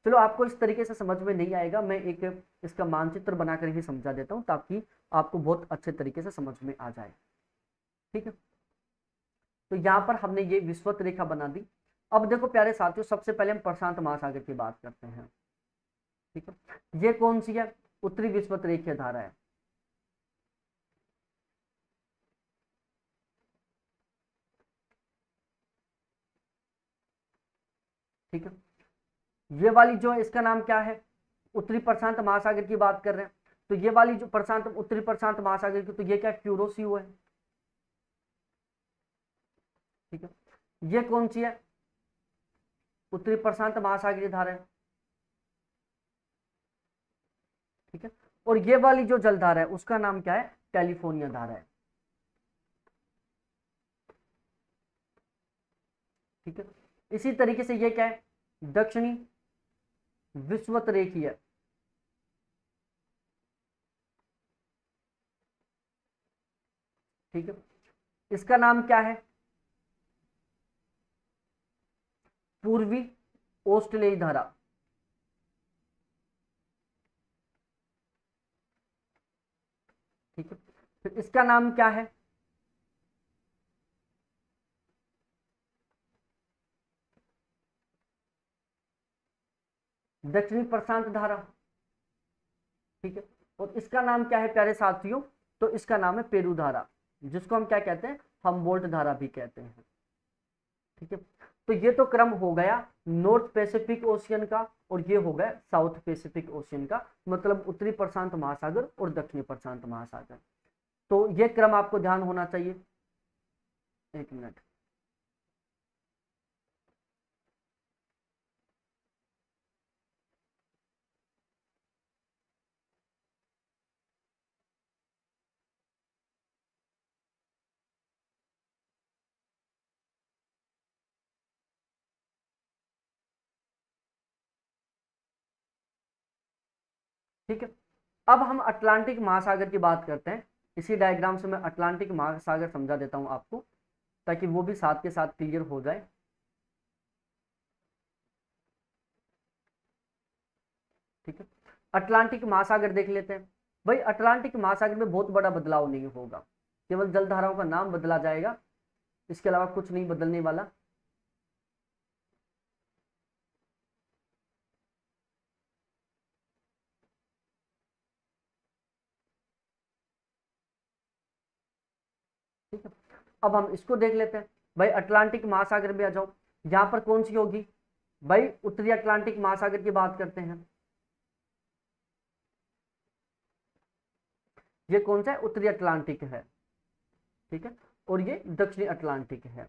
चलो आपको इस तरीके से समझ में नहीं आएगा, मैं एक इसका मानचित्र बनाकर ही समझा देता हूँ ताकि आपको बहुत अच्छे तरीके से समझ में आ जाए। ठीक है, तो यहाँ पर हमने ये विषुवत रेखा बना दी। अब देखो प्यारे साथियों, सबसे पहले हम प्रशांत महासागर की बात करते हैं। ठीक है, ये कौन सी है? उत्तरी विषुवत रेखीय धारा है। ठीक है, ये वाली जो है इसका नाम क्या है? उत्तरी प्रशांत महासागर की बात कर रहे हैं, तो ये वाली जो प्रशांत उत्तरी प्रशांत महासागर की, तो ये क्या क्यूरोसियो है। ठीक है, ये कौन सी है? उत्तरी प्रशांत महासागरीय धारा है। ठीक है, और ये वाली जो जलधारा है उसका नाम क्या है? कैलिफोर्निया धारा है। ठीक है, इसी तरीके से ये क्या है? दक्षिणी विषुवत रेखीय। ठीक है, इसका नाम क्या है? पूर्वी ऑस्ट्रेलियाई धारा। ठीक है, फिर इसका नाम क्या है? दक्षिणी प्रशांत धारा। ठीक है, और इसका नाम क्या है प्यारे साथियों? तो इसका नाम है पेरू धारा, जिसको हम क्या कहते हैं? हमबोल्ट धारा भी कहते हैं। ठीक है, तो ये तो क्रम हो गया नॉर्थ पैसिफिक ओशियन का, और ये हो गया साउथ पैसिफिक ओशियन का, मतलब उत्तरी प्रशांत महासागर और दक्षिणी प्रशांत महासागर। तो ये क्रम आपको ध्यान होना चाहिए। एक मिनट, ठीक है, अब हम अटलांटिक महासागर की बात करते हैं। इसी डायग्राम से मैं अटलांटिक महासागर समझा देता हूं आपको, ताकि वो भी साथ के साथ क्लियर हो जाए। ठीक है, अटलांटिक महासागर देख लेते हैं। भाई अटलांटिक महासागर में बहुत बड़ा बदलाव नहीं होगा, केवल जलधाराओं का नाम बदला जाएगा, इसके अलावा कुछ नहीं बदलने वाला। ठीक है, अब हम इसको देख लेते हैं। भाई अटलांटिक महासागर में आ जाओ, यहां पर कौन सी होगी? भाई उत्तरी अटलांटिक महासागर की बात करते हैं। ये कौन सा है? उत्तरी अटलांटिक है। ठीक है, और ये दक्षिणी अटलांटिक है।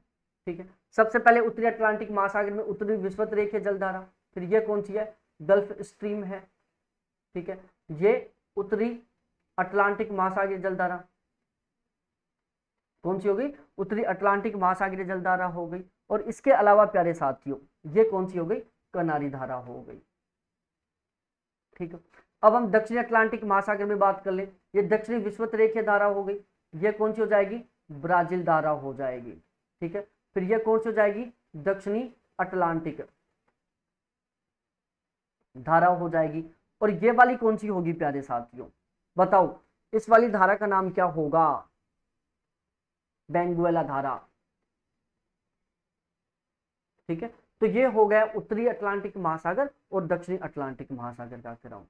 ठीक है, सबसे पहले उत्तरी अटलांटिक महासागर में उत्तरी विषुवत रेखीय जलधारा, फिर ये कौन सी है? गल्फ स्ट्रीम है। ठीक है, ये उत्तरी अटलांटिक महासागरीय जलधारा कौन सी हो गई? उत्तरी अटलांटिक महासागरीय जलधारा हो गई। और इसके अलावा प्यारे साथियों ये कौन सी हो गई? कनारी धारा हो गई। ठीक है, अब हम दक्षिणी अटलांटिक महासागर में बात कर ले, ये दक्षिणी विषुवत रेखीय धारा हो गई, ये कौन सी हो जाएगी? ब्राजील धारा हो जाएगी। ठीक है, फिर ये कौन सी हो जाएगी? दक्षिणी अटलांटिक धारा हो जाएगी। और ये वाली कौन सी होगी प्यारे साथियों? बताओ, इस वाली धारा का नाम क्या होगा? बेंगुएला धारा। ठीक है, तो ये हो गया उत्तरी अटलांटिक महासागर और दक्षिणी अटलांटिक महासागर का क्रम।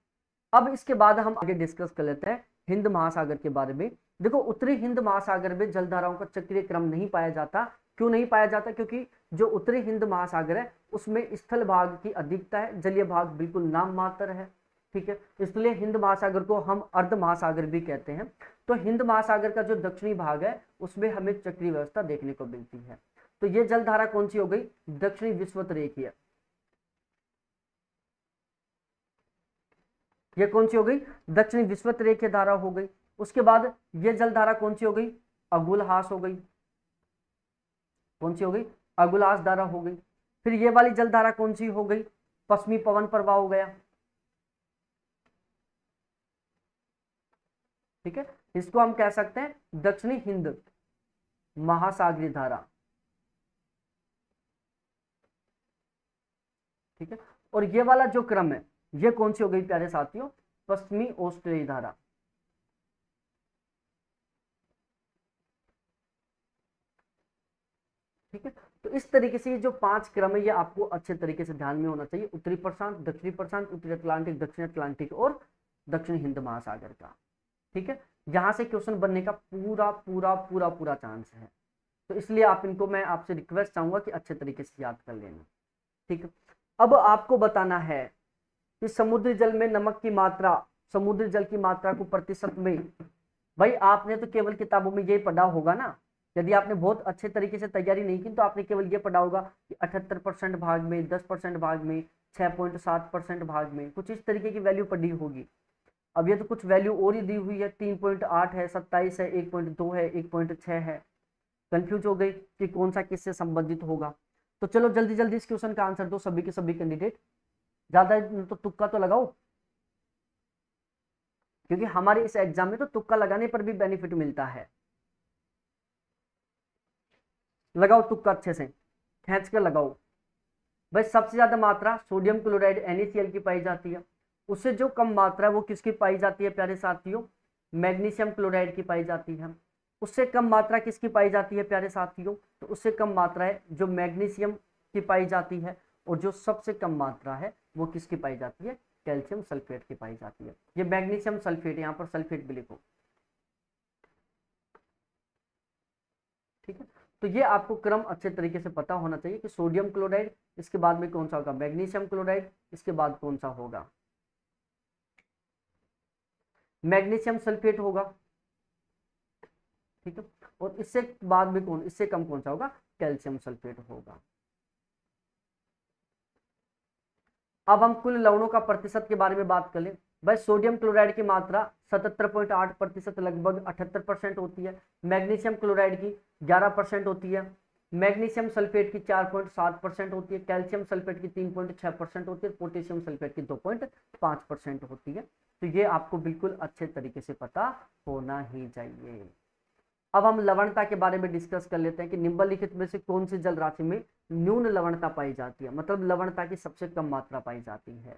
अब इसके बाद हम आगे डिस्कस कर लेते हैं हिंद महासागर के बारे में। देखो उत्तरी हिंद महासागर में जलधाराओं का चक्रीय क्रम नहीं पाया जाता। क्यों नहीं पाया जाता? क्योंकि जो उत्तरी हिंद महासागर है उसमें स्थल भाग की अधिकता है, जलीय भाग बिल्कुल नाम मात्र है। ठीक है, इसलिए हिंद महासागर को हम अर्ध महासागर भी कहते हैं। तो हिंद महासागर का जो दक्षिणी भाग है उसमें हमें चक्रीय व्यवस्था देखने को मिलती है। तो ये जलधारा कौन सी हो गई? दक्षिणी विषुवत रेखीय। ये कौन सी हो गई? दक्षिणी विषुवत रेखीय धारा हो गई। उसके बाद ये जलधारा कौन सी हो गई? अगुलहास हो गई। कौन सी हो गई, अगुलास धारा हो गई। फिर ये वाली जल धारा कौन सी हो गई, पश्चिमी पवन प्रवाह हो गया। ठीक है, इसको हम कह सकते हैं दक्षिणी हिंद महासागरीय धारा। ठीक है, और ये वाला जो क्रम है ये कौन सी हो गई प्यारे साथियों, पश्चिमी ऑस्ट्रेलियाई धारा। ठीक है, तो इस तरीके से ये जो 5 क्रम है ये आपको अच्छे तरीके से ध्यान में होना चाहिए, उत्तरी प्रशांत, दक्षिणी प्रशांत, उत्तरी अटलांटिक, दक्षिण अटलांटिक और दक्षिण हिंद महासागर का। ठीक है, यहां से क्वेश्चन बनने का पूरा पूरा पूरा पूरा चांस है, तो इसलिए आप इनको, मैं आपसे रिक्वेस्ट चाहूंगा कि अच्छे तरीके से याद कर लेना। ठीक है, अब आपको बताना है कि समुद्री जल में नमक की मात्रा, समुद्री जल की मात्रा को प्रतिशत में, भाई आपने तो केवल किताबों में यही पढ़ा होगा ना, यदि आपने बहुत अच्छे तरीके से तैयारी नहीं की तो आपने केवल ये पढ़ा होगा कि 78% भाग में, 10% भाग में, 6.7% भाग में, कुछ इस तरीके की वैल्यू पढ़ी होगी। अब ये तो कुछ वैल्यू और ही दी हुई है, 3.8 है, 27 है, 1.2 है, 1.6 है, कंफ्यूज हो गई कि कौन सा किससे संबंधित होगा। तो चलो जल्दी जल्दी इस क्वेश्चन का आंसर दो सभी के सभी कैंडिडेट, ज्यादा तो तुक्का तो लगाओ, क्योंकि हमारे इस एग्जाम में तो तुक्का लगाने पर भी बेनिफिट मिलता है। लगाओ तुक्का अच्छे से, खींच कर लगाओ। भाई सबसे ज्यादा मात्रा सोडियम क्लोराइड NaCl की पाई जाती है, उससे जो कम मात्रा है वो किसकी पाई जाती है प्यारे साथियों, मैग्नीशियम क्लोराइड की पाई जाती है। उससे कम मात्रा किसकी पाई जाती है प्यारे साथियों, तो उससे कम मात्रा है जो मैग्नीशियम की पाई जाती है, और जो सबसे कम मात्रा है वो किसकी पाई जाती है, कैल्शियम सल्फेट की पाई जाती है। ये मैग्नीशियम सल्फेट, यहाँ पर सल्फेट भी लिखो। ठीक है, तो ये आपको क्रम अच्छे तरीके से पता होना चाहिए कि सोडियम क्लोराइड, इसके बाद में कौन सा होगा, मैग्नीशियम क्लोराइड, इसके बाद कौन सा होगा, मैग्नीशियम सल्फेट होगा। ठीक है, और इससे बाद में कौन, इससे कम कौन सा होगा, कैल्शियम सल्फेट होगा। अब हम कुल लवणों का प्रतिशत के बारे में बात कर ले। भाई सोडियम क्लोराइड की मात्रा 77.8% लगभग 78% होती है, मैग्नीशियम क्लोराइड की 11% होती है, मैग्नीशियम सल्फेट की 4.7% होती है, कैल्शियम सल्फेट की 3.6% होती है, पोटेशियम सल्फेट की 2.5% होती है। तो ये आपको बिल्कुल अच्छे तरीके से पता होना ही चाहिए। अब हम लवणता के बारे में डिस्कस कर लेते हैं कि निम्नलिखित में से कौन सी जल राशि में न्यून लवणता पाई जाती है, मतलब लवणता की सबसे कम मात्रा पाई जाती है।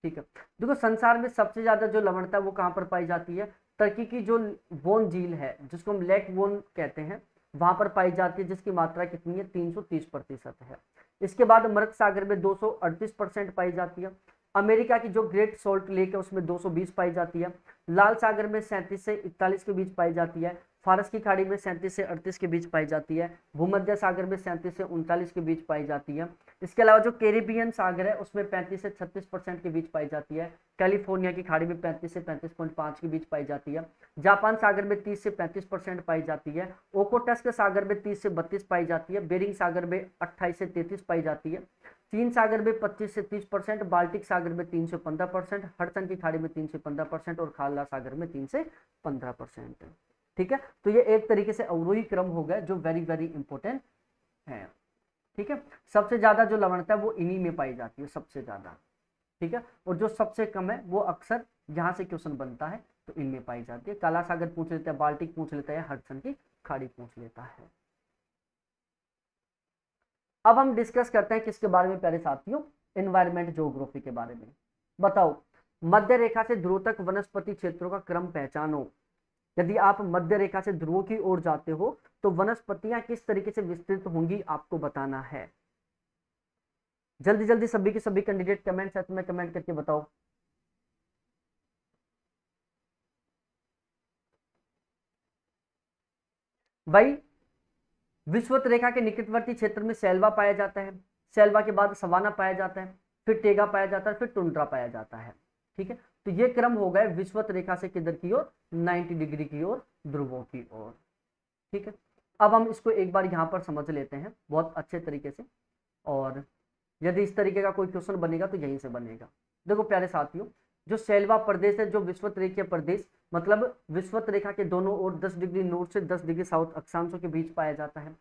ठीक है, देखो संसार में सबसे ज्यादा जो लवणता है वो कहाँ पर पाई जाती है, टर्की की जो वोन झील है जिसको हम लेक वोन कहते हैं, वहां पर पाई जाती है, जिसकी मात्रा कितनी है, 330% है। इसके बाद मृत सागर में 238% पाई जाती है, अमेरिका की जो ग्रेट सोल्ट लेक है उसमें 220 पाई जाती है, लाल सागर में 37 से 41 के बीच पाई जाती है, फारस की खाड़ी में 37 से 38 के बीच पाई जाती है, भूमध्य सागर में 37 से 39 के बीच पाई जाती है। इसके अलावा जो कैरिबियन सागर है उसमें 35 से 36% के बीच पाई जाती है, कैलिफोर्निया की खाड़ी में 35 से 35.5 के बीच पाई जाती है, जापान सागर में 30 से 35% पाई जाती है, ओकोटस्क सागर में 30 से 32 पाई जाती है, बेरिंग सागर में 28 से 33 पाई जाती है, चीन सागर में 25 से 30%, बाल्टिक सागर में 3 से 15%, हडसन की खाड़ी में 3 से 15% और खाला सागर में 3 से 15%। ठीक है, तो ये एक तरीके से अवरोही क्रम हो गया जो वेरी वेरी इंपॉर्टेंट है। ठीक है, सबसे ज्यादा जो लवणता है वो इन्हीं में पाई जाती है, सबसे ज्यादा। ठीक है, और जो सबसे कम है वो अक्सर जहां से क्वेश्चन बनता है तो इनमें पाई जाती है, काला सागर पूछ लेता है, बाल्टिक पूछ लेता है, हडसन की खाड़ी पूछ लेता है। अब हम डिस्कस करते हैं किसके बारे में प्यारे साथियों, एनवायरमेंट ज्योग्राफी के बारे में। बताओ, मध्य रेखा से ध्रुव तक वनस्पति क्षेत्रों का क्रम पहचानो। यदि आप मध्य रेखा से ध्रुव की ओर जाते हो तो वनस्पतियां किस तरीके से विस्तृत होंगी आपको बताना है। जल्दी जल्दी सभी के सभी कैंडिडेट कमेंट सेक्शन में कमेंट करके बताओ। भाई विषुवत रेखा के निकटवर्ती क्षेत्र में सैल्वा पाया जाता है, सैल्वा के बाद सवाना पाया जाता है, फिर टेगा पाया जाता है, फिर टुंड्रा पाया जाता है। ठीक है, तो ये क्रम हो गए विषुवत रेखा से किधर की ओर, 90 डिग्री की ओर, ध्रुवों की ओर। ठीक है, अब हम इसको एक बार यहाँ पर समझ लेते हैं बहुत अच्छे तरीके से, और यदि इस तरीके का कोई क्वेश्चन बनेगा तो यहीं से बनेगा। देखो प्यारे साथियों, जो सैल्वा प्रदेश है, जो विषुवत रेखीय प्रदेश, मतलब विषुवत रेखा के दोनों ओर 10 डिग्री नॉर्थ से 10 डिग्री साउथ अक्षांशों के बीच पाया जाता है।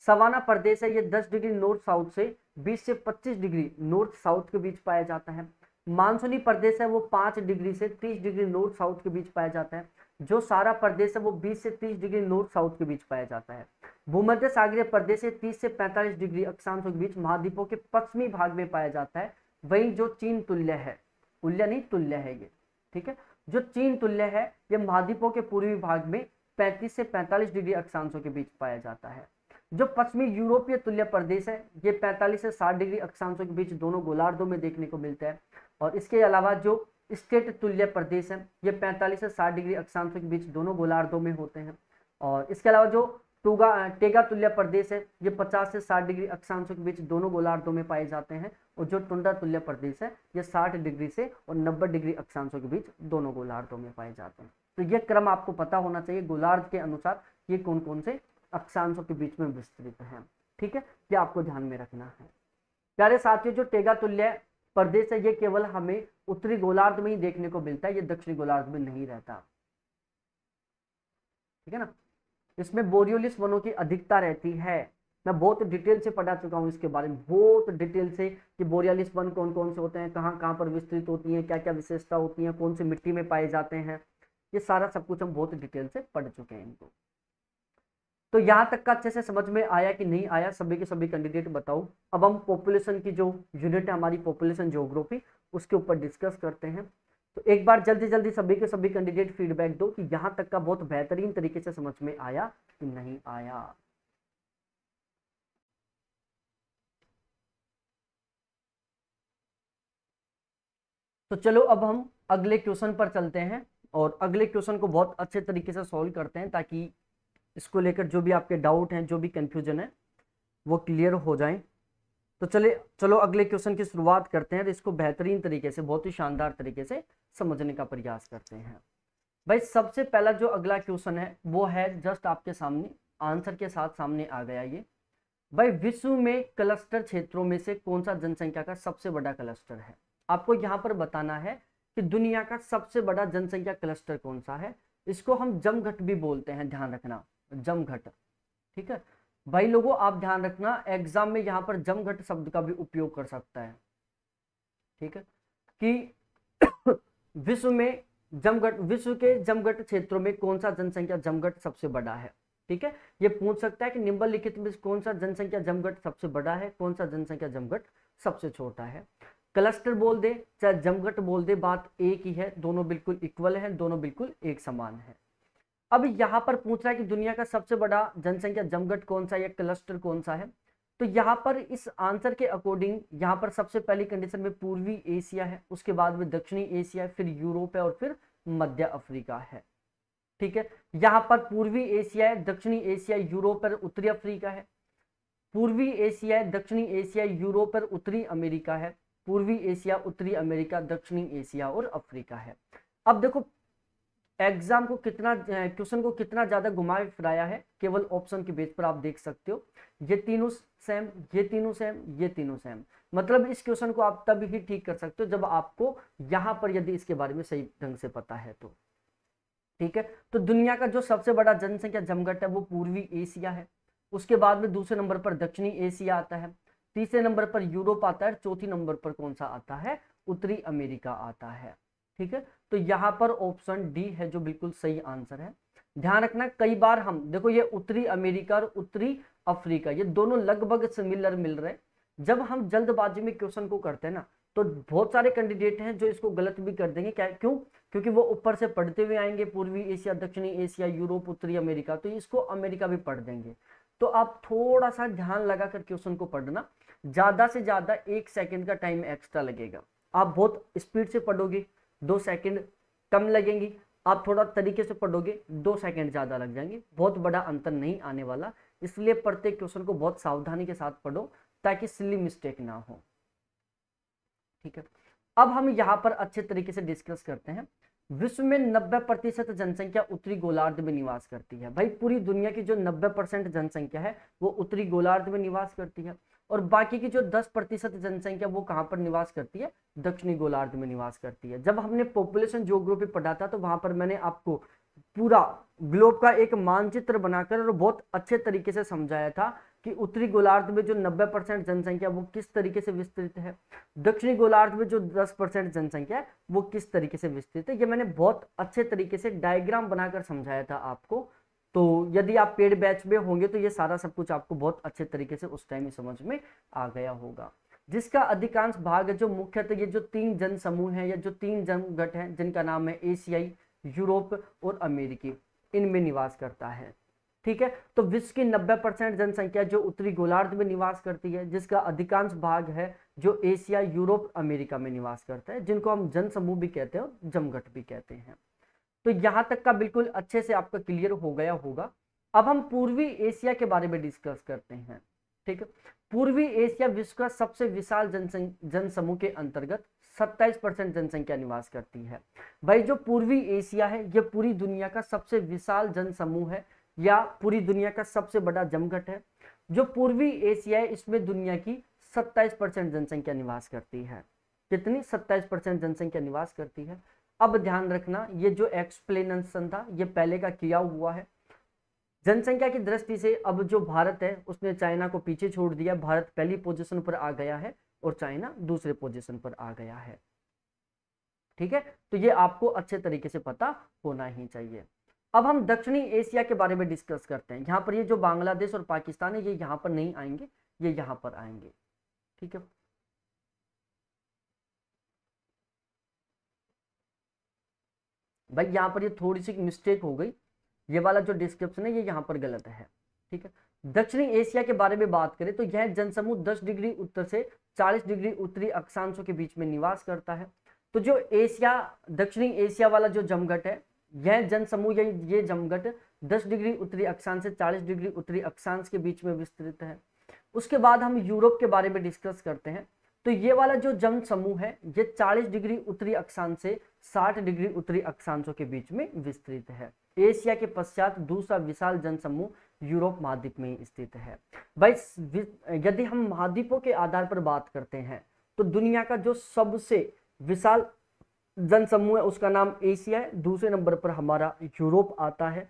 सवाना प्रदेश है, ये 10 डिग्री नॉर्थ साउथ से 20 से 25 डिग्री नॉर्थ साउथ के बीच पाया जाता है। मानसूनी प्रदेश है वो 5 डिग्री से 30 डिग्री नॉर्थ साउथ के बीच पाया जाता है। जो सारा प्रदेश है वो 20 से 30 डिग्री नॉर्थ साउथ के बीच पाया जाता है। भूमध्य सागरीय प्रदेश है 30 से 45 डिग्री अक्षांशों के बीच महाद्वीपों के पश्चिमी भाग में पाया जाता है। वहीं जो चीन तुल्य है, उल्य नहीं तुल्य है ये, ठीक है, जो चीन तुल्य है ये महाद्वीपों के पूर्वी भाग में 35 से 45 डिग्री अक्षांशों के बीच पाया जाता है। जो पश्चिमी यूरोपीय तुल्य प्रदेश है ये 45 से 60 डिग्री अक्षांशों के बीच दोनों गोलार्धों में देखने को मिलता है। और इसके अलावा जो स्टेट तुल्य प्रदेश है ये 45 से 60 डिग्री अक्षांशों के बीच दोनों गोलार्धों में होते हैं। और इसके अलावा जो टेगा तुल्य प्रदेश है ये 50 से 60 डिग्री अक्षांशों के बीच दोनों गोलार्धों में पाए जाते हैं। और जो टुंड्रा तुल्य प्रदेश है ये 60 डिग्री से और 90 डिग्री अक्षांशों के बीच दोनों गोलार्धों में पाए जाते हैं। तो ये क्रम आपको पता होना चाहिए गोलार्ध के अनुसार ये कौन कौन से अक्षांशों के बीच में विस्तृत है, ठीक है, ये आपको ध्यान में रखना है। प्यारे साथियों, जो टेगा तुल्य प्रदेश है ये केवल हमें उत्तरी गोलार्ध में ही देखने को मिलता है, ये दक्षिणी गोलार्ध में नहीं रहता, ठीक है ना। इसमें बोरियोलिस वनों की अधिकता रहती है। मैं बहुत डिटेल से पढ़ा चुका हूँ इसके बारे में, बहुत डिटेल से, कि बोरियोलिस वन कौन कौन से होते हैं, कहाँ कहाँ पर विस्तृत होती हैं, क्या क्या विशेषता होती है, कौन सी मिट्टी में पाए जाते हैं, ये सारा सब कुछ हम बहुत डिटेल से पढ़ चुके हैं इनको। तो यहाँ तक का अच्छे से समझ में आया कि नहीं आया, सभी के सभी कैंडिडेट बताओ। अब हम पॉपुलेशन की जो यूनिट है हमारी पॉपुलेशन ज्योग्राफी, उसके ऊपर डिस्कस करते हैं। तो एक बार जल्दी जल्दी सभी के सभी कैंडिडेट फीडबैक दो कि यहाँ तक का बहुत बेहतरीन तरीके से समझ में आया कि नहीं आया। तो चलो अब हम अगले क्वेश्चन पर चलते हैं और अगले क्वेश्चन को बहुत अच्छे तरीके से सॉल्व करते हैं, ताकि इसको लेकर जो भी आपके डाउट हैं, जो भी कंफ्यूजन है, वो क्लियर हो जाएं। तो चलो अगले क्वेश्चन की शुरुआत करते हैं। तो इसको बेहतरीन तरीके से, बहुत ही शानदार तरीके से समझने का प्रयास करते हैं। भाई सबसे पहला जो अगला क्वेश्चन है वो है जस्ट आपके सामने, आंसर के साथ सामने आ गया ये। भाई विश्व में क्लस्टर क्षेत्रों में से कौन सा जनसंख्या का सबसे बड़ा क्लस्टर है? आपको यहाँ पर बताना है कि दुनिया का सबसे बड़ा जनसंख्या क्लस्टर कौन सा है। इसको हम जमघट भी बोलते हैं, ध्यान रखना, जमघट, ठीक है भाई लोगों, आप ध्यान रखना, एग्जाम में यहाँ पर जमघट शब्द का भी उपयोग कर सकता है, ठीक है, कि विश्व के जमघट क्षेत्रों में कौन सा जनसंख्या जमघट सबसे बड़ा है, ठीक है। ये पूछ सकता है कि निम्नलिखित में कौन सा जनसंख्या जमघट सबसे बड़ा है, कौन सा जनसंख्या जमघट सबसे छोटा है। क्लस्टर बोल दे चाहे जमघट बोल दे, बात एक ही है, दोनों बिल्कुल इक्वल है, दोनों बिल्कुल एक समान है। अब यहाँ पर पूछ रहा है कि दुनिया का सबसे बड़ा जनसंख्या जमघट कौन सा है या क्लस्टर कौन सा है। तो यहाँ पर इस आंसर के अकॉर्डिंग यहाँ पर सबसे पहली कंडीशन में पूर्वी एशिया है, उसके बाद में दक्षिणी एशिया है, फिर यूरोप है और फिर मध्य अफ्रीका है, ठीक है। यहाँ पर पूर्वी एशिया है, दक्षिणी एशिया, यूरोप और उत्तरी अफ्रीका है। पूर्वी एशिया है, दक्षिणी एशिया, यूरोप और उत्तरी अमेरिका है। पूर्वी एशिया, उत्तरी अमेरिका, दक्षिणी एशिया और अफ्रीका है। अब देखो एग्जाम को कितना, क्वेश्चन को कितना ज्यादा घुमाया फिराया है, केवल ऑप्शन के बेस पर आप देख सकते हो, ये तीनों सेम, ये तीनों सेम, ये तीनों सेम। मतलब इस क्वेश्चन को आप तब ही ठीक कर सकते हो जब आपको यहाँ पर यदि इसके बारे में सही ढंग से पता है तो, ठीक है। तो दुनिया का जो सबसे बड़ा जनसंख्या जमघट है वो पूर्वी एशिया है, उसके बाद में दूसरे नंबर पर दक्षिणी एशिया आता है, तीसरे नंबर पर यूरोप आता है, चौथी नंबर पर कौन सा आता है, उत्तरी अमेरिका आता है, ठीक है। तो यहाँ पर ऑप्शन डी है जो बिल्कुल सही आंसर है। ध्यान रखना, कई बार हम देखो ये उत्तरी अमेरिका और उत्तरी अफ्रीका ये दोनों लगभग सिमिलर मिल रहे, जब हम जल्दबाजी में क्वेश्चन को करते हैं ना तो बहुत सारे कैंडिडेट हैं जो इसको गलत भी कर देंगे। क्या, क्यों? क्योंकि वो ऊपर से पढ़ते हुए आएंगे पूर्वी एशिया, दक्षिणी एशिया, यूरोप, उत्तरी अमेरिका, तो इसको अमेरिका भी पढ़ देंगे। तो आप थोड़ा सा ध्यान लगा कर क्वेश्चन को पढ़ना, ज्यादा से ज्यादा 1 सेकंड का टाइम एक्स्ट्रा लगेगा। आप बहुत स्पीड से पढ़ोगे 2 सेकंड कम लगेंगी, आप थोड़ा तरीके से पढ़ोगे 2 सेकंड ज्यादा लग जाएंगे, बहुत बड़ा अंतर नहीं आने वाला। इसलिए प्रत्येक क्वेश्चन को बहुत सावधानी के साथ पढ़ो ताकि सिली मिस्टेक ना हो, ठीक है। अब हम यहाँ पर अच्छे तरीके से डिस्कस करते हैं। विश्व में 90% जनसंख्या उत्तरी गोलार्ध में निवास करती है। भाई पूरी दुनिया की जो 90% जनसंख्या है वो उत्तरी गोलार्ध में निवास करती है, और बाकी की जो 10% जनसंख्या वो कहाँ पर निवास करती है, दक्षिणी गोलार्ध में निवास करती है। जब हमने पॉपुलेशन ज्योग्राफी पढ़ा था तो वहां पर मैंने आपको पूरा ग्लोब का एक मानचित्र बनाकर और बहुत अच्छे तरीके से समझाया था कि उत्तरी गोलार्ध में जो 90% जनसंख्या वो किस तरीके से विस्तृत है, दक्षिणी गोलार्ध में जो 10% जनसंख्या है वो किस तरीके से विस्तृत है। ये मैंने बहुत अच्छे तरीके से डायग्राम बनाकर समझाया था आपको, तो यदि आप पेड बैच में होंगे तो ये सारा सब कुछ आपको बहुत अच्छे तरीके से उस टाइम ही समझ में आ गया होगा। जिसका अधिकांश भाग है जो मुख्यतः ये जो 3 जन समूह हैं या जो 3 जनगट हैं जिनका नाम है एशियाई, यूरोप और अमेरिकी, इनमें निवास करता है। ठीक है, तो विश्व की 90% जनसंख्या जो उत्तरी गोलार्ध में निवास करती है, जिसका अधिकांश भाग है जो एशिया, यूरोप, अमेरिका में निवास करता है, जिनको हम जन समूह भी कहते हैं और जमघट भी कहते हैं। तो यहां तक का बिल्कुल अच्छे से आपका क्लियर हो गया होगा। अब हम पूर्वी एशिया के बारे में डिस्कस करते हैं। ठीक है, पूर्वी एशिया विश्व का सबसे विशाल जन समूह के अंतर्गत 27% जनसंख्या निवास करती है। भाई जो पूर्वी एशिया है ये पूरी दुनिया का सबसे विशाल जन समूह है या पूरी दुनिया का सबसे बड़ा जमघट है। जो पूर्वी एशिया है इसमें दुनिया की 27% जनसंख्या निवास करती है। कितनी? 27% जनसंख्या निवास करती है। अब ध्यान रखना, ये जो एक्सप्लेनेशन था ये पहले का किया हुआ है। जनसंख्या की दृष्टि से अब जो भारत है उसने चाइना को पीछे छोड़ दिया। भारत पहली पोजीशन पर आ गया है और चाइना दूसरे पोजीशन पर आ गया है। ठीक है, तो ये आपको अच्छे तरीके से पता होना ही चाहिए। अब हम दक्षिणी एशिया के बारे में डिस्कस करते हैं। यहाँ पर ये जो बांग्लादेश और पाकिस्तान है ये यहाँ पर नहीं आएंगे, ये यहाँ पर आएंगे। ठीक है, भाई यहाँ पर ये थोड़ी सी मिस्टेक हो गई, ये वाला जो डिस्क्रिप्शन है ये यहाँ पर गलत है। ठीक है, दक्षिणी एशिया के बारे में बात करें तो यह जनसमूह 10 डिग्री उत्तर से 40 डिग्री उत्तरी अक्षांशों के बीच में निवास करता है। तो जो एशिया, दक्षिणी एशिया वाला जो जमघट है, यह जनसमूह ये जमघट 10 डिग्री उत्तरी अक्षांश से 40 डिग्री उत्तरी अक्षांश के बीच में विस्तृत है। उसके बाद हम यूरोप के बारे में डिस्कस करते हैं। तो ये वाला जो जन समूह है ये 40 डिग्री उत्तरी अक्षांश से 60 डिग्री उत्तरी अक्षांशों के बीच में विस्तृत है। एशिया के पश्चात दूसरा विशाल जन समूह यूरोप महाद्वीप में स्थित है। भाई यदि हम महाद्वीपों के आधार पर बात करते हैं तो दुनिया का जो सबसे विशाल जन समूह है उसका नाम एशिया है, दूसरे नंबर पर हमारा यूरोप आता है।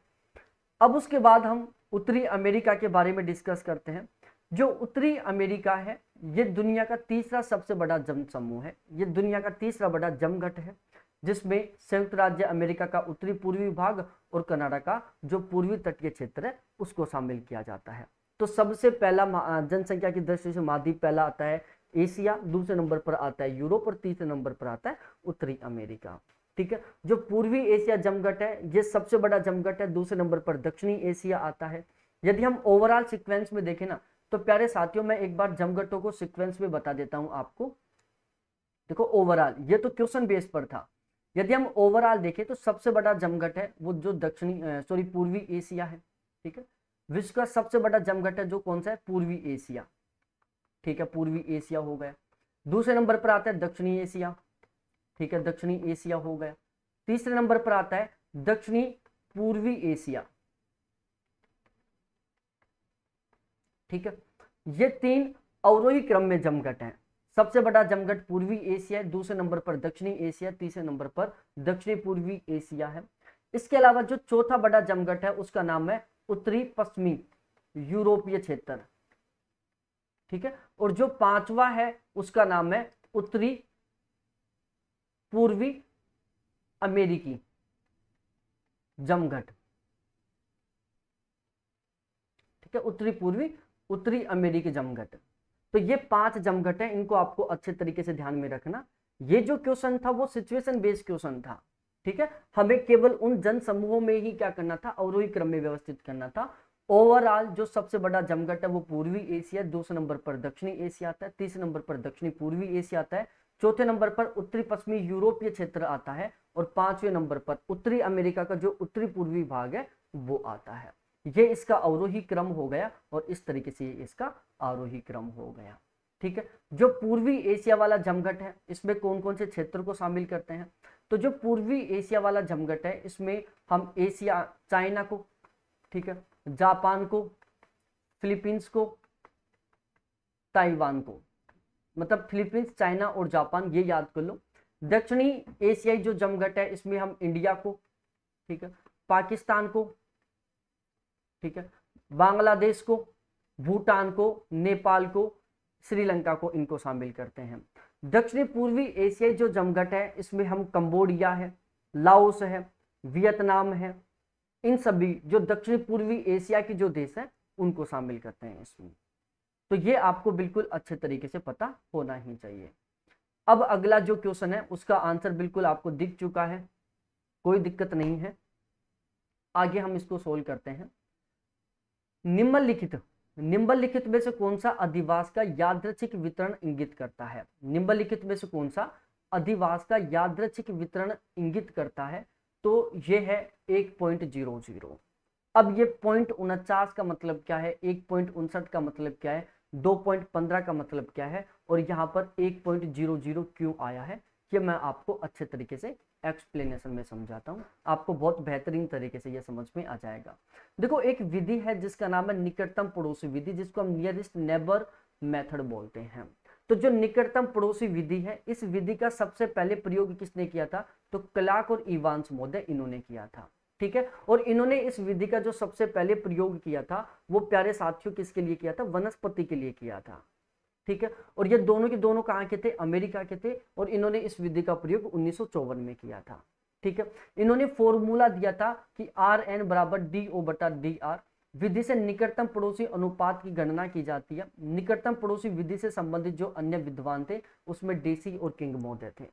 अब उसके बाद हम उत्तरी अमेरिका के बारे में डिस्कस करते हैं। जो उत्तरी अमेरिका है ये दुनिया का तीसरा सबसे बड़ा जन समूह है, ये दुनिया का तीसरा बड़ा जमघट है, जिसमें संयुक्त राज्य अमेरिका का उत्तरी पूर्वी भाग और कनाडा का जो पूर्वी तटीय क्षेत्र है उसको शामिल किया जाता है। तो सबसे पहला जनसंख्या की दृष्टि से महाद्वीप पहला आता है एशिया, दूसरे नंबर पर आता है यूरोप और तीसरे नंबर पर आता है उत्तरी अमेरिका। ठीक है, जो पूर्वी एशिया जमघट है ये सबसे बड़ा जमघट है, दूसरे नंबर पर दक्षिणी एशिया आता है। यदि हम ओवरऑल सीक्वेंस में देखें ना तो प्यारे साथियों मैं एक बार जमघटों को सीक्वेंस में बता देता हूं आपको। देखो ओवरऑल, ये तो क्वेश्चन बेस पर था। यदि हम ओवरऑल देखें तो सबसे बड़ा जमघट है वो जो पूर्वी एशिया है। ठीक है, विश्व का सबसे बड़ा जमघट है जो कौन सा है? पूर्वी एशिया। ठीक है, पूर्वी एशिया हो गया। दूसरे नंबर पर आता है दक्षिणी एशिया। ठीक है, दक्षिणी एशिया हो गया। तीसरे नंबर पर आता है दक्षिणी पूर्वी एशिया। ठीक है, ये 3 अवरोही क्रम में जमघट हैं। सबसे बड़ा जमघट पूर्वी एशिया है, दूसरे नंबर पर दक्षिणी एशिया, तीसरे नंबर पर दक्षिणी पूर्वी एशिया है। इसके अलावा जो चौथा बड़ा जमघट है उसका नाम है उत्तरी पश्चिमी यूरोपीय क्षेत्र। ठीक है, और जो पांचवा है उसका नाम है उत्तरी पूर्वी अमेरिकी जमघट। ठीक है, उत्तरी अमेरिकी जमघट। तो ये 5 जमघट हैं, इनको आपको अच्छे तरीके से ध्यान में रखना। ये जो क्वेश्चन था वो सिचुएशन बेस्ड क्वेश्चन था। ठीक है, हमें केवल उन जन समूहों में ही क्या करना था? अवरोही क्रम में व्यवस्थित करना था। ओवरऑल जो सबसे बड़ा जमघट है वो पूर्वी एशिया, दूसरे नंबर पर दक्षिणी एशिया आता है, तीसरे नंबर पर दक्षिणी पूर्वी एशिया आता है, चौथे नंबर पर उत्तरी पश्चिमी यूरोपीय क्षेत्र आता है और 5वें नंबर पर उत्तरी अमेरिका का जो उत्तरी पूर्वी भाग है वो आता है। ये इसका अवरोही क्रम हो गया और इस तरीके से इसका आरोही क्रम हो गया। ठीक है, जो पूर्वी एशिया वाला जमघट है इसमें कौन कौन से क्षेत्र को शामिल करते हैं? तो जो पूर्वी एशिया वाला जमघट है इसमें हम एशिया, चाइना को, ठीक है, जापान को, फिलीपींस को, ताइवान को, मतलब फिलीपींस, चाइना और जापान, ये याद कर लो। दक्षिणी एशियाई जो जमघट है इसमें हम इंडिया को, ठीक है, पाकिस्तान को, ठीक है, बांग्लादेश को, भूटान को, नेपाल को, श्रीलंका को, इनको शामिल करते हैं। दक्षिणी पूर्वी एशियाई जो जमघट है इसमें हम कंबोडिया है, लाओस है, वियतनाम है, इन सभी जो दक्षिणी पूर्वी एशिया की जो देश है उनको शामिल करते हैं इसमें। तो ये आपको बिल्कुल अच्छे तरीके से पता होना ही चाहिए। अब अगला जो क्वेश्चन है उसका आंसर बिल्कुल आपको दिख चुका है, कोई दिक्कत नहीं है। आगे हम इसको सोल्व करते हैं। निम्नलिखित में से कौन सा अधिवास का यादृच्छिक वितरण इंगित करता है? निम्नलिखित में से कौन सा अधिवास का यादृच्छिक वितरण इंगित करता है? तो ये है 1.00। अब ये 0.49 का मतलब क्या है, 1.59 का मतलब क्या है, 2.15 का मतलब क्या है, और यहाँ पर 1.00 क्यों आया है, ये मैं आपको अच्छे तरीके से एक्सप्लेनेशन में समझाता हूँ। आपको बहुत बेहतरीन तरीके से ये समझ में आ जाएगा। देखो, एक विधि है जिसका नाम है निकटतम पड़ोसी विधि, जिसको हम नियरेस्ट नेबर मेथड बोलते हैं। तो जो निकटतम पड़ोसी विधि है, इस विधि का सबसे पहले प्रयोग किसने किया था? तो क्लार्क और इवांस महोदय इन्होंने किया था। ठीक है, और इन्होंने इस विधि का जो सबसे पहले प्रयोग किया था वो प्यारे साथियों किसके लिए किया था? वनस्पति के लिए किया था। ठीक है, और ये दोनों के दोनों कहाँ के थे? अमेरिका के थे, और इन्होंने इस विधि का प्रयोग 1954 में किया था। ठीक है, इन्होंने फॉर्मूला दिया था कि RN बराबर DO/DR। विधि से निकटतम पड़ोसी अनुपात की गणना की जाती है। निकटतम पड़ोसी विधि से संबंधित जो अन्य विद्वान थे उसमें डेसी और किंग महोदय थे।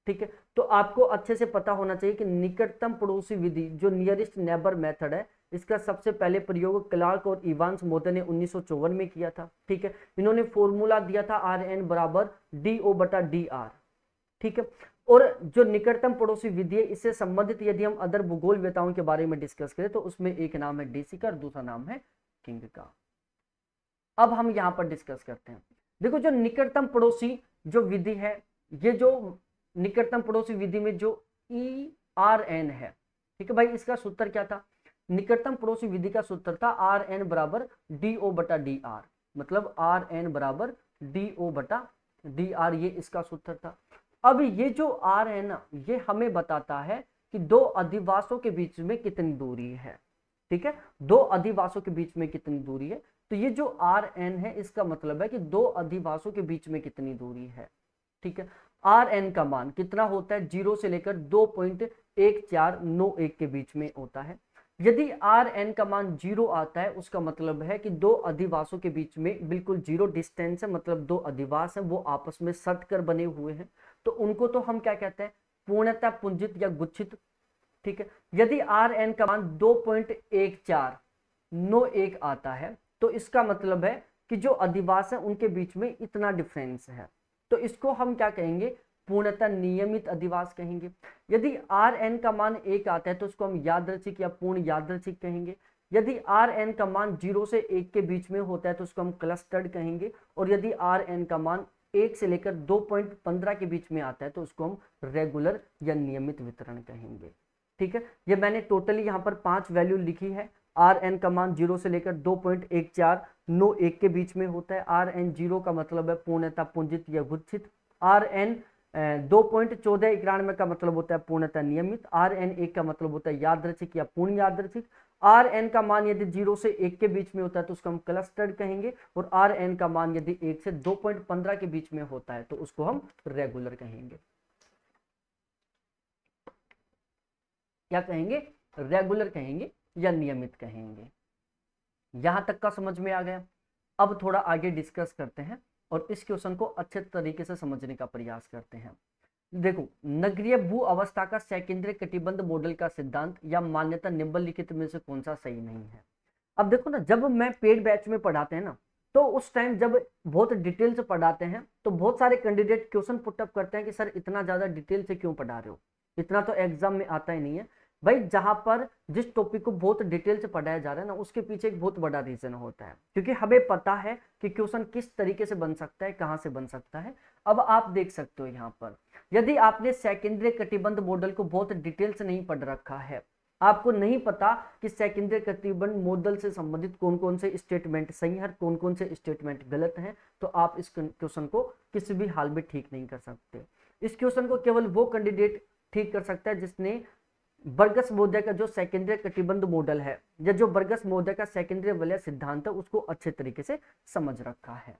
ठीक है, तो आपको अच्छे से पता होना चाहिए कि निकटतम पड़ोसी विधि जो नियरेस्ट नेबर मेथड है, इसका सबसे पहले प्रयोग क्लार्क और इवांस महोदय ने 1954 में किया था। ठीक है, इन्होंने फॉर्मूला दिया था RN बराबर DO/DR। ठीक है, और जो निकटतम पड़ोसी विधि है इससे संबंधित यदि हम अदर भूगोलवेताओं के बारे में डिस्कस करें तो उसमें एक नाम है डेसी का और दूसरा नाम है किंग का। अब हम यहाँ पर डिस्कस करते हैं। देखो, जो निकटतम पड़ोसी जो विधि है, ये जो निकटतम पड़ोसी विधि में जो ERN है, ठीक है भाई, इसका सूत्र क्या था? निकटतम पड़ोसी विधि का सूत्र था RN बराबर DO/DR, मतलब RN बराबर DO/DR, ये इसका सूत्र था। अब ये जो R है ना, ये हमें बताता है कि दो अधिवासों के बीच में कितनी दूरी है। ठीक है, दो अधिवासों के बीच में कितनी दूरी है, तो ये जो RN है इसका मतलब है कि दो अधिवासों के बीच में कितनी दूरी है। ठीक है, RN का मान कितना होता है? 0 से लेकर 2.1491 के बीच में होता है। यदि RN का मान 0 आता है उसका मतलब है कि दो अधिवासों के बीच में बिल्कुल 0 डिस्टेंस है, मतलब दो अधिवास हैं वो आपस में सट कर बने हुए हैं, तो उनको तो हम क्या कहते हैं? पूर्णतः पुंजित या गुच्छित। ठीक है, यदि RN का मान 2.1491 आता है तो इसका मतलब है कि जो अधिवास है उनके बीच में इतना डिफरेंस है, तो इसको हम क्या कहेंगे? पूर्णतः नियमित अधिवास कहेंगे। यदि RN का मान 1 आता है तो उसको हम यादृच्छिक या पूर्ण यादृच्छिक कहेंगे। यदि RN का मान 0 से 1 के बीच में होता है तो उसको हम क्लस्टर्ड कहेंगे, और यदि RN का मान 1 से लेकर 2.15 के बीच में आता है तो उसको हम रेगुलर या नियमित वितरण कहेंगे। ठीक है, ये मैंने टोटली यहाँ पर 5 वैल्यू लिखी है। RN का मान 0 से लेकर 2.1491 के बीच में होता है। RN 0 का मतलब है पूर्णतः पुंजित या गुच्छित। RN 2.1491 का मतलब होता है पूर्णतः नियमित। RN 1 का मतलब होता है यादृच्छिक या पूर्ण यादृच्छिक। RN का मान यदि 0 से 1 के बीच में होता है तो उसको हम क्लस्टर्ड कहेंगे, और RN का मान यदि 1 से 2.15 के बीच में होता है तो उसको हम रेगुलर कहेंगे। क्या कहेंगे? रेगुलर कहेंगे या नियमित कहेंगे। यहां तक का समझ में आ गया। अब थोड़ा आगे डिस्कस करते हैं और इस क्वेश्चन को अच्छे तरीके से समझने का प्रयास करते हैं। देखो, नगरीय भू अवस्था का सकेंद्रीय कटिबंध मॉडल का सिद्धांत या मान्यता निम्नलिखित में से कौन सा सही नहीं है? अब देखो ना, जब मैं पेड बैच में पढ़ाते हैं ना, तो उस टाइम जब बहुत डिटेल से पढ़ाते हैं तो बहुत सारे कैंडिडेट क्वेश्चन पुटअप करते हैं कि सर इतना ज्यादा डिटेल से क्यों पढ़ा रहे हो, इतना तो एग्जाम में आता ही नहीं है। भाई, जहां पर जिस टॉपिक को बहुत डिटेल से पढ़ाया जा रहा है ना, उसके पीछे एक बहुत बड़ा रीजन होता है, क्योंकि हमें पता है कि क्वेश्चन किस तरीके से बन सकता है, कहां से बन सकता है। अब आप देख सकते हो यहाँ पर, यदि आपने सेकेंडरी कटिबंध मॉडल को बहुत डिटेल से नहीं पढ़ रखा है, आपको नहीं पता कि सेकेंडरी कटिबंध मॉडल से संबंधित कौन कौन से स्टेटमेंट सही है, कौन कौन से स्टेटमेंट गलत हैं, तो आप इस क्वेश्चन को किसी भी हाल में ठीक नहीं कर सकते। इस क्वेश्चन को केवल वो कैंडिडेट ठीक कर सकता है जिसने बर्गस महोदय का जो सेकेंद्रीय कटिबंध मॉडल है या जो बर्गस महोदय का सेकेंद्रीय वलय सिद्धांत है उसको अच्छे तरीके से समझ रखा है।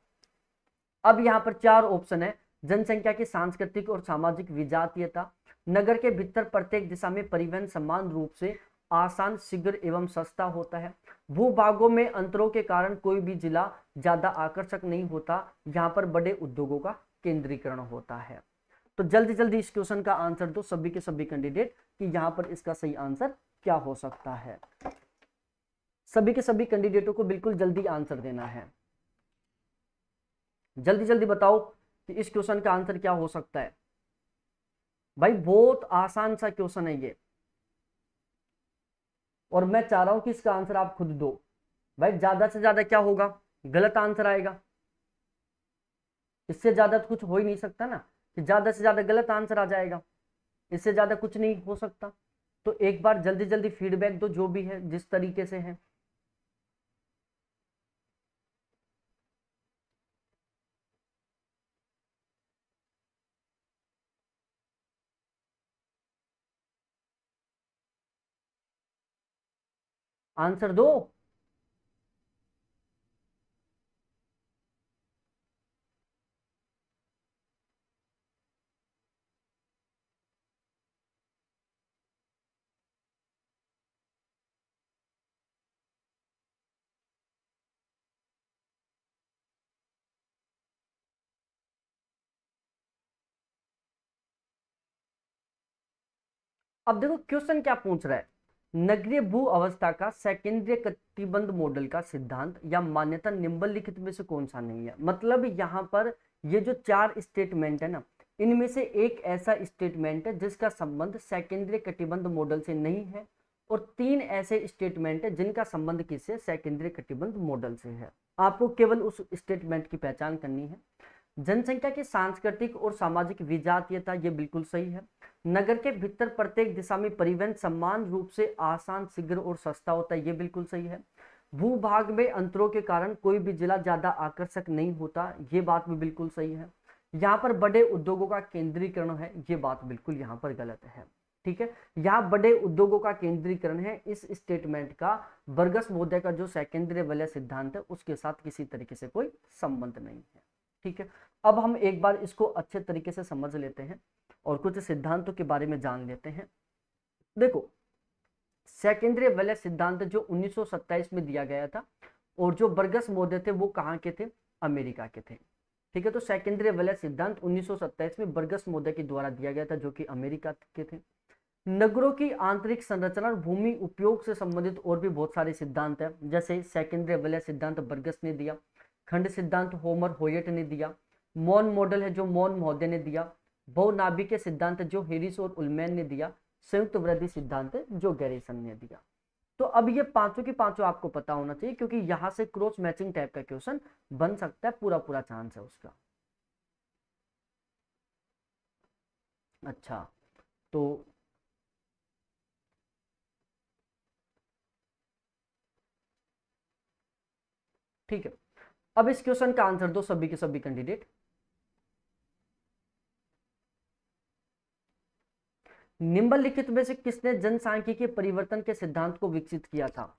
अब यहाँ पर 4 ऑप्शन है। जनसंख्या की सांस्कृतिक और सामाजिक विजातीयता, नगर के भीतर प्रत्येक दिशा में परिवहन समान रूप से आसान, शीघ्र एवं सस्ता होता है, भूभागों में अंतरों के कारण कोई भी जिला ज्यादा आकर्षक नहीं होता, यहाँ पर बड़े उद्योगों का केंद्रीकरण होता है। तो जल्दी जल्दी इस क्वेश्चन का आंसर दो सभी के सभी कैंडिडेट कि यहाँ पर इसका सही आंसर क्या हो सकता है। सभी के सभी कैंडिडेटों को बिल्कुल जल्दी आंसर देना है। जल्दी जल्दी बताओ कि इस क्वेश्चन का आंसर क्या हो सकता है। भाई बहुत आसान सा क्वेश्चन है ये, और मैं चाह रहा हूं कि इसका आंसर आप खुद दो। भाई ज्यादा से ज्यादा क्या होगा, गलत आंसर आएगा। इससे ज्यादा तो कुछ हो ही नहीं सकता ना कि ज्यादा से ज्यादा गलत आंसर आ जाएगा, इससे ज्यादा कुछ नहीं हो सकता। तो एक बार जल्दी जल्दी फीडबैक दो जो भी है जिस तरीके से है। आंसर दो। अब देखो क्वेश्चन क्या पूछ रहा है, नगरीय भू अवस्था का सेकेंद्रीय कटिबंध मॉडल का सिद्धांत या मान्यता निम्नलिखित में से कौन सा नहीं है। मतलब यहाँ पर ये जो 4 स्टेटमेंट है ना, इनमें से एक ऐसा स्टेटमेंट है जिसका संबंध सेकेंद्रीय कटिबंध मॉडल से नहीं है, और 3 ऐसे स्टेटमेंट है जिनका संबंध किससे, सेकेंद्रीय कटिबंध मॉडल से है। आपको केवल उस स्टेटमेंट की पहचान करनी है। जनसंख्या की सांस्कृतिक और सामाजिक विजातीयता, ये बिल्कुल सही है। नगर के भीतर प्रत्येक दिशा में परिवहन समान रूप से आसान, शीघ्र और सस्ता होता है, ये बिल्कुल सही है। भूभाग में अंतरों के कारण कोई भी जिला ज्यादा आकर्षक नहीं होता, ये बात भी बिल्कुल सही है। यहाँ पर बड़े उद्योगों का केंद्रीकरण है, ये बात बिल्कुल यहाँ पर गलत है। ठीक है, यहाँ बड़े उद्योगों का केंद्रीकरण है, इस स्टेटमेंट का बर्गस महोदय का जो सेकेंद्रीय वलय सिद्धांत है उसके साथ किसी तरीके से कोई संबंध नहीं है। ठीक है, अब हम एक बार इसको अच्छे तरीके से समझ लेते हैं और कुछ सिद्धांतों के बारे में जान लेते हैं। देखो, सेकेंद्रीय वलय सिद्धांत जो 1927 में दिया गया था, और जो बर्गस महोदय थे वो कहाँ के थे, अमेरिका के थे। ठीक है, तो सेकेंद्रीय वलय सिद्धांत 1927 में बर्गस महोदय के द्वारा दिया गया था जो कि अमेरिका के थे। नगरों की आंतरिक संरचना और भूमि उपयोग से संबंधित और भी बहुत सारे सिद्धांत है, जैसे सेकेंद्रीय वलय सिद्धांत बर्गस ने दिया, खंड सिद्धांत होमर होयट ने दिया, मॉन मॉडल है जो मॉन महोदय ने दिया, बहुनाभिकीय सिद्धांत जो हेरिस और उल्मैन ने दिया, संयुक्त वृद्धि सिद्धांत जो गैरिसन ने दिया। तो अब ये पांचों की पांचों आपको पता होना चाहिए, क्योंकि यहां से क्रॉस मैचिंग टाइप का क्वेश्चन बन सकता है, पूरा पूरा चांस है उसका। अच्छा, तो ठीक है, अब इस क्वेश्चन का आंसर दो सभी के सभी कैंडिडेट। निम्नलिखित में से किसने जनसांख्यिकीय परिवर्तन के सिद्धांत को विकसित किया था।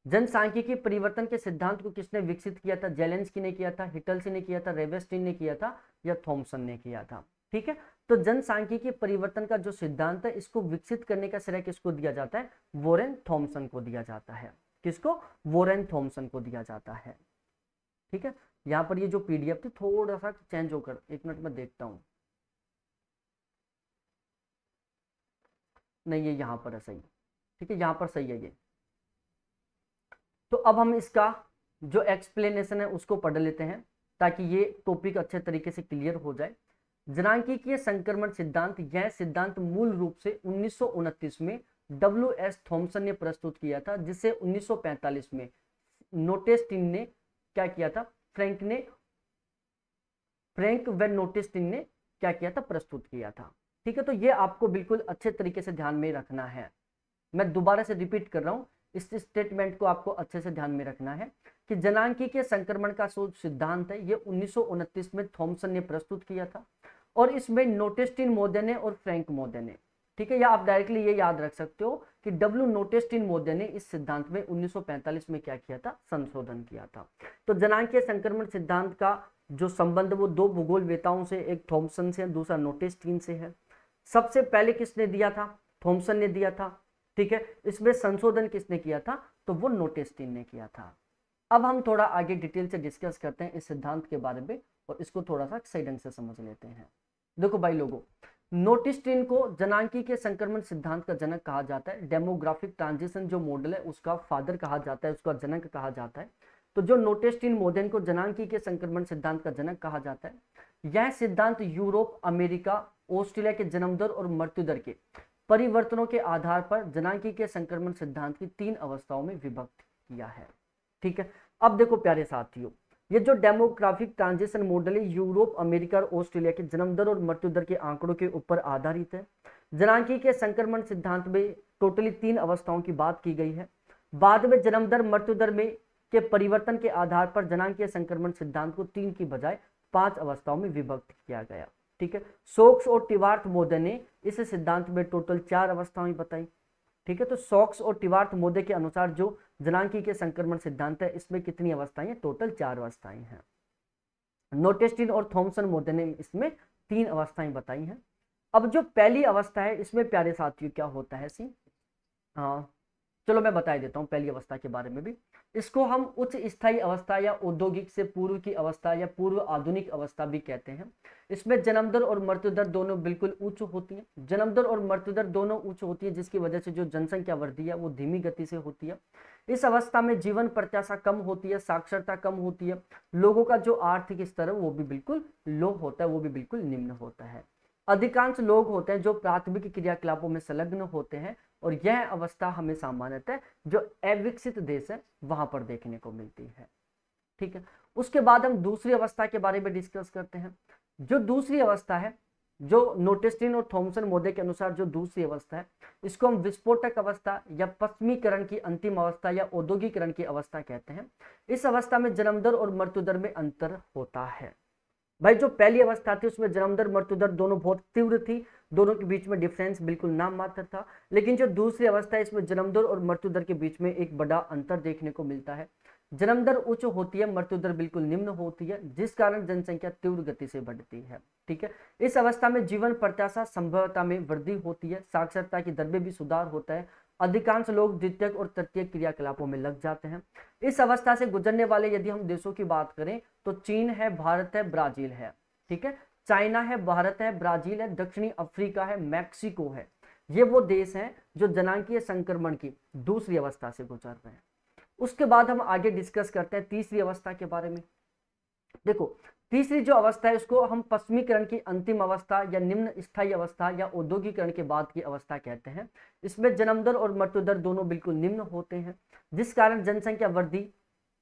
जनसांख्यिकीय परिवर्तन के सिद्धांत को किसने विकसित किया था, जेलेंस्की ने किया था, हिटलसी ने किया था, रेवेस्टीन ने किया था, या थॉमसन ने किया था। ठीक है, तो जनसांख्यिकीय परिवर्तन का जो सिद्धांत है इसको विकसित करने का श्रेय किसको दिया जाता है, वॉरेन थॉमसन को दिया जाता है। किसको, वॉरेन थॉमसन को दिया जाता है। ठीक है, यहाँ पर ये जो पीडीएफ थी थोड़ा सा चेंज होकर, एक मिनट में देखता हूँ, नहीं ये यहाँ पर है सही। ठीक है, यहाँ पर सही है ये। तो अब हम इसका जो एक्सप्लेनेशन है उसको पढ़ लेते हैं ताकि ये टॉपिक अच्छे तरीके से क्लियर हो जाए। जनांकीय संक्रमण सिद्धांत, यह सिद्धांत मूल रूप से 1929 में WS थॉमसन ने प्रस्तुत किया था, जिसे 1945 में नोटेस्टिन ने क्या किया था, फ्रैंक व नोटेस्टिन ने क्या किया था, प्रस्तुत किया था। ठीक है, तो ये आपको बिल्कुल अच्छे तरीके से ध्यान में रखना है। मैं दोबारा से रिपीट कर रहा हूं, इस स्टेटमेंट को आपको अच्छे से ध्यान में रखना है कि जनांकीय संक्रमण का जो सिद्धांत है ये 1929 में थॉमसन ने प्रस्तुत किया था, और इसमें नोटेस्टिन महोदय ने और फ्रैंक महोदय ने ठीक है, या आप डायरेक्टली ये याद रख सकते हो कि डब्ल्यू नोटेस्टिन मोदे ने इस सिद्धांत में 1945 में क्या किया था, संशोधन किया था। तो जनांकीय संक्रमण सिद्धांत का जो संबंध वो दो भूगोलवेताओं से, एक थॉमसन से, दूसरा नोटेस्टिन से है। सबसे पहले किसने दिया था, थॉमसन ने दिया था। ठीक है, इसमें संशोधन किसने किया था, तो वो नोटेस्टिन ने किया था। अब हम थोड़ा आगे डिटेल से डिस्कस करते हैं इस सिद्धांत के बारे में और इसको थोड़ा सा सही ढंग से समझ लेते हैं। देखो भाई लोगों, नोटेस्टिन को जनांकी के संक्रमण सिद्धांत का जनक कहा जाता है। डेमोग्राफिक ट्रांजिशन जो मॉडल है उसका फादर कहा जाता है, उसका जनक कहा जाता है। तो जो नोटेस्टिन मॉडल को जनांकी के संक्रमण सिद्धांत का जनक कहा जाता है। यह सिद्धांत यूरोप, अमेरिका, ऑस्ट्रेलिया के जन्म दर और मृत्यु दर के परिवर्तनों के आधार पर जनांकी के संक्रमण सिद्धांत की 3 अवस्थाओं में विभक्त किया है। ठीक है, अब देखो प्यारे साथियों, ये जो डेमोग्राफिक ट्रांजिशन मॉडल है यूरोप, अमेरिका और ऑस्ट्रेलिया के जन्म दर और मृत्यु दर के आंकड़ों के ऊपर आधारित है। जनांकी के संक्रमण सिद्धांत में टोटली 3 अवस्थाओं की बात की गई है। बाद में जन्म दर, मृत्यु दर में के परिवर्तन के आधार पर जनांकीय संक्रमण सिद्धांत को 3 की बजाय 5 अवस्थाओं में विभक्त किया गया। ठीक है, सोक्स और टिवार्थ मोदे ने इस सिद्धांत में टोटल 4 अवस्थाएं बताई। ठीक है, तो सोक्स और टिवार्थ मोदे के अनुसार जो जनांकी के संक्रमण सिद्धांत है इसमें कितनी अवस्थाएं हैं, टोटल 4 अवस्थाएं हैं। नोटेस्टिन और थॉमसन मोदे ने इसमें 3 अवस्थाएं बताई हैं। अब जो पहली अवस्था है इसमें प्यारे साथियों क्या होता है सी, हाँ चलो मैं बता देता हूँ पहली अवस्था के बारे में भी। इसको हम उच्च स्थायी अवस्था या औद्योगिक से पूर्व की अवस्था या पूर्व आधुनिक अवस्था भी कहते हैं। इसमें जन्म दर और मृत्यु दर दोनों बिल्कुल उच्च होती है। जन्म दर और मृत्यु दर दोनों उच्च होती है जिसकी वजह से जो जनसंख्या वृद्धि है वो धीमी गति से होती है। इस अवस्था में जीवन प्रत्याशा कम होती है, साक्षरता कम होती है, लोगों का जो आर्थिक स्तर है वो भी बिल्कुल लो होता है, वो भी बिल्कुल निम्न होता है। अधिकांश लोग होते हैं जो प्राथमिक क्रियाकलापों में संलग्न होते हैं और यह अवस्था हमें सामान्यतः जो अविकसित देश है वहां पर देखने को मिलती है। ठीक है, उसके बाद हम दूसरी अवस्था के बारे में डिस्कस करते हैं। जो दूसरी अवस्था है, जो नोटेस्टिन और थॉमसन मोदे के अनुसार जो दूसरी अवस्था है इसको हम विस्फोटक अवस्था या पश्चिमीकरण की अंतिम अवस्था या औद्योगिकरण की अवस्था कहते हैं। इस अवस्था में जन्म दर और मृत्यु दर में अंतर होता है। भाई जो पहली अवस्था थी उसमें जन्म दर, मृत्यु दर दोनों बहुत तीव्र थी, दोनों के बीच में डिफरेंस बिल्कुल नाम मात्र था। लेकिन जो दूसरी अवस्था है इसमें जन्म दर और मृत्यु दर के बीच में एक बड़ा अंतर देखने को मिलता है। जन्म दर उच्च होती है, मृत्यु दर बिल्कुल निम्न होती है, जिस कारण जनसंख्या तीव्र गति से बढ़ती है। ठीक है, इस अवस्था में जीवन प्रत्याशा संभवता में वृद्धि होती है, साक्षरता की दर में भी सुधार होता है, अधिकांश लोग द्वितीयक और तृतीयक क्रियाकलापों में लग जाते हैं। इस अवस्था से गुजरने वाले यदि हम देशों की बात करें तो चीन है, भारत है, ब्राजील है। ठीक है, चाइना है, भारत है, ब्राजील है, दक्षिणी अफ्रीका है, मैक्सिको है। ये वो देश हैं जो जनांकीय संक्रमण की दूसरी अवस्था से गुजर रहे हैं। उसके बाद हम आगे डिस्कस करते हैं तीसरी अवस्था के बारे में। देखो तीसरी जो अवस्था है उसको हम पश्चिमीकरण की अंतिम अवस्था या निम्न स्थायी अवस्था या औद्योगिकरण के बाद की अवस्था कहते हैं। इसमें जन्म दर और मृत्यु दर दोनों बिल्कुल निम्न होते हैं, जिस कारण जनसंख्या वृद्धि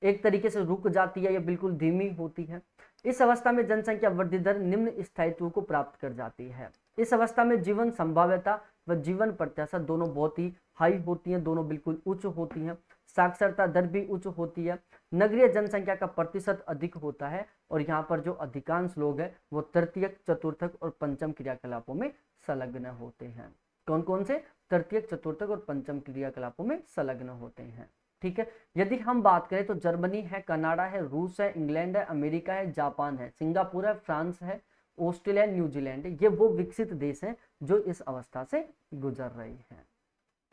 एक तरीके से रुक जाती है या बिल्कुल धीमी होती है। इस अवस्था में जनसंख्या वृद्धि दर निम्न स्थायित्व को प्राप्त कर जाती है। इस अवस्था में जीवन संभाव्यता व जीवन प्रत्याशा दोनों बहुत ही हाई होती हैं, दोनों बिल्कुल उच्च होती हैं, साक्षरता दर भी उच्च होती है, नगरीय जनसंख्या का प्रतिशत अधिक होता है और यहाँ पर जो अधिकांश लोग हैं वो तृतीयक, चतुर्थक और पंचम क्रियाकलापों में संलग्न होते हैं। कौन कौन से? तृतीयक, चतुर्थक और पंचम क्रियाकलापों में संलग्न होते हैं। ठीक है, यदि हम बात करें तो जर्मनी है, कनाडा है, रूस है, इंग्लैंड है, अमेरिका है, जापान है, सिंगापुर है, फ्रांस है, ऑस्ट्रेलिया, न्यूजीलैंड है, ये वो विकसित देश हैं जो इस अवस्था से गुजर रही हैं।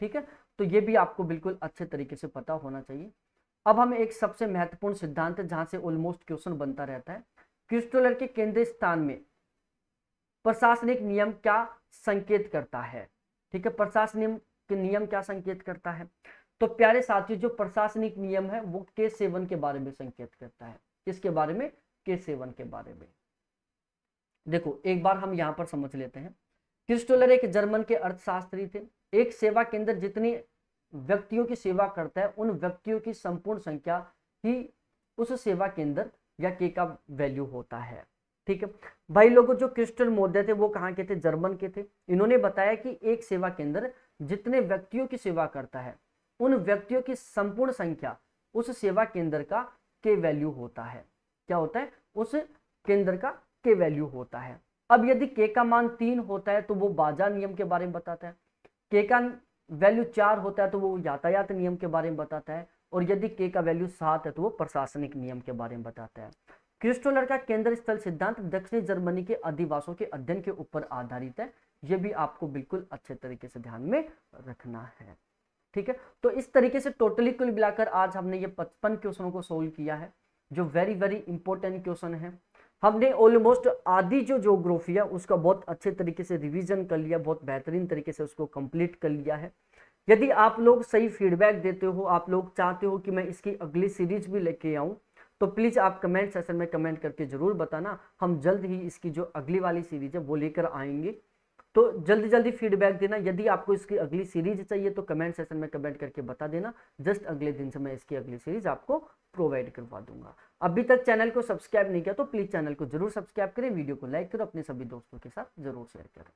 ठीक है, तो ये भी आपको बिल्कुल अच्छे तरीके से पता होना चाहिए। अब हम एक सबसे महत्वपूर्ण सिद्धांत है जहां से ऑलमोस्ट क्वेश्चन बनता रहता है, क्रिस्टोलर के केंद्रीय स्थान में प्रशासनिक नियम क्या संकेत करता है? ठीक है, प्रशासनिक नियम क्या संकेत करता है? तो प्यारे साथियों, जो प्रशासनिक नियम है वो K7 के बारे में संकेत करता है। किसके बारे में? K7 के बारे में। देखो एक बार हम यहाँ पर समझ लेते हैं। क्रिस्टोलर एक जर्मन के अर्थशास्त्री थे। एक सेवा केंद्र जितनी व्यक्तियों की सेवा करता है उन व्यक्तियों की संपूर्ण संख्या ही उस सेवा केंद्र या K का वैल्यू होता है। ठीक है भाई लोगों, जो क्रिस्टल मोदे थे वो कहाँ के थे? जर्मन के थे। इन्होंने बताया कि एक सेवा केंद्र जितने व्यक्तियों की सेवा करता है उन व्यक्तियों की संपूर्ण संख्या उस सेवा केंद्र का K वैल्यू होता है। क्या होता है? उस केंद्र का K वैल्यू होता है। अब यदि के का मान 3 होता है तो वो बाजार नियम के बारे में बताता है, के का वैल्यू 4 होता है तो वो यातायात नियम के बारे में बताता है, और यदि के का वैल्यू 7 है तो वो प्रशासनिक नियम के बारे में बताता है। क्रिस्टोलर का केंद्र स्थल सिद्धांत दक्षिणी जर्मनी के अधिवासियों के अध्ययन के ऊपर आधारित है। ये भी आपको बिल्कुल अच्छे तरीके से ध्यान में रखना है। ठीक है, तो इस तरीके से टोटली कुल मिलाकर आज हमने ये 55 क्वेश्चनों को सोल्व किया है, जो वेरी वेरी इंपॉर्टेंट क्वेश्चन है। हमने ऑलमोस्ट आधी जो ज्योग्राफी है उसका बहुत अच्छे तरीके से रिवीजन कर लिया, बहुत बेहतरीन तरीके से उसको कंप्लीट कर लिया है। यदि आप लोग सही फीडबैक देते हो, आप लोग चाहते हो कि मैं इसकी अगली सीरीज भी लेके आऊं, तो प्लीज आप कमेंट सेक्शन में कमेंट करके जरूर बताना। हम जल्द ही इसकी जो अगली वाली सीरीज है वो लेकर आएंगे, तो जल्दी जल्दी फीडबैक देना। यदि आपको इसकी अगली सीरीज चाहिए तो कमेंट सेक्शन में कमेंट करके बता देना, जस्ट अगले दिन से मैं इसकी अगली सीरीज आपको प्रोवाइड करवा दूंगा। अभी तक चैनल को सब्सक्राइब नहीं किया तो प्लीज चैनल को जरूर सब्सक्राइब करें, वीडियो को लाइक करो, अपने सभी दोस्तों के साथ जरूर शेयर करें।